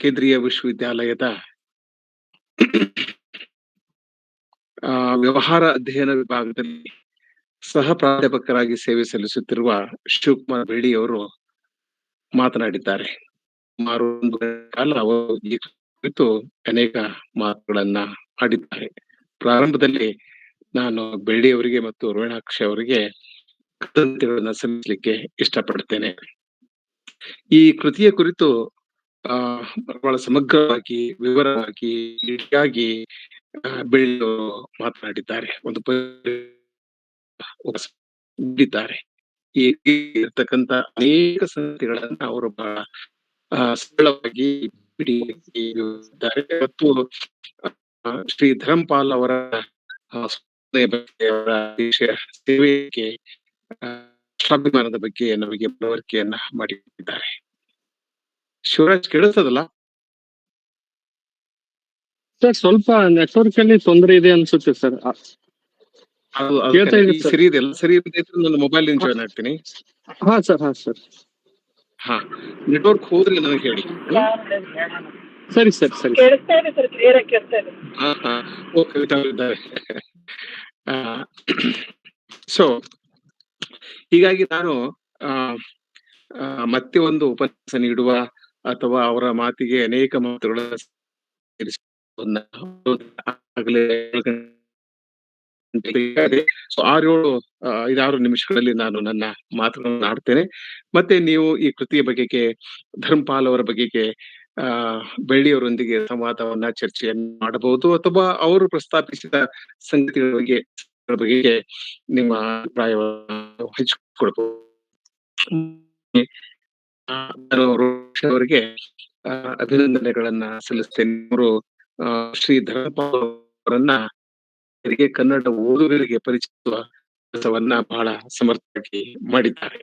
ಕೇಂದ್ರೀಯ ವಿಶ್ವವಿದ್ಯಾಲಯದ ವ್ಯವಹಾರ ಅಧ್ಯಯನ ವಿಭಾಗದಲ್ಲಿ ಸಹ ಪ್ರಾಧ್ಯಾಪಕರಾಗಿ ಸೇವೆ ಸಲ್ಲಿಸುತ್ತಿರುವ ಶಿವಕುಮಾರ್ ಬೆಳ್ಳಿ ಅವರು ಮಾತನಾಡಿದ್ದಾರೆ. ಸುಮಾರು 1 ಗಂಟೆ ಕಾಲ ಅವರು ಈ ಕುರಿತು ಅನೇಕ ಮಾತುಗಳನ್ನ ಆಡಿದ್ದಾರೆ. ಪ್ರಾರಂಭದಲ್ಲಿ ನಾನು ಬೆಳ್ಳಿ ಅವರಿಗೆ ಮತ್ತು ರೋಹಿಣಾಕ್ಷ ಅವರಿಗೆ ಕೃತಜ್ಞತೆಗಳನ್ನ ಸಲ್ಲಿಸಲಿಕ್ಕೆ ಇಷ್ಟಪಡ್ತೇನೆ. ಈ ಕೃತಿಯ ಕುರಿತು ಬಹಳ ಸಮಗ್ರವಾಗಿ, ವಿವರವಾಗಿ, ಇಡಿಯಾಗಿ ಬೆಳ್ಳಿ ಅವರು ಮಾತನಾಡಿದ್ದಾರೆ, ಒಂದು ನೀಡಿದ್ದಾರೆ. ಈ ಇರ್ತಕ್ಕಂಥ ಅನೇಕ ಸಂಗತಿಗಳನ್ನ ಅವರು ಬಹಳ ಸರಳವಾಗಿ ವಿವರಿಸಿದ್ದಾರೆ. ಮತ್ತು ಶ್ರೀ ಧರ್ಮಪಾಲ್ ಅವರ ಸೇವೆಗೆ ಸ್ವಾಭಿಮಾನದ ಬಗ್ಗೆ ನಮಗೆ ಮನವರಿಕೆಯನ್ನ ಮಾಡಿದ್ದಾರೆ. ಶಿವರಾಜ್, ಕೇಳಿಸ್ತದಲ್ಲ? ಸರ್ ಸ್ವಲ್ಪ ನೆಟ್ವರ್ಕ್ ಅಲ್ಲಿ ತೊಂದರೆ ಇದೆ ಅನ್ಸುತ್ತೆ ಸರ್. ಸರಿ ಇದೆ, ಎಲ್ಲ ಸರಿ ಇದೆ. ನನ್ನ ಮೊಬೈಲ್ ಜಾಯ್ನ್ ಆಗ್ತೀನಿ. ಹಾ ಸರ್. ಹಾ ಸರ್. ಹಾ, ನೆಟ್ವರ್ಕ್ ಹೋದ್ರೆ ನನಗೆ ಹೇಳಿ. ಸರಿ ಸರ್. ಸರಿ. ಹಾ ಹಾ, ಓಕೆ, ಇದ್ದಾರೆ. ಸೊ ಹೀಗಾಗಿ ನಾನು ಮತ್ತೆ ಒಂದು ಉಪನ್ಯಾಸ ನೀಡುವ ಅಥವಾ ಅವರ ಮಾತಿಗೆ ಅನೇಕ ಮಾತುಗಳ ಸೊ 6-7 ನಿಮಿಷಗಳಲ್ಲಿ ನಾನು ನನ್ನ ಮಾತುಗಳನ್ನು ಆಡ್ತೇನೆ. ಮತ್ತೆ ನೀವು ಈ ಕೃತಿಯ ಬಗೆಗೆ, ಧರ್ಮಪಾಲ್ ಅವರ ಬಗೆಗೆ ಬೆಳ್ಳಿಯವರೊಂದಿಗೆ ಸಂವಾದವನ್ನ, ಚರ್ಚೆಯನ್ನು ಮಾಡಬಹುದು, ಅಥವಾ ಅವರು ಪ್ರಸ್ತಾಪಿಸಿದ ಸಂಗತಿಗಳ ಬಗ್ಗೆ ನಿಮ್ಮ ಅಭಿಪ್ರಾಯವನ್ನು ಹಂಚಿಕೊಳ್ಬಹುದು. ಅವರಿಗೆ ಅಭಿನಂದನೆಗಳನ್ನ ಸಲ್ಲಿಸ್ತೇನೆ. ಅವರು ಶ್ರೀ ಧರ್ಮಪಾಲ್ ಅವರನ್ನ ಕನ್ನಡ ಓದುಗರಿಗೆ ಪರಿಚಯಿಸುವ ಕೆಲಸವನ್ನ ಬಹಳ ಸಮರ್ಥವಾಗಿ ಮಾಡಿದ್ದಾರೆ.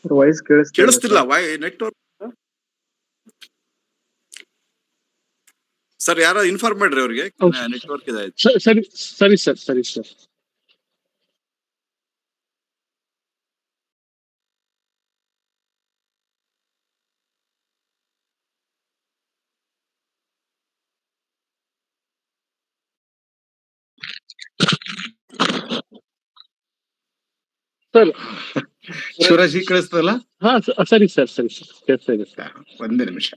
ವಾಯ್ಸ್ ಕೇಳಿಸ್ತಿಲ್ಲ. ನೆಟ್ವರ್ಕ್ ಸರ್, ಯಾರೋ ಇನ್ಫಾರ್ಮ್ ಮಾಡ್ರಿ ಅವ್ರಿಗೆ, ನೆಟ್ವರ್ಕ್ ಇದೆ. ಸರಿ ಸರ್. ಸರ್ ಶಿವರಾಜ್, ಕೇಳಿಸ್ತದಲ್ಲ? ಹಾ ಸರಿ ಸರ್. ಕೇಳಿಸ್ತಾ ಇದೆ ಸರ್. 1 ನಿಮಿಷ.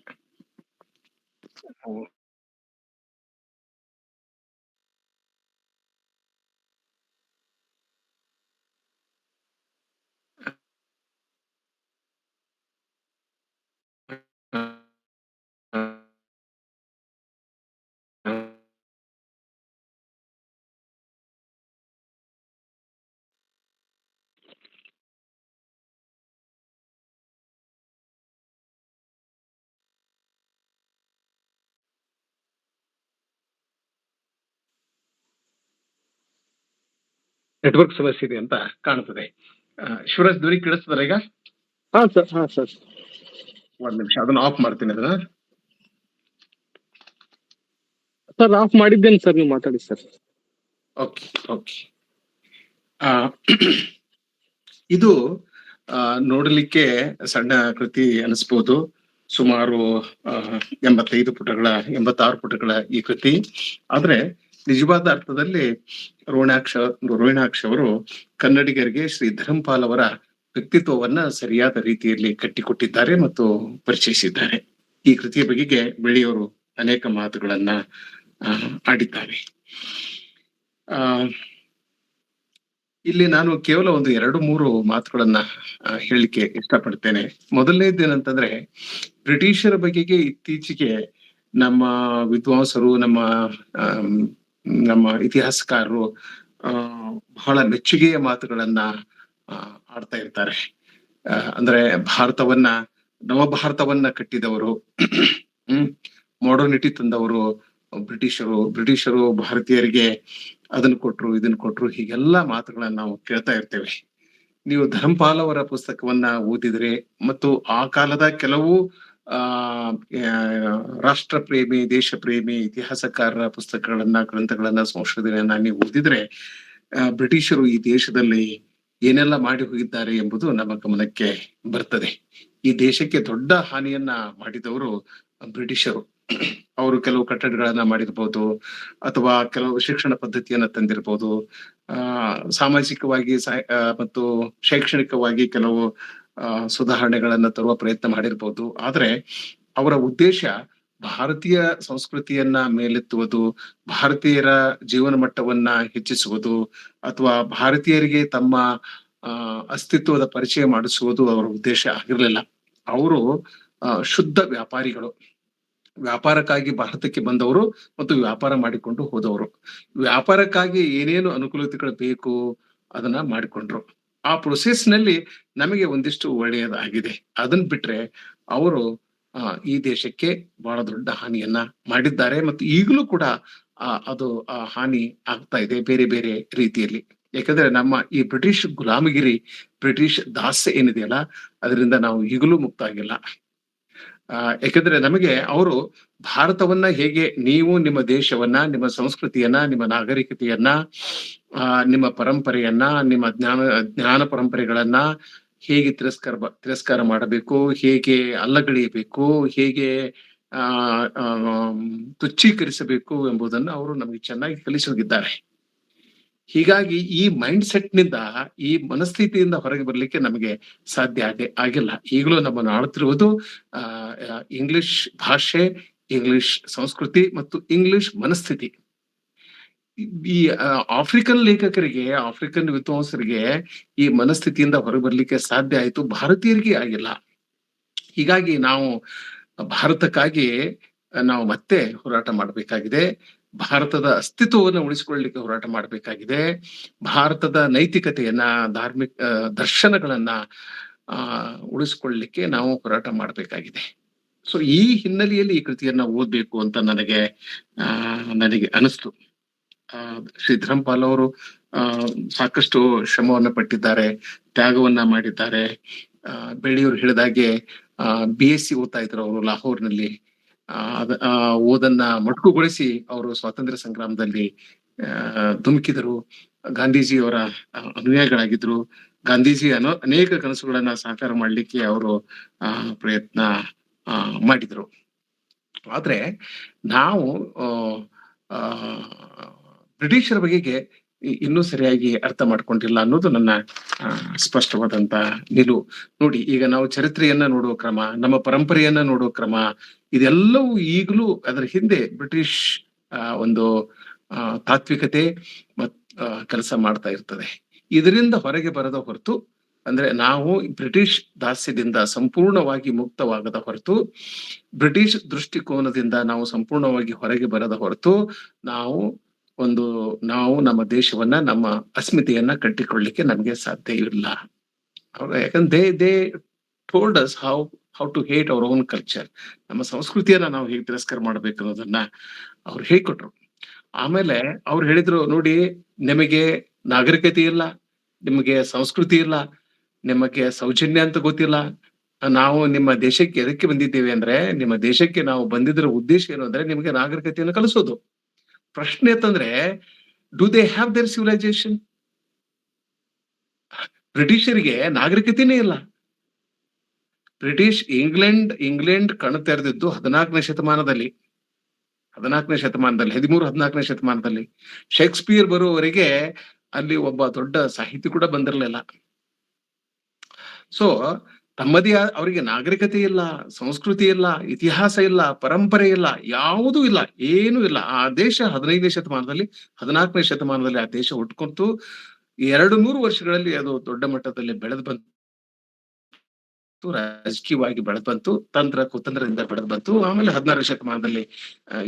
ನೆಟ್ವರ್ಕ್ ಸಮಸ್ಯೆ ಇದೆ ಅಂತ ಕಾಣುತ್ತದೆ. ಶಿವರಾಜ್, ಧ್ವನಿ ಕೇಳಿಸ್ತದಲ್ಲ ಈಗ? ಹಾ ಸರ್. 1 ನಿಮಿಷ, ಅದನ್ನ ಆಫ್ ಮಾಡ್ತೀನಿ. ಅದನ್ನ ಸರ್ ಆಫ್ ಮಾಡಿದ್ದೇನೆ ಸರ್, ನೀವು ಮಾತಾಡಿ ಸರ್. ಓಕೆ. ಇದು ನೋಡಲಿಕ್ಕೆ ಸಣ್ಣ ಕೃತಿ ಅನಿಸ್ಬೋದು, ಸುಮಾರು 85 ಪುಟಗಳ 86 ಪುಟಗಳ ಈ ಕೃತಿ. ಆದ್ರೆ ನಿಜವಾದ ಅರ್ಥದಲ್ಲಿ ರೋಹಿಣಾಕ್ಷ ಅವರು ಕನ್ನಡಿಗರಿಗೆ ಶ್ರೀ ಧರ್ಮಪಾಲ್ ಅವರ ವ್ಯಕ್ತಿತ್ವವನ್ನ ಸರಿಯಾದ ರೀತಿಯಲ್ಲಿ ಕಟ್ಟಿಕೊಟ್ಟಿದ್ದಾರೆ ಮತ್ತು ಪರಿಚಯಿಸಿದ್ದಾರೆ. ಈ ಕೃತಿಯ ಬಗೆಗೆ ಬೆಳ್ಳಿಯವರು ಅನೇಕ ಮಾತುಗಳನ್ನ ಆಡಿದ್ದಾರೆ. ಇಲ್ಲಿ ನಾನು ಕೇವಲ ಒಂದು 2-3 ಮಾತುಗಳನ್ನ ಹೇಳಲಿಕ್ಕೆ ಇಷ್ಟಪಡ್ತೇನೆ. ಮೊದಲನೇದೇನಂತಂದ್ರೆ, ಬ್ರಿಟಿಷರ ಬಗೆಗೆ ಇತ್ತೀಚೆಗೆ ನಮ್ಮ ವಿದ್ವಾಂಸರು, ನಮ್ಮ ಇತಿಹಾಸಕಾರರು ಬಹಳ ಮೆಚ್ಚುಗೆಯ ಮಾತುಗಳನ್ನ ಆಡ್ತಾ ಇರ್ತಾರೆ. ಅಂದ್ರೆ ನವಭಾರತವನ್ನ ಕಟ್ಟಿದವರು, ಮಾಡರ್ನಿಟಿ ತಂದವರು ಬ್ರಿಟಿಷರು ಭಾರತೀಯರಿಗೆ ಅದನ್ನ ಕೊಟ್ರು, ಇದನ್ನ ಕೊಟ್ರು, ಹೀಗೆಲ್ಲ ಮಾತುಗಳನ್ನ ನಾವು ಕೇಳ್ತಾ ಇರ್ತೇವೆ. ನೀವು ಧರ್ಮಪಾಲ್ ಅವರ ಪುಸ್ತಕವನ್ನ ಓದಿದ್ರೆ ಮತ್ತು ಆ ಕಾಲದ ಕೆಲವು ರಾಷ್ಟ್ರ ಪ್ರೇಮಿ, ದೇಶ ಪ್ರೇಮಿ ಇತಿಹಾಸಕಾರರ ಗ್ರಂಥಗಳನ್ನ ಸಂಶೋಧನೆಯನ್ನ ನೀವು ಓದಿದ್ರೆ, ಬ್ರಿಟಿಷರು ಈ ದೇಶದಲ್ಲಿ ಏನೆಲ್ಲ ಮಾಡಿ ಹೋಗಿದ್ದಾರೆ ಎಂಬುದು ನಮ್ಮ ಗಮನಕ್ಕೆ ಬರ್ತದೆ. ಈ ದೇಶಕ್ಕೆ ದೊಡ್ಡ ಹಾನಿಯನ್ನ ಮಾಡಿದವರು ಬ್ರಿಟಿಷರು. ಅವರು ಕೆಲವು ಕಟ್ಟಡಗಳನ್ನ ಮಾಡಿರ್ಬೋದು, ಅಥವಾ ಕೆಲವು ಶಿಕ್ಷಣ ಪದ್ಧತಿಯನ್ನ ತಂದಿರ್ಬೋದು, ಸಾಮಾಜಿಕವಾಗಿ ಮತ್ತು ಶೈಕ್ಷಣಿಕವಾಗಿ ಕೆಲವು ಸುಧಾರಣೆಗಳನ್ನ ತರುವ ಪ್ರಯತ್ನ ಮಾಡಿರ್ಬೋದು. ಆದ್ರೆ ಅವರ ಉದ್ದೇಶ ಭಾರತೀಯ ಸಂಸ್ಕೃತಿಯನ್ನ ಮೇಲೆತ್ತುವುದು, ಭಾರತೀಯರ ಜೀವನ ಮಟ್ಟವನ್ನ ಹೆಚ್ಚಿಸುವುದು, ಅಥವಾ ಭಾರತೀಯರಿಗೆ ತಮ್ಮ ಅಸ್ತಿತ್ವದ ಪರಿಚಯ ಮಾಡಿಸುವುದು ಅವರ ಉದ್ದೇಶ ಆಗಿರ್ಲಿಲ್ಲ. ಅವರು ಶುದ್ಧ ವ್ಯಾಪಾರಿಗಳು, ವ್ಯಾಪಾರಕ್ಕಾಗಿ ಭಾರತಕ್ಕೆ ಬಂದವರು ಮತ್ತು ವ್ಯಾಪಾರ ಮಾಡಿಕೊಂಡು ಹೋದವರು. ವ್ಯಾಪಾರಕ್ಕಾಗಿ ಏನೇನು ಅನುಕೂಲತೆಗಳು ಬೇಕು ಅದನ್ನ ಮಾಡಿಕೊಂಡ್ರು. ಆ ಪ್ರೊಸೆಸ್ ನಲ್ಲಿ ನಮಗೆ ಒಂದಿಷ್ಟು ಒಳ್ಳೆಯದಾಗಿದೆ. ಅದನ್ನ ಬಿಟ್ರೆ ಅವರು ಈ ದೇಶಕ್ಕೆ ಬಹಳ ದೊಡ್ಡ ಹಾನಿಯನ್ನ ಮಾಡಿದ್ದಾರೆ ಮತ್ತು ಈಗಲೂ ಕೂಡ ಅದು ಹಾನಿ ಆಗ್ತಾ ಇದೆ ಬೇರೆ ಬೇರೆ ರೀತಿಯಲ್ಲಿ. ಯಾಕಂದ್ರೆ ನಮ್ಮ ಈ ಬ್ರಿಟಿಷ್ ಗುಲಾಮಗಿರಿ, ಬ್ರಿಟಿಷ್ ದಾಸ್ಯ ಏನಿದೆಯಲ್ಲ, ಅದರಿಂದ ನಾವು ಈಗಲೂ ಮುಕ್ತ ಆಗಿಲ್ಲ. ಯಾಕಂದ್ರೆ ನಮಗೆ ಅವರು ಭಾರತವನ್ನ ಹೇಗೆ ನೀವು ನಿಮ್ಮ ದೇಶವನ್ನ, ನಿಮ್ಮ ಸಂಸ್ಕೃತಿಯನ್ನ, ನಿಮ್ಮ ನಾಗರಿಕತೆಯನ್ನ, ನಿಮ್ಮ ಪರಂಪರೆಯನ್ನ, ನಿಮ್ಮ ಜ್ಞಾನ ಪರಂಪರೆಗಳನ್ನ ಹೇಗೆ ತಿರಸ್ಕಾರ ಮಾಡಬೇಕು, ಹೇಗೆ ಅಲ್ಲಗಳೆಯಬೇಕು, ಹೇಗೆ ತುಚ್ಛೀಕರಿಸಬೇಕು ಎಂಬುದನ್ನು ಅವರು ನಮಗೆ ಚೆನ್ನಾಗಿ ಕಲಿಸಿ ಹೋಗಿದ್ದಾರೆ. ಹೀಗಾಗಿ ಈ ಮೈಂಡ್ ಸೆಟ್ ನಿಂದ, ಈ ಮನಸ್ಥಿತಿಯಿಂದ ಹೊರಗೆ ಬರ್ಲಿಕ್ಕೆ ನಮಗೆ ಸಾಧ್ಯ ಆಗಿಲ್ಲ. ಈಗಲೂ ನಮ್ಮನ್ನು ಆಳುತ್ತಿರುವುದು ಇಂಗ್ಲಿಷ್ ಭಾಷೆ, ಇಂಗ್ಲಿಷ್ ಸಂಸ್ಕೃತಿ ಮತ್ತು ಇಂಗ್ಲಿಷ್ ಮನಸ್ಥಿತಿ. ಈ ಆಫ್ರಿಕನ್ ಲೇಖಕರಿಗೆ, ಆಫ್ರಿಕನ್ ವಿದ್ವಾಂಸರಿಗೆ ಈ ಮನಸ್ಥಿತಿಯಿಂದ ಹೊರಗೆ ಬರ್ಲಿಕ್ಕೆ ಸಾಧ್ಯ ಆಯ್ತು, ಭಾರತೀಯರಿಗೆ ಆಗಿಲ್ಲ. ಹೀಗಾಗಿ ನಾವು ಭಾರತಕ್ಕಾಗಿ ನಾವು ಮತ್ತೆ ಹೋರಾಟ ಮಾಡಬೇಕಾಗಿದೆ. ಭಾರತದ ಅಸ್ತಿತ್ವವನ್ನು ಉಳಿಸಿಕೊಳ್ಳಲಿಕ್ಕೆ ಹೋರಾಟ ಮಾಡಬೇಕಾಗಿದೆ. ಭಾರತದ ನೈತಿಕತೆಯನ್ನ, ಧಾರ್ಮಿಕ ದರ್ಶನಗಳನ್ನ ಉಳಿಸಿಕೊಳ್ಳಲಿಕ್ಕೆ ನಾವು ಹೋರಾಟ ಮಾಡಬೇಕಾಗಿದೆ. ಸೊ ಈ ಹಿನ್ನೆಲೆಯಲ್ಲಿ ಈ ಕೃತಿಯನ್ನ ಓದ್ಬೇಕು ಅಂತ ನನಗೆ ಅನಿಸ್ತು. ಶ್ರೀ ಧರ್ಮಪಾಲ್ ಅವರು ಸಾಕಷ್ಟು ಶ್ರಮವನ್ನ ಪಟ್ಟಿದ್ದಾರೆ, ತ್ಯಾಗವನ್ನ ಮಾಡಿದ್ದಾರೆ. ಬೆಳ್ಳಿಯವರು ಹೇಳಿದಾಗೆ BSc ಓದ್ತಾ ಇದ್ರು ಅವರು ಲಾಹೋರ್ನಲ್ಲಿ. ಓದನ್ನ ಮೊಟಕುಗೊಳಿಸಿ ಅವರು ಸ್ವಾತಂತ್ರ್ಯ ಸಂಗ್ರಾಮದಲ್ಲಿ ಧುಮುಕಿದರು. ಗಾಂಧೀಜಿಯವರ ಅನುಯಾಯಿಗಳಾಗಿದ್ರು. ಗಾಂಧೀಜಿ ಅನೇಕ ಕನಸುಗಳನ್ನ ಸಾಕಾರ ಮಾಡ್ಲಿಕ್ಕೆ ಅವರು ಪ್ರಯತ್ನ ಮಾಡಿದ್ರು. ಆದ್ರೆ ನಾವು ಬ್ರಿಟಿಷರ ಬಗೆಗೆ ಇನ್ನೂ ಸರಿಯಾಗಿ ಅರ್ಥ ಮಾಡ್ಕೊಂಡಿಲ್ಲ ಅನ್ನೋದು ನನ್ನ ಸ್ಪಷ್ಟವಾದಂತ ನಿಲುವು. ನೋಡಿ, ಈಗ ನಾವು ಚರಿತ್ರೆಯನ್ನ ನೋಡುವ ಕ್ರಮ, ನಮ್ಮ ಪರಂಪರೆಯನ್ನ ನೋಡುವ ಕ್ರಮ, ಇದೆಲ್ಲವೂ ಈಗಲೂ ಅದರ ಹಿಂದೆ ಬ್ರಿಟಿಷ್ ಒಂದು ತಾತ್ವಿಕತೆ ಕೆಲಸ ಮಾಡ್ತಾ ಇರ್ತದೆ. ಇದರಿಂದ ಹೊರಗೆ ಬರದ ಹೊರತು, ಅಂದ್ರೆ ನಾವು ಬ್ರಿಟಿಷ್ ದಾಸ್ಯದಿಂದ ಸಂಪೂರ್ಣವಾಗಿ ಮುಕ್ತವಾಗದ ಹೊರತು, ಬ್ರಿಟಿಷ್ ದೃಷ್ಟಿಕೋನದಿಂದ ನಾವು ಸಂಪೂರ್ಣವಾಗಿ ಹೊರಗೆ ಬರದ ಹೊರತು, ನಾವು ನಮ್ಮ ದೇಶವನ್ನ, ನಮ್ಮ ಅಸ್ಮಿತೆಯನ್ನ ಕಟ್ಟಿಕೊಳ್ಳಲಿಕ್ಕೆ ನಮ್ಗೆ ಸಾಧ್ಯ ಇಲ್ಲ. ಯಾಕಂದ್ರೆ they told us how to hate our own culture. ನಮ್ಮ ಸಂಸ್ಕೃತಿಯನ್ನ ನಾವು ಹೇಗೆ ತಿರಸ್ಕಾರ ಮಾಡ್ಬೇಕು ಅನ್ನೋದನ್ನ ಅವ್ರು ಹೇಳ್ಕೊಟ್ರು. ಆಮೇಲೆ ಅವ್ರು ಹೇಳಿದ್ರು, ನೋಡಿ, ನಿಮಗೆ ನಾಗರಿಕತೆ ಇಲ್ಲ, ನಿಮಗೆ ಸಂಸ್ಕೃತಿ ಇಲ್ಲ, ನಿಮಗೆ ಸೌಜನ್ಯ ಅಂತ ಗೊತ್ತಿಲ್ಲ. ನಾವು ನಿಮ್ಮ ದೇಶಕ್ಕೆ ಎದಕ್ಕೆ ಬಂದಿದ್ದೇವೆ ಅಂದ್ರೆ, ನಿಮ್ಮ ದೇಶಕ್ಕೆ ನಾವು ಬಂದಿದ್ರ ಉದ್ದೇಶ ಏನು ಅಂದ್ರೆ ನಿಮಗೆ ನಾಗರಿಕತೆಯನ್ನು ಕಲಿಸೋದು. ಪ್ರಶ್ನೆ ಅಂತಂದ್ರೆ, do they have their civilization? ಬ್ರಿಟಿಷರಿಗೆ ನಾಗರಿಕತೆನೇ ಇಲ್ಲ. ಇಂಗ್ಲೆಂಡ್ ಕಣ್ಣು ತೆರೆದಿದ್ದು 14ನೇ ಶತಮಾನದಲ್ಲಿ 13-14ನೇ ಶತಮಾನದಲ್ಲಿ. ಶೇಕ್ಸ್ಪಿಯರ್ ಬರುವವರೆಗೆ ಅಲ್ಲಿ ಒಬ್ಬ ದೊಡ್ಡ ಸಾಹಿತಿ ಕೂಡ ಬಂದಿರಲಿಲ್ಲ. ಸೊ ತಮ್ಮದೇ ಅವರಿಗೆ ನಾಗರಿಕತೆ ಇಲ್ಲ, ಸಂಸ್ಕೃತಿ ಇಲ್ಲ, ಇತಿಹಾಸ ಇಲ್ಲ, ಪರಂಪರೆ ಇಲ್ಲ, ಯಾವುದೂ ಇಲ್ಲ, ಏನೂ ಇಲ್ಲ. ಆ ದೇಶ 15ನೇ ಶತಮಾನದಲ್ಲಿ 14ನೇ ಶತಮಾನದಲ್ಲಿ ಆ ದೇಶ ಹುಟ್ಕೊಂತು. 200 ವರ್ಷಗಳಲ್ಲಿ ಅದು ದೊಡ್ಡ ಮಟ್ಟದಲ್ಲಿ ಬೆಳೆದು ಬಂತು, ರಾಜಕೀಯವಾಗಿ ಬೆಳೆದು ಬಂತು, ಕುತಂತ್ರದಿಂದ ಬೆಳೆದು ಬಂತು. ಆಮೇಲೆ 16ನೇ ಶತಮಾನದಲ್ಲಿ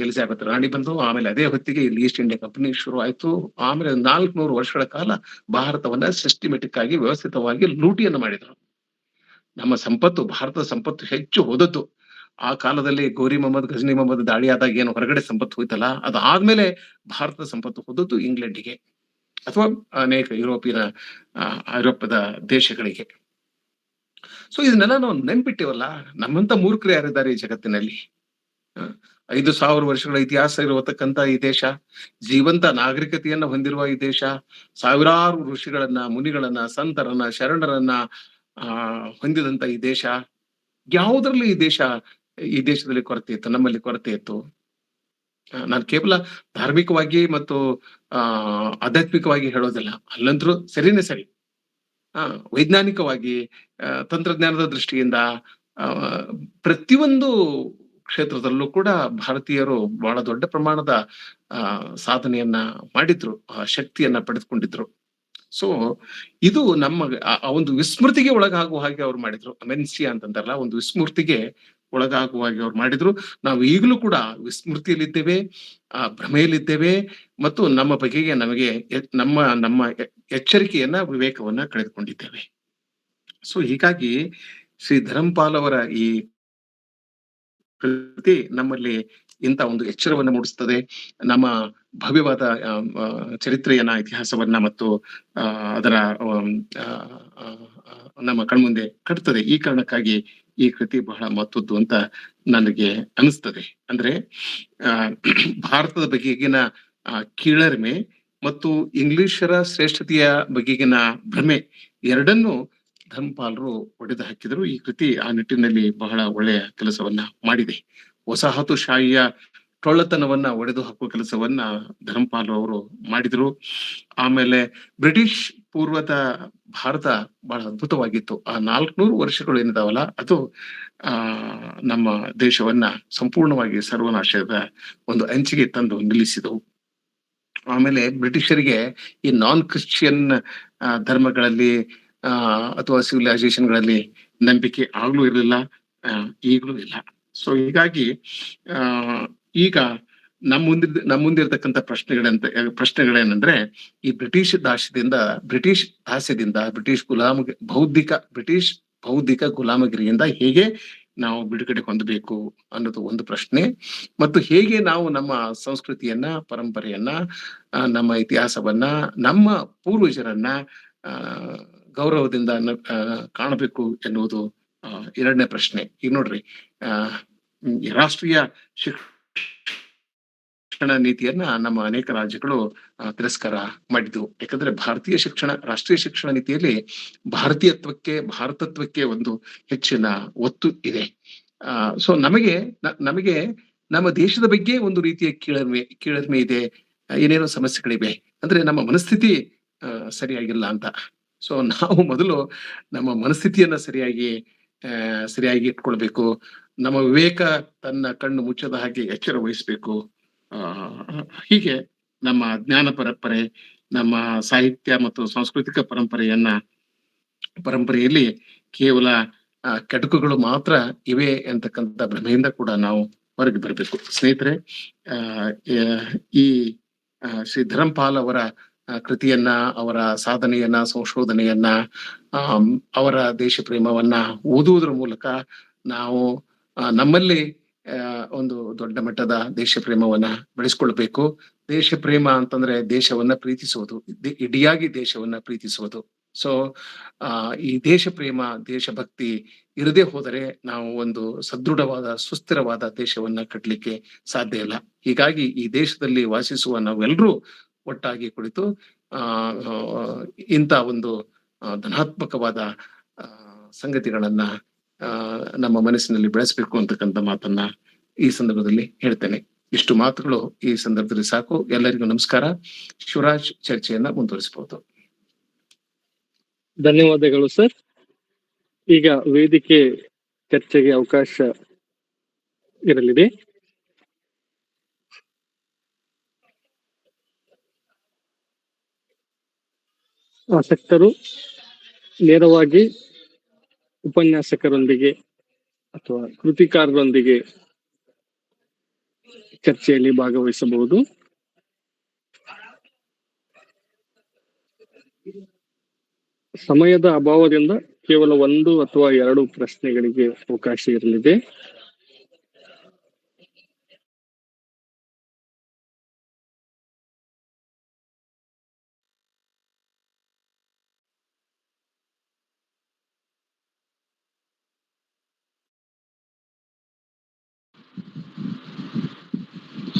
ಎಲಿಜಾಬೆತ್ ರಾಣಿ ಬಂದು, ಆಮೇಲೆ ಅದೇ ಹೊತ್ತಿಗೆ ಇಲ್ಲಿ ಈಸ್ಟ್ ಇಂಡಿಯಾ ಕಂಪನಿ ಶುರು ಆಯ್ತು. ಆಮೇಲೆ 400 ವರ್ಷಗಳ ಕಾಲ ಭಾರತವನ್ನ ಸಿಸ್ಟಮೆಟಿಕ್ ಆಗಿ ವ್ಯವಸ್ಥಿತವಾಗಿ ಲೂಟಿಯನ್ನು ಮಾಡಿದ್ರು. ನಮ್ಮ ಸಂಪತ್ತು, ಭಾರತದ ಸಂಪತ್ತು ಹೆಚ್ಚು ಹೋದದ್ದು ಆ ಕಾಲದಲ್ಲಿ ಘಜ್ನಿ ಮೊಹಮ್ಮದ್ ದಾಳಿ ಆದಾಗ ಏನು ಹೊರಗಡೆ ಸಂಪತ್ತು ಹೋಯ್ತಲ್ಲ, ಅದಾದ್ಮೇಲೆ ಭಾರತದ ಸಂಪತ್ತು ಹೋದದ್ದು ಇಂಗ್ಲೆಂಡಿಗೆ ಅಥವಾ ಅನೇಕ ಐರೋಪ್ಯದ ದೇಶಗಳಿಗೆ. ಸೊ ಇದನ್ನೆಲ್ಲ ನಾವು ನೆನ್ಪಿಟ್ಟಿವಲ್ಲ. ನಮ್ಮಂತ ಮೂರ್ಖರು ಯಾರಿದ್ದಾರೆ ಈ ಜಗತ್ತಿನಲ್ಲಿ? 5,000 ವರ್ಷಗಳ ಇತಿಹಾಸ ಇರತಕ್ಕಂತ ಈ ದೇಶ, ಜೀವಂತ ನಾಗರಿಕತೆಯನ್ನ ಹೊಂದಿರುವ ಈ ದೇಶ, ಸಾವಿರಾರು ಋಷಿಗಳನ್ನ, ಮುನಿಗಳನ್ನ, ಸಂತರನ್ನ, ಶರಣರನ್ನ ಹೊಂದಿದಂತ ಈ ದೇಶ, ಯಾವುದ್ರಲ್ಲಿ ಈ ದೇಶದಲ್ಲಿ ಕೊರತೆ ಇತ್ತು, ನಮ್ಮಲ್ಲಿ ಕೊರತೆ ಇತ್ತು? ನಾನು ಕೇವಲ ಧಾರ್ಮಿಕವಾಗಿ ಮತ್ತು ಆಧ್ಯಾತ್ಮಿಕವಾಗಿ ಹೇಳೋದಿಲ್ಲ, ಅಲ್ಲಂತರೂ ಸರಿನೇ ಸರಿ. ವೈಜ್ಞಾನಿಕವಾಗಿ, ತಂತ್ರಜ್ಞಾನದ ದೃಷ್ಟಿಯಿಂದ, ಪ್ರತಿಯೊಂದು ಕ್ಷೇತ್ರದಲ್ಲೂ ಕೂಡ ಭಾರತೀಯರು ಬಹಳ ದೊಡ್ಡ ಪ್ರಮಾಣದ ಸಾಧನೆಯನ್ನ ಮಾಡಿದ್ರು, ಶಕ್ತಿಯನ್ನ ಪಡೆದುಕೊಂಡಿದ್ರು. ಸೊ ಇದು ನಮ್ಮ ಒಂದು ವಿಸ್ಮೃತಿಗೆ ಒಳಗಾಗುವ ಹಾಗೆ ಅವ್ರು ಮಾಡಿದ್ರು. ಅಮೆನ್ಸಿಯಾ ಅಂತಂತಾರಲ್ಲ, ಒಂದು ವಿಸ್ಮೃತಿಗೆ ಒಳಗಾಗುವ ಹಾಗೆ ಅವ್ರು ಮಾಡಿದ್ರು. ನಾವು ಈಗಲೂ ಕೂಡ ವಿಸ್ಮೃತಿಯಲ್ಲಿದ್ದೇವೆ, ಭ್ರಮೆಯಲ್ಲಿದ್ದೇವೆ, ಮತ್ತು ನಮ್ಮ ಬಗೆಗೆ ನಮ್ಮ ಎಚ್ಚರಿಕೆಯನ್ನ, ವಿವೇಕವನ್ನ ಕಳೆದುಕೊಂಡಿದ್ದೇವೆ. ಸೊ ಹೀಗಾಗಿ ಶ್ರೀ ಧರ್ಮಪಾಲ್ ಅವರ ಈ ಕೃತಿ ನಮ್ಮಲ್ಲಿ ಇಂಥ ಒಂದು ಎಚ್ಚರವನ್ನ ಮೂಡಿಸ್ತದೆ. ನಮ್ಮ ಭವ್ಯವಾದ ಚರಿತ್ರೆಯನ್ನ, ಇತಿಹಾಸವನ್ನ ಮತ್ತು ಅದರ ನಮ್ಮ ಕಣ್ಮುಂದೆ ಕಟ್ತದೆ. ಈ ಕಾರಣಕ್ಕಾಗಿ ಈ ಕೃತಿ ಬಹಳ ಮಹತ್ವದ್ದು ಅಂತ ನನಗೆ ಅನಿಸ್ತದೆ. ಅಂದ್ರೆ ಭಾರತದ ಬಗೆಗಿನ ಕೀಳರಿಮೆ ಮತ್ತು ಇಂಗ್ಲಿಷರ ಶ್ರೇಷ್ಠತೆಯ ಬಗೆಗಿನ ಭ್ರಮೆ ಎರಡನ್ನೂ ಧರ್ಮಪಾಲರು ಒಡೆದು ಹಾಕಿದ್ರು. ಈ ಕೃತಿ ಆ ನಿಟ್ಟಿನಲ್ಲಿ ಬಹಳ ಒಳ್ಳೆಯ ಕೆಲಸವನ್ನ ಮಾಡಿದೆ. ವಸಾಹತುಶಾಹಿಯ ಟೊಳ್ಳತನವನ್ನ ಒಡೆದು ಹಾಕುವ ಕೆಲಸವನ್ನ ಧರ್ಮಪಾಲ್ ಅವರು ಮಾಡಿದ್ರು. ಆಮೇಲೆ ಬ್ರಿಟಿಷ್ ಪೂರ್ವದ ಭಾರತ ಬಹಳ ಅದ್ಭುತವಾಗಿತ್ತು. ಆ 400 ವರ್ಷಗಳು ಏನಿದಾವಲ್ಲ, ಅದು ನಮ್ಮ ದೇಶವನ್ನ ಸಂಪೂರ್ಣವಾಗಿ ಸರ್ವನಾಶದ ಒಂದು ಅಂಚಿಗೆ ತಂದು ನಿಲ್ಲಿಸಿದವು. ಆಮೇಲೆ ಬ್ರಿಟಿಷರಿಗೆ ಈ ನಾನ್ ಕ್ರಿಶ್ಚಿಯನ್ ಧರ್ಮಗಳಲ್ಲಿ ಅಥವಾ ಸಿವಿಲೈಸೇಷನ್ಗಳಲ್ಲಿ ನಂಬಿಕೆ ಆಗ್ಲೂ ಇರಲಿಲ್ಲ, ಈಗಲೂ ಇಲ್ಲ. ಸೊ ಹೀಗಾಗಿ ಈಗ ನಮ್ಮ ಮುಂದಿರ್ತಕ್ಕಂಥ ಪ್ರಶ್ನೆಗಳೇನಂದ್ರೆ, ಈ ಬ್ರಿಟಿಷ್ ದಾಸ್ಯದಿಂದ, ಬ್ರಿಟಿಷ್ ಬೌದ್ಧಿಕ ಗುಲಾಮಗಿರಿಯಿಂದ ಹೇಗೆ ನಾವು ಬಿಡುಗಡೆ ಹೊಂದಬೇಕು ಅನ್ನೋದು ಒಂದು ಪ್ರಶ್ನೆ. ಮತ್ತು ಹೇಗೆ ನಾವು ನಮ್ಮ ಸಂಸ್ಕೃತಿಯನ್ನ, ಪರಂಪರೆಯನ್ನ, ನಮ್ಮ ಇತಿಹಾಸವನ್ನ, ನಮ್ಮ ಪೂರ್ವಜರನ್ನ ಗೌರವದಿಂದ ಕಾಣಬೇಕು ಎನ್ನುವುದು ಎರಡನೇ ಪ್ರಶ್ನೆ. ಈಗ ನೋಡ್ರಿ, ರಾಷ್ಟ್ರೀಯ ಶಿಕ್ಷಣ ನೀತಿಯನ್ನ ನಮ್ಮ ಅನೇಕ ರಾಜ್ಯಗಳು ತಿರಸ್ಕಾರ ಮಾಡಿದ್ವು. ಯಾಕಂದ್ರೆ ರಾಷ್ಟ್ರೀಯ ಶಿಕ್ಷಣ ನೀತಿಯಲ್ಲಿ ಭಾರತತ್ವಕ್ಕೆ ಒಂದು ಹೆಚ್ಚಿನ ಒತ್ತು ಇದೆ. ಸೊ ನಮಗೆ ನಮ್ಮ ದೇಶದ ಬಗ್ಗೆ ಒಂದು ರೀತಿಯ ಕೀಳರಿಮೆ ಇದೆ, ಏನೇನೋ ಸಮಸ್ಯೆಗಳಿವೆ. ಅಂದ್ರೆ ನಮ್ಮ ಮನಸ್ಥಿತಿ ಸರಿಯಾಗಿಲ್ಲ ಅಂತ. ಸೊ ನಾವು ಮೊದಲು ನಮ್ಮ ಮನಸ್ಥಿತಿಯನ್ನ ಸರಿಯಾಗಿ ಇಟ್ಕೊಳ್ಬೇಕು. ನಮ್ಮ ವಿವೇಕ ತನ್ನ ಕಣ್ಣು ಮುಚ್ಚದ ಹಾಗೆ ಎಚ್ಚರ ವಹಿಸ್ಬೇಕು. ಹೀಗೆ ನಮ್ಮ ಜ್ಞಾನ ಪರಂಪರೆ, ನಮ್ಮ ಸಾಹಿತ್ಯ ಮತ್ತು ಸಾಂಸ್ಕೃತಿಕ ಪರಂಪರೆಯಲ್ಲಿ ಕೇವಲ ಕೆಟಕುಗಳು ಮಾತ್ರ ಇವೆ ಅಂತಕ್ಕಂಥ ಭ್ರಮೆಯಿಂದ ಕೂಡ ನಾವು ಹೊರಗೆ ಬರಬೇಕು. ಸ್ನೇಹಿತರೆ, ಈ ಶ್ರೀ ಧರ್ಮಪಾಲ್ ಅವರ ಕೃತಿಯನ್ನ, ಅವರ ಸಾಧನೆಯನ್ನ, ಸಂಶೋಧನೆಯನ್ನ, ಅವರ ದೇಶ ಪ್ರೇಮವನ್ನ ಓದುವುದರ ಮೂಲಕ ನಾವು ನಮ್ಮಲ್ಲಿ ಒಂದು ದೊಡ್ಡ ಮಟ್ಟದ ದೇಶ ಪ್ರೇಮವನ್ನ ಬೆಳೆಸ್ಕೊಳ್ಬೇಕು. ದೇಶ ಪ್ರೇಮ ಅಂತಂದ್ರೆ ದೇಶವನ್ನ ಪ್ರೀತಿಸುವುದು, ಇಡಿಯಾಗಿ ದೇಶವನ್ನ ಪ್ರೀತಿಸುವುದು. ಸೊ ಈ ದೇಶ ಪ್ರೇಮ, ದೇಶಭಕ್ತಿ ಇರದೇ ಹೋದರೆ ನಾವು ಒಂದು ಸದೃಢವಾದ, ಸುಸ್ಥಿರವಾದ ದೇಶವನ್ನ ಕಟ್ಟಲಿಕ್ಕೆ ಸಾಧ್ಯ ಇಲ್ಲ. ಹೀಗಾಗಿ ಈ ದೇಶದಲ್ಲಿ ವಾಸಿಸುವ ನಾವೆಲ್ಲರೂ ಒಟ್ಟಾಗಿ ಕುಳಿತು ಇಂಥ ಒಂದು ಧನಾತ್ಮಕವಾದ ಸಂಗತಿಗಳನ್ನ ನಮ್ಮ ಮನಸ್ಸಿನಲ್ಲಿ ಬೆಳೆಸಬೇಕು ಅಂತಕ್ಕಂಥ ಮಾತನ್ನ ಈ ಸಂದರ್ಭದಲ್ಲಿ ಹೇಳ್ತೇನೆ. ಇಷ್ಟು ಮಾತುಗಳು ಈ ಸಂದರ್ಭದಲ್ಲಿ ಸಾಕು. ಎಲ್ಲರಿಗೂ ನಮಸ್ಕಾರ. ಶಿವರಾಜ್ ಚರ್ಚೆಯನ್ನ ಮುಂದುವರಿಸಬಹುದು. ಧನ್ಯವಾದಗಳು ಸರ್. ಈಗ ವೇದಿಕೆ ಚರ್ಚೆಗೆ ಅವಕಾಶ ಇರಲಿದೆ. ಆಸಕ್ತರು ನೇರವಾಗಿ ಉಪನ್ಯಾಸಕರೊಂದಿಗೆ ಅಥವಾ ಕೃತಿಕಾರರೊಂದಿಗೆ ಚರ್ಚೆಯಲ್ಲಿ ಭಾಗವಹಿಸಬಹುದು. ಸಮಯದ ಅಭಾವದಿಂದ ಕೇವಲ 1 ಅಥವಾ 2 ಪ್ರಶ್ನೆಗಳಿಗೆ ಅವಕಾಶ ಇರಲಿದೆ.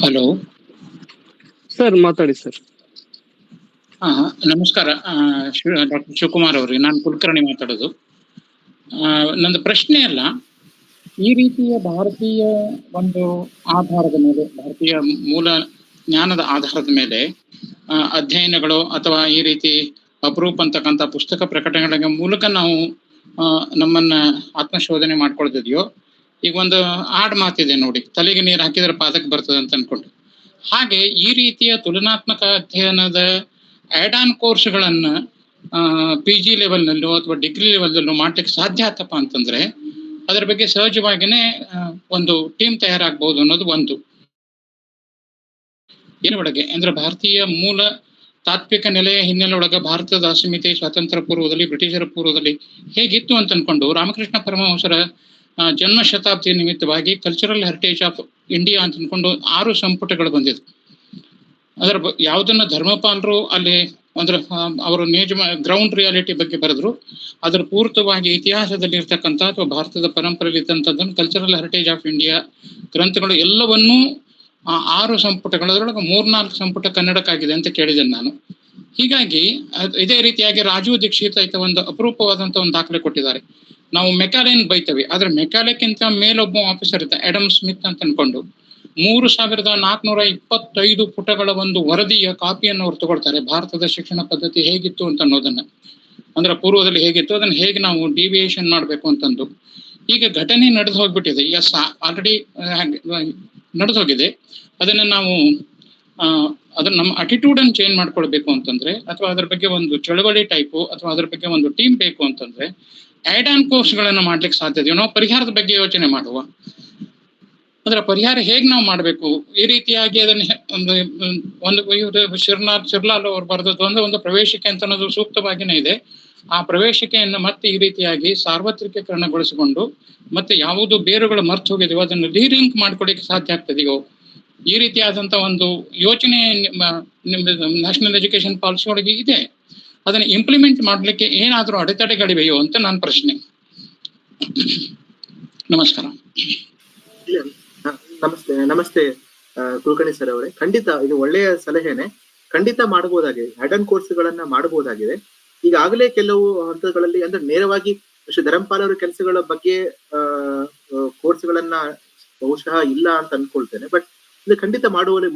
ಹಲೋ ಸರ್, ಮಾತಾಡಿ ಸರ್. ನಮಸ್ಕಾರ. ಡಾಕ್ಟರ್ ಶಿವಕುಮಾರ್ ಅವ್ರಿಗೆ ನಾನು ಕುಲಕರ್ಣಿ ಮಾತಾಡೋದು. ನಂದು ಪ್ರಶ್ನೆ ಅಲ್ಲ, ಈ ರೀತಿಯ ಭಾರತೀಯ ಒಂದು ಆಧಾರದ ಮೇಲೆ, ಭಾರತೀಯ ಮೂಲ ಜ್ಞಾನದ ಆಧಾರದ ಮೇಲೆ ಅಧ್ಯಯನಗಳು ಅಥವಾ ಈ ರೀತಿ ಅಪರೂಪ ಅಂತಕ್ಕಂಥ ಪುಸ್ತಕ ಪ್ರಕಟಣೆಗಳ ಮೂಲಕ ನಾವು ನಮ್ಮನ್ನ ಆತ್ಮಶೋಧನೆ ಮಾಡ್ಕೊಳ್ತಿದ್ಯೋ. ಈಗ ಒಂದು ಆಡ್ ಮಾತಿದೆ ನೋಡಿ, ತಲೆಗೆ ನೀರು ಹಾಕಿದ್ರೆ ಪಾದಕ್ಕೆ ಬರ್ತದೆ ಅಂತ ಅನ್ಕೊಂಡು. ಹಾಗೆ ಈ ರೀತಿಯ ತುಲನಾತ್ಮಕ ಅಧ್ಯಯನದ ಆಡ್ ಆನ್ ಕೋರ್ಸ್ಗಳನ್ನ PG ಲೆವೆಲ್ನಲ್ಲೋ ಅಥವಾ ಡಿಗ್ರಿ ಲೆವೆಲ್ನಲ್ಲೋ ಮಾಡ್ಲಿಕ್ಕೆ ಸಾಧ್ಯ ಆತಪ್ಪ ಅಂತಂದ್ರೆ ಅದರ ಬಗ್ಗೆ ಸಹಜವಾಗಿನೇ ಒಂದು ಟೀಮ್ ತಯಾರಾಗಬಹುದು ಅನ್ನೋದು ಒಂದು. ಏನೊಳಗೆ ಅಂದ್ರೆ ಭಾರತೀಯ ಮೂಲ ತಾತ್ವಿಕ ನೆಲೆಯ ಹಿನ್ನೆಲೆ ಒಳಗೆ ಭಾರತದ ಅಸ್ಮಿತೆ ಸ್ವಾತಂತ್ರ್ಯ ಪೂರ್ವದಲ್ಲಿ, ಬ್ರಿಟಿಷರ ಪೂರ್ವದಲ್ಲಿ ಹೇಗಿತ್ತು ಅಂತ ಅನ್ಕೊಂಡು ರಾಮಕೃಷ್ಣ ಪರಮಹಂಸರ ಜನ್ಮ ಶತಾಬ್ದಿ ನಿಮಿತ್ತವಾಗಿ ಕಲ್ಚರಲ್ ಹೆರಿಟೇಜ್ ಆಫ್ ಇಂಡಿಯಾ ಅಂತ ಅನ್ಕೊಂಡು 6 ಸಂಪುಟಗಳು ಬಂದಿದೆ. ಅದರ ಯಾವುದನ್ನ ಧರ್ಮಪಾಲರು ಅಲ್ಲಿ ಅಂದ್ರೆ ಅವರು ಗ್ರೌಂಡ್ ರಿಯಾಲಿಟಿ ಬಗ್ಗೆ ಬರೆದ್ರು. ಅದರ ಪೂರ್ತವಾಗಿ ಇತಿಹಾಸದಲ್ಲಿ ಇರ್ತಕ್ಕಂಥ ಅಥವಾ ಭಾರತದ ಪರಂಪರೆಯಲ್ಲಿ ಇದ್ದಂಥದ್ದನ್ನು ಕಲ್ಚರಲ್ ಹೆರಿಟೇಜ್ ಆಫ್ ಇಂಡಿಯಾ ಗ್ರಂಥಗಳು ಎಲ್ಲವನ್ನೂ 6 ಸಂಪುಟಗಳೊಳಗೆ 3-4 ಸಂಪುಟ ಕನ್ನಡಕ್ಕಾಗಿದೆ ಅಂತ ಕೇಳಿದ್ದೇನೆ ನಾನು. ಹೀಗಾಗಿ ಇದೇ ರೀತಿಯಾಗಿ ರಾಜೀವ್ ದೀಕ್ಷಿತ್ ಆಯ್ತ ಒಂದು ಅಪರೂಪವಾದಂತ ಒಂದು ದಾಖಲೆ ಕೊಟ್ಟಿದ್ದಾರೆ. ನಾವು ಮೆಕಾಲೆನ್ ಬೈತೇವೆ, ಆದ್ರೆ ಮೆಕಾಲೆಕ್ಕಿಂತ ಮೇಲೊಬ್ಬ ಆಫೀಸರ್ ಇದ್ದ ಆಡಮ್ ಸ್ಮಿತ್ ಅಂತ ಅನ್ಕೊಂಡು 3425 ಪುಟಗಳ ಒಂದು ವರದಿಯ ಕಾಪಿಯನ್ನು ಅವ್ರು ತಗೊಳ್ತಾರೆ. ಭಾರತದ ಶಿಕ್ಷಣ ಪದ್ಧತಿ ಹೇಗಿತ್ತು ಅಂತ ಅನ್ನೋದನ್ನ, ಅಂದ್ರೆ ಪೂರ್ವದಲ್ಲಿ ಹೇಗಿತ್ತು, ಅದನ್ನ ಹೇಗೆ ನಾವು ಡಿವಿಯೇಷನ್ ಮಾಡ್ಬೇಕು ಅಂತಂದು. ಈಗ ಘಟನೆ ನಡೆದು ಹೋಗ್ಬಿಟ್ಟಿದೆ, ಆಲ್ರೆಡಿ ನಡೆದು ಹೋಗಿದೆ. ಅದನ್ನ ನಾವು ಅದನ್ನ ನಮ್ಮ ಅಟಿಟ್ಯೂಡ್ ಅನ್ನು ಚೇಂಜ್ ಮಾಡ್ಕೊಳ್ಬೇಕು ಅಂತಂದ್ರೆ, ಅಥವಾ ಅದ್ರ ಬಗ್ಗೆ ಒಂದು ಚಳವಳಿ ಟೈಪು ಅಥವಾ ಅದ್ರ ಬಗ್ಗೆ ಒಂದು ಟೀಮ್ ಬೇಕು ಅಂತಂದ್ರೆ ಆಡ್ ಆನ್ ಕೋರ್ಸ್ ಗಳನ್ನ ಮಾಡ್ಲಿಕ್ಕೆ ಸಾಧ್ಯತೆ. ನಾವು ಪರಿಹಾರದ ಬಗ್ಗೆ ಯೋಚನೆ ಮಾಡುವ, ಅದರ ಪರಿಹಾರ ಹೇಗ್ ನಾವು ಮಾಡ್ಬೇಕು ಈ ರೀತಿಯಾಗಿ ಅದನ್ನ ಒಂದು ಶಿರ್ಲಾಲ್ ಅವ್ರು ಬರೆದದ್ದು ಒಂದು ಪ್ರವೇಶಿಕೆ ಅಂತ ಅನ್ನೋದು ಸೂಕ್ತವಾಗಿನೇ ಇದೆ. ಆ ಪ್ರವೇಶಿಕೆಯನ್ನು ಮತ್ತೆ ಈ ರೀತಿಯಾಗಿ ಸಾರ್ವತ್ರಿಕರಣಗೊಳಿಸಿಕೊಂಡು ಮತ್ತೆ ಯಾವುದು ಬೇರುಗಳು ಮರ್ತು ಹೋಗಿದೆಯೋ ಅದನ್ನು ರೀಲಿಂಕ್ ಮಾಡ್ಕೊಳಿಕ್ಕೆ ಸಾಧ್ಯ ಆಗ್ತದೆಯೋ, ಈ ರೀತಿಯಾದಂತ ಒಂದು ಯೋಚನೆ ನ್ಯಾಷನಲ್ ಎಜುಕೇಶನ್ ಪಾಲಿಸಿ ಒಳಗೆ ಇದೆ. ಅದನ್ನ ಇಂಪ್ಲಿಮೆಂಟ್ ಮಾಡ್ಲಿಕ್ಕೆ ಏನಾದ್ರೂ ಅಡೆತಡೆಗಳಿವೆಯೋ ಅಂತ ನನ್ನ ಪ್ರಶ್ನೆ. ನಮಸ್ಕಾರ. ನಮಸ್ತೆ ಕುಲಕರ್ಣಿ ಸರ್ ಅವರೇ, ಖಂಡಿತ ಇದು ಒಳ್ಳೆಯ ಸಲಹೆನೆ. ಖಂಡಿತ ಮಾಡಬಹುದಾಗಿದೆ, ಆಡ್ ಆನ್ ಕೋರ್ಸ್ ಗಳನ್ನ ಮಾಡಬಹುದಾಗಿದೆ. ಈಗಾಗಲೇ ಕೆಲವು ಹಂತಗಳಲ್ಲಿ ಅಂದ್ರೆ ನೇರವಾಗಿ ಶ್ರೀ ಧರ್ಮಪಾಲ್ ಅವರ ಕೆಲಸಗಳ ಬಗ್ಗೆ ಕೋರ್ಸ್ ಗಳನ್ನ ಬಹುಶಃ ಇಲ್ಲ ಅಂತ ಅನ್ಕೊಳ್ತೇನೆ. ಬಟ್ ಇದು ಖಂಡಿತ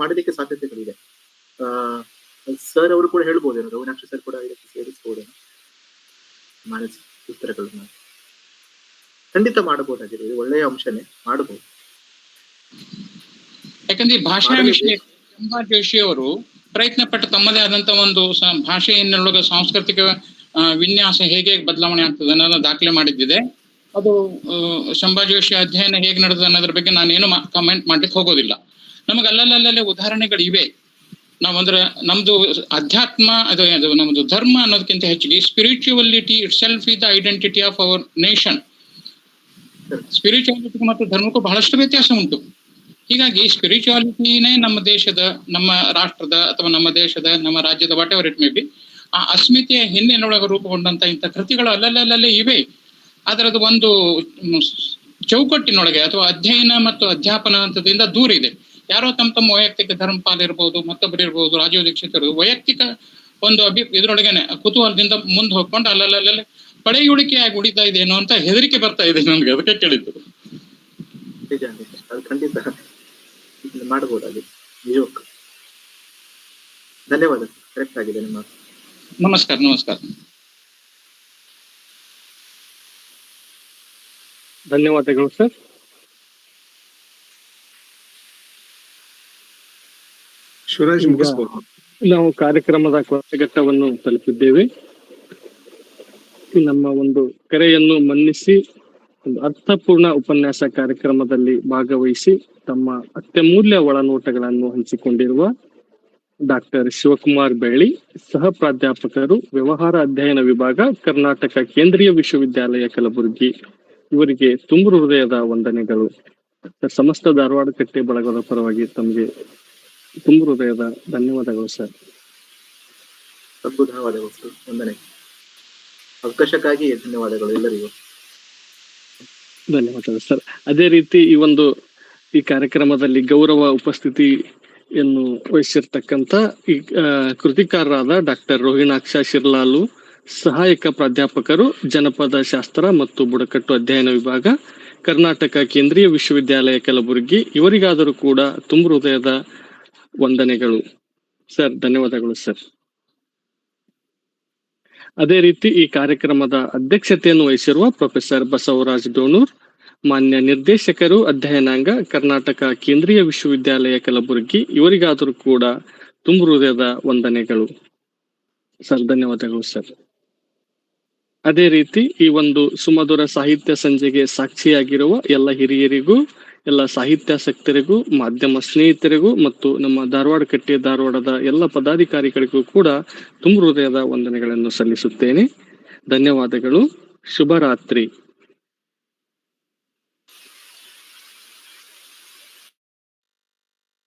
ಮಾಡಲಿಕ್ಕೆ ಸಾಧ್ಯತೆಗಳಿದೆ. ಸರ್ ಅವರು ಕೂಡ ಹೇಳ್ಬೋದೇನೋ, ರಘುನಾಕ್ಷ ಸರ್ ಕೂಡ ಇದಕ್ಕೆ ಸೇರಿಸಬಹುದೇನೋ ಮಾನಸ ಉತ್ತರಗಳನ್ನ. ಖಂಡಿತ ಮಾಡಬಹುದಾಗಿದೆ, ಇದು ಒಳ್ಳೆಯ ಅಂಶನೇ, ಮಾಡಬಹುದು. ಯಾಕಂದ್ರೆ ಭಾಷಾ ವಿಷಯ ಶಂಭಾ ಜೋಶಿ ಅವರು ಪ್ರಯತ್ನ ಪಟ್ಟು ತಮ್ಮದೇ ಆದಂತ ಒಂದು ಭಾಷೆಯನ್ನೊಳಗೆ ಸಾಂಸ್ಕೃತಿಕ ವಿನ್ಯಾಸ ಹೇಗೆ ಬದಲಾವಣೆ ಆಗ್ತದೆ ಅನ್ನೋದನ್ನ ದಾಖಲೆ ಮಾಡಿದ್ದಿದೆ. ಅದು ಶಂಭಾ ಜೋಶಿ ಅಧ್ಯಯನ ಹೇಗೆ ನಡೆದ ಅನ್ನೋದ್ರ ಬಗ್ಗೆ ನಾನೇನು ಕಮೆಂಟ್ ಮಾಡ್ಲಿಕ್ಕೆ ಹೋಗೋದಿಲ್ಲ. ನಮಗೆ ಅಲ್ಲಲ್ಲೇ ಉದಾಹರಣೆಗಳಿವೆ. ನಾವಂದ್ರೆ ನಮ್ದು ಅಧ್ಯಾತ್ಮ ಅದು ನಮ್ದು ಧರ್ಮ ಅನ್ನೋದಕ್ಕಿಂತ ಹೆಚ್ಚಿಗೆ spirituality itself is the identity of our nation. Spirituality ಮತ್ತು ಧರ್ಮಕ್ಕೂ ಬಹಳಷ್ಟು ವ್ಯತ್ಯಾಸ ಉಂಟು. ಹೀಗಾಗಿ ಸ್ಪಿರಿಚುವಾಲಿಟಿನೇ ನಮ್ಮ ದೇಶದ, ನಮ್ಮ ರಾಷ್ಟ್ರದ ಅಥವಾ ನಮ್ಮ ದೇಶದ, ನಮ್ಮ ರಾಜ್ಯದ what ever it may be ಆ ಅಸ್ಮಿತೆಯ ಹಿನ್ನೆಲೆಯೊಳಗೆ ರೂಪುಗೊಂಡಂತ ಇಂಥ ಕೃತಿಗಳು ಅಲ್ಲಲ್ಲೇ ಇವೆ. ಅದರದ್ದು ಒಂದು ಚೌಕಟ್ಟಿನೊಳಗೆ ಅಥವಾ ಅಧ್ಯಯನ ಮತ್ತು ಅಧ್ಯಾಪನ ಹಂತದಿಂದ ದೂರ ಇದೆ. ಯಾರೋ ತಮ್ಮ ವೈಯಕ್ತಿಕ ಧರ್ಮಪಾಲ್ ಇರ್ಬೋದು, ಮತ್ತೊಬ್ಬರು ಇರ್ಬೋದು, ರಾಜೀವ್ ದೀಕ್ಷಿತ್ ಇರ್ಬೋದು, ವೈಯಕ್ತಿಕ ಒಂದು ಇದ್ರೊಳಗೇನೆ ಕುತೂಹಲದಿಂದ ಮುಂದೆ ಹೋಗ್ಕೊಂಡು ಅಲ್ಲಲ್ಲೇ ಪಳೆಯುಳಿಕೆಯಾಗಿ ಉಳಿತಾ ಇದೇನೋ ಅಂತ ಹೆದರಿಕೆ ಬರ್ತಾ ಇದೆ ನನ್ಗೆ, ಅದಕ್ಕೆ ಕೇಳಿದ್ದು. ನಿಜ ನಿಜ, ಅದು ಖಂಡಿತ ಮಾಡಬಹುದಾಗಿ ನಿಜಕ್ಕೂ. ಧನ್ಯವಾದ, ಕರೆಕ್ಟ್ ಆಗಿದೆ ನಿಮ್ಮ. ನಮಸ್ಕಾರ. ನಮಸ್ಕಾರ. ಧನ್ಯವಾದಗಳು ಸರ್. ಶಿವರಾಜ್ ಈಗ ಮುಗಿಸ್ಬೋದು. ನಾವು ಕಾರ್ಯಕ್ರಮದ ಕೊನೆಘಟ್ಟವನ್ನು ತಲುಪಿದ್ದೇವೆ. ನಮ್ಮ ಒಂದು ಕರೆಯನ್ನು ಮನ್ನಿಸಿ ಒಂದು ಅರ್ಥಪೂರ್ಣ ಉಪನ್ಯಾಸ ಕಾರ್ಯಕ್ರಮದಲ್ಲಿ ಭಾಗವಹಿಸಿ ತಮ್ಮ ಅತ್ಯಮೂಲ್ಯ ಒಳನೋಟಗಳನ್ನು ಹಂಚಿಕೊಂಡಿರುವ ಡಾಕ್ಟರ್ ಶಿವಕುಮಾರ್ ಬೆಳ್ಳಿ, ಸಹ ಪ್ರಾಧ್ಯಾಪಕರು, ವ್ಯವಹಾರ ಅಧ್ಯಯನ ವಿಭಾಗ, ಕರ್ನಾಟಕ ಕೇಂದ್ರೀಯ ವಿಶ್ವವಿದ್ಯಾಲಯ ಕಲಬುರಗಿ, ಇವರಿಗೆ ತುಂಬು ಹೃದಯದ ವಂದನೆಗಳು. ಸಮಸ್ತ ಧಾರವಾಡ ಕಟ್ಟೆ ಬಳಗದ ಪರವಾಗಿ ತಮಗೆ ತುಂಬು ಹೃದಯದ ಧನ್ಯವಾದಗಳು ಸರ್. ಧನ್ಯವಾದಗಳು, ವಂದನೆ. ಅವಕಾಶಕ್ಕಾಗಿ ಧನ್ಯವಾದಗಳು ಎಲ್ಲರಿಗೂ. ಧನ್ಯವಾದಗಳು ಸರ್. ಅದೇ ರೀತಿ ಈ ಕಾರ್ಯಕ್ರಮದಲ್ಲಿ ಗೌರವ ಉಪಸ್ಥಿತಿಯನ್ನು ವಹಿಸಿರ್ತಕ್ಕಂಥ ಈ ಕೃತಿಕಾರರಾದ ಡಾಕ್ಟರ್ ರೋಹಿಣಾಕ್ಷ ಶಿರ್ಲಾಲು, ಸಹಾಯಕ ಪ್ರಾಧ್ಯಾಪಕರು, ಜನಪದ ಶಾಸ್ತ್ರ ಮತ್ತು ಬುಡಕಟ್ಟು ಅಧ್ಯಯನ ವಿಭಾಗ, ಕರ್ನಾಟಕ ಕೇಂದ್ರೀಯ ವಿಶ್ವವಿದ್ಯಾಲಯ ಕಲಬುರಗಿ, ಇವರಿಗಾದರೂ ಕೂಡ ತುಂಬು ಹೃದಯದ ವಂದನೆಗಳು ಸರ್. ಧನ್ಯವಾದಗಳು ಸರ್. ಅದೇ ರೀತಿ ಈ ಕಾರ್ಯಕ್ರಮದ ಅಧ್ಯಕ್ಷತೆಯನ್ನು ವಹಿಸಿರುವ ಪ್ರೊಫೆಸರ್ ಬಸವರಾಜ್ ಡೋಣೂರ್, ಮಾನ್ಯ ನಿರ್ದೇಶಕರು ಅಧ್ಯಯನಾಂಗ, ಕರ್ನಾಟಕ ಕೇಂದ್ರೀಯ ವಿಶ್ವವಿದ್ಯಾಲಯ ಕಲಬುರಗಿ, ಇವರಿಗಾದರೂ ಕೂಡ ತುಂಬು ಹೃದಯದ ವಂದನೆಗಳು ಸರ್. ಧನ್ಯವಾದಗಳು ಸರ್. ಅದೇ ರೀತಿ ಈ ಒಂದು ಸುಮಧುರ ಸಾಹಿತ್ಯ ಸಂಜೆಗೆ ಸಾಕ್ಷಿಯಾಗಿರುವ ಎಲ್ಲ ಹಿರಿಯರಿಗೂ, ಎಲ್ಲ ಸಾಹಿತ್ಯಾಸಕ್ತರಿಗೂ, ಮಾಧ್ಯಮ ಸ್ನೇಹಿತರಿಗೂ ಮತ್ತು ನಮ್ಮ ಧಾರವಾಡ ಕಟ್ಟೆ ಧಾರವಾಡದ ಎಲ್ಲ ಪದಾಧಿಕಾರಿಗಳಿಗೂ ಕೂಡ ತುಂಬು ಹೃದಯದ ವಂದನೆಗಳನ್ನು ಸಲ್ಲಿಸುತ್ತೇನೆ. ಧನ್ಯವಾದಗಳು. ಶುಭರಾತ್ರಿ.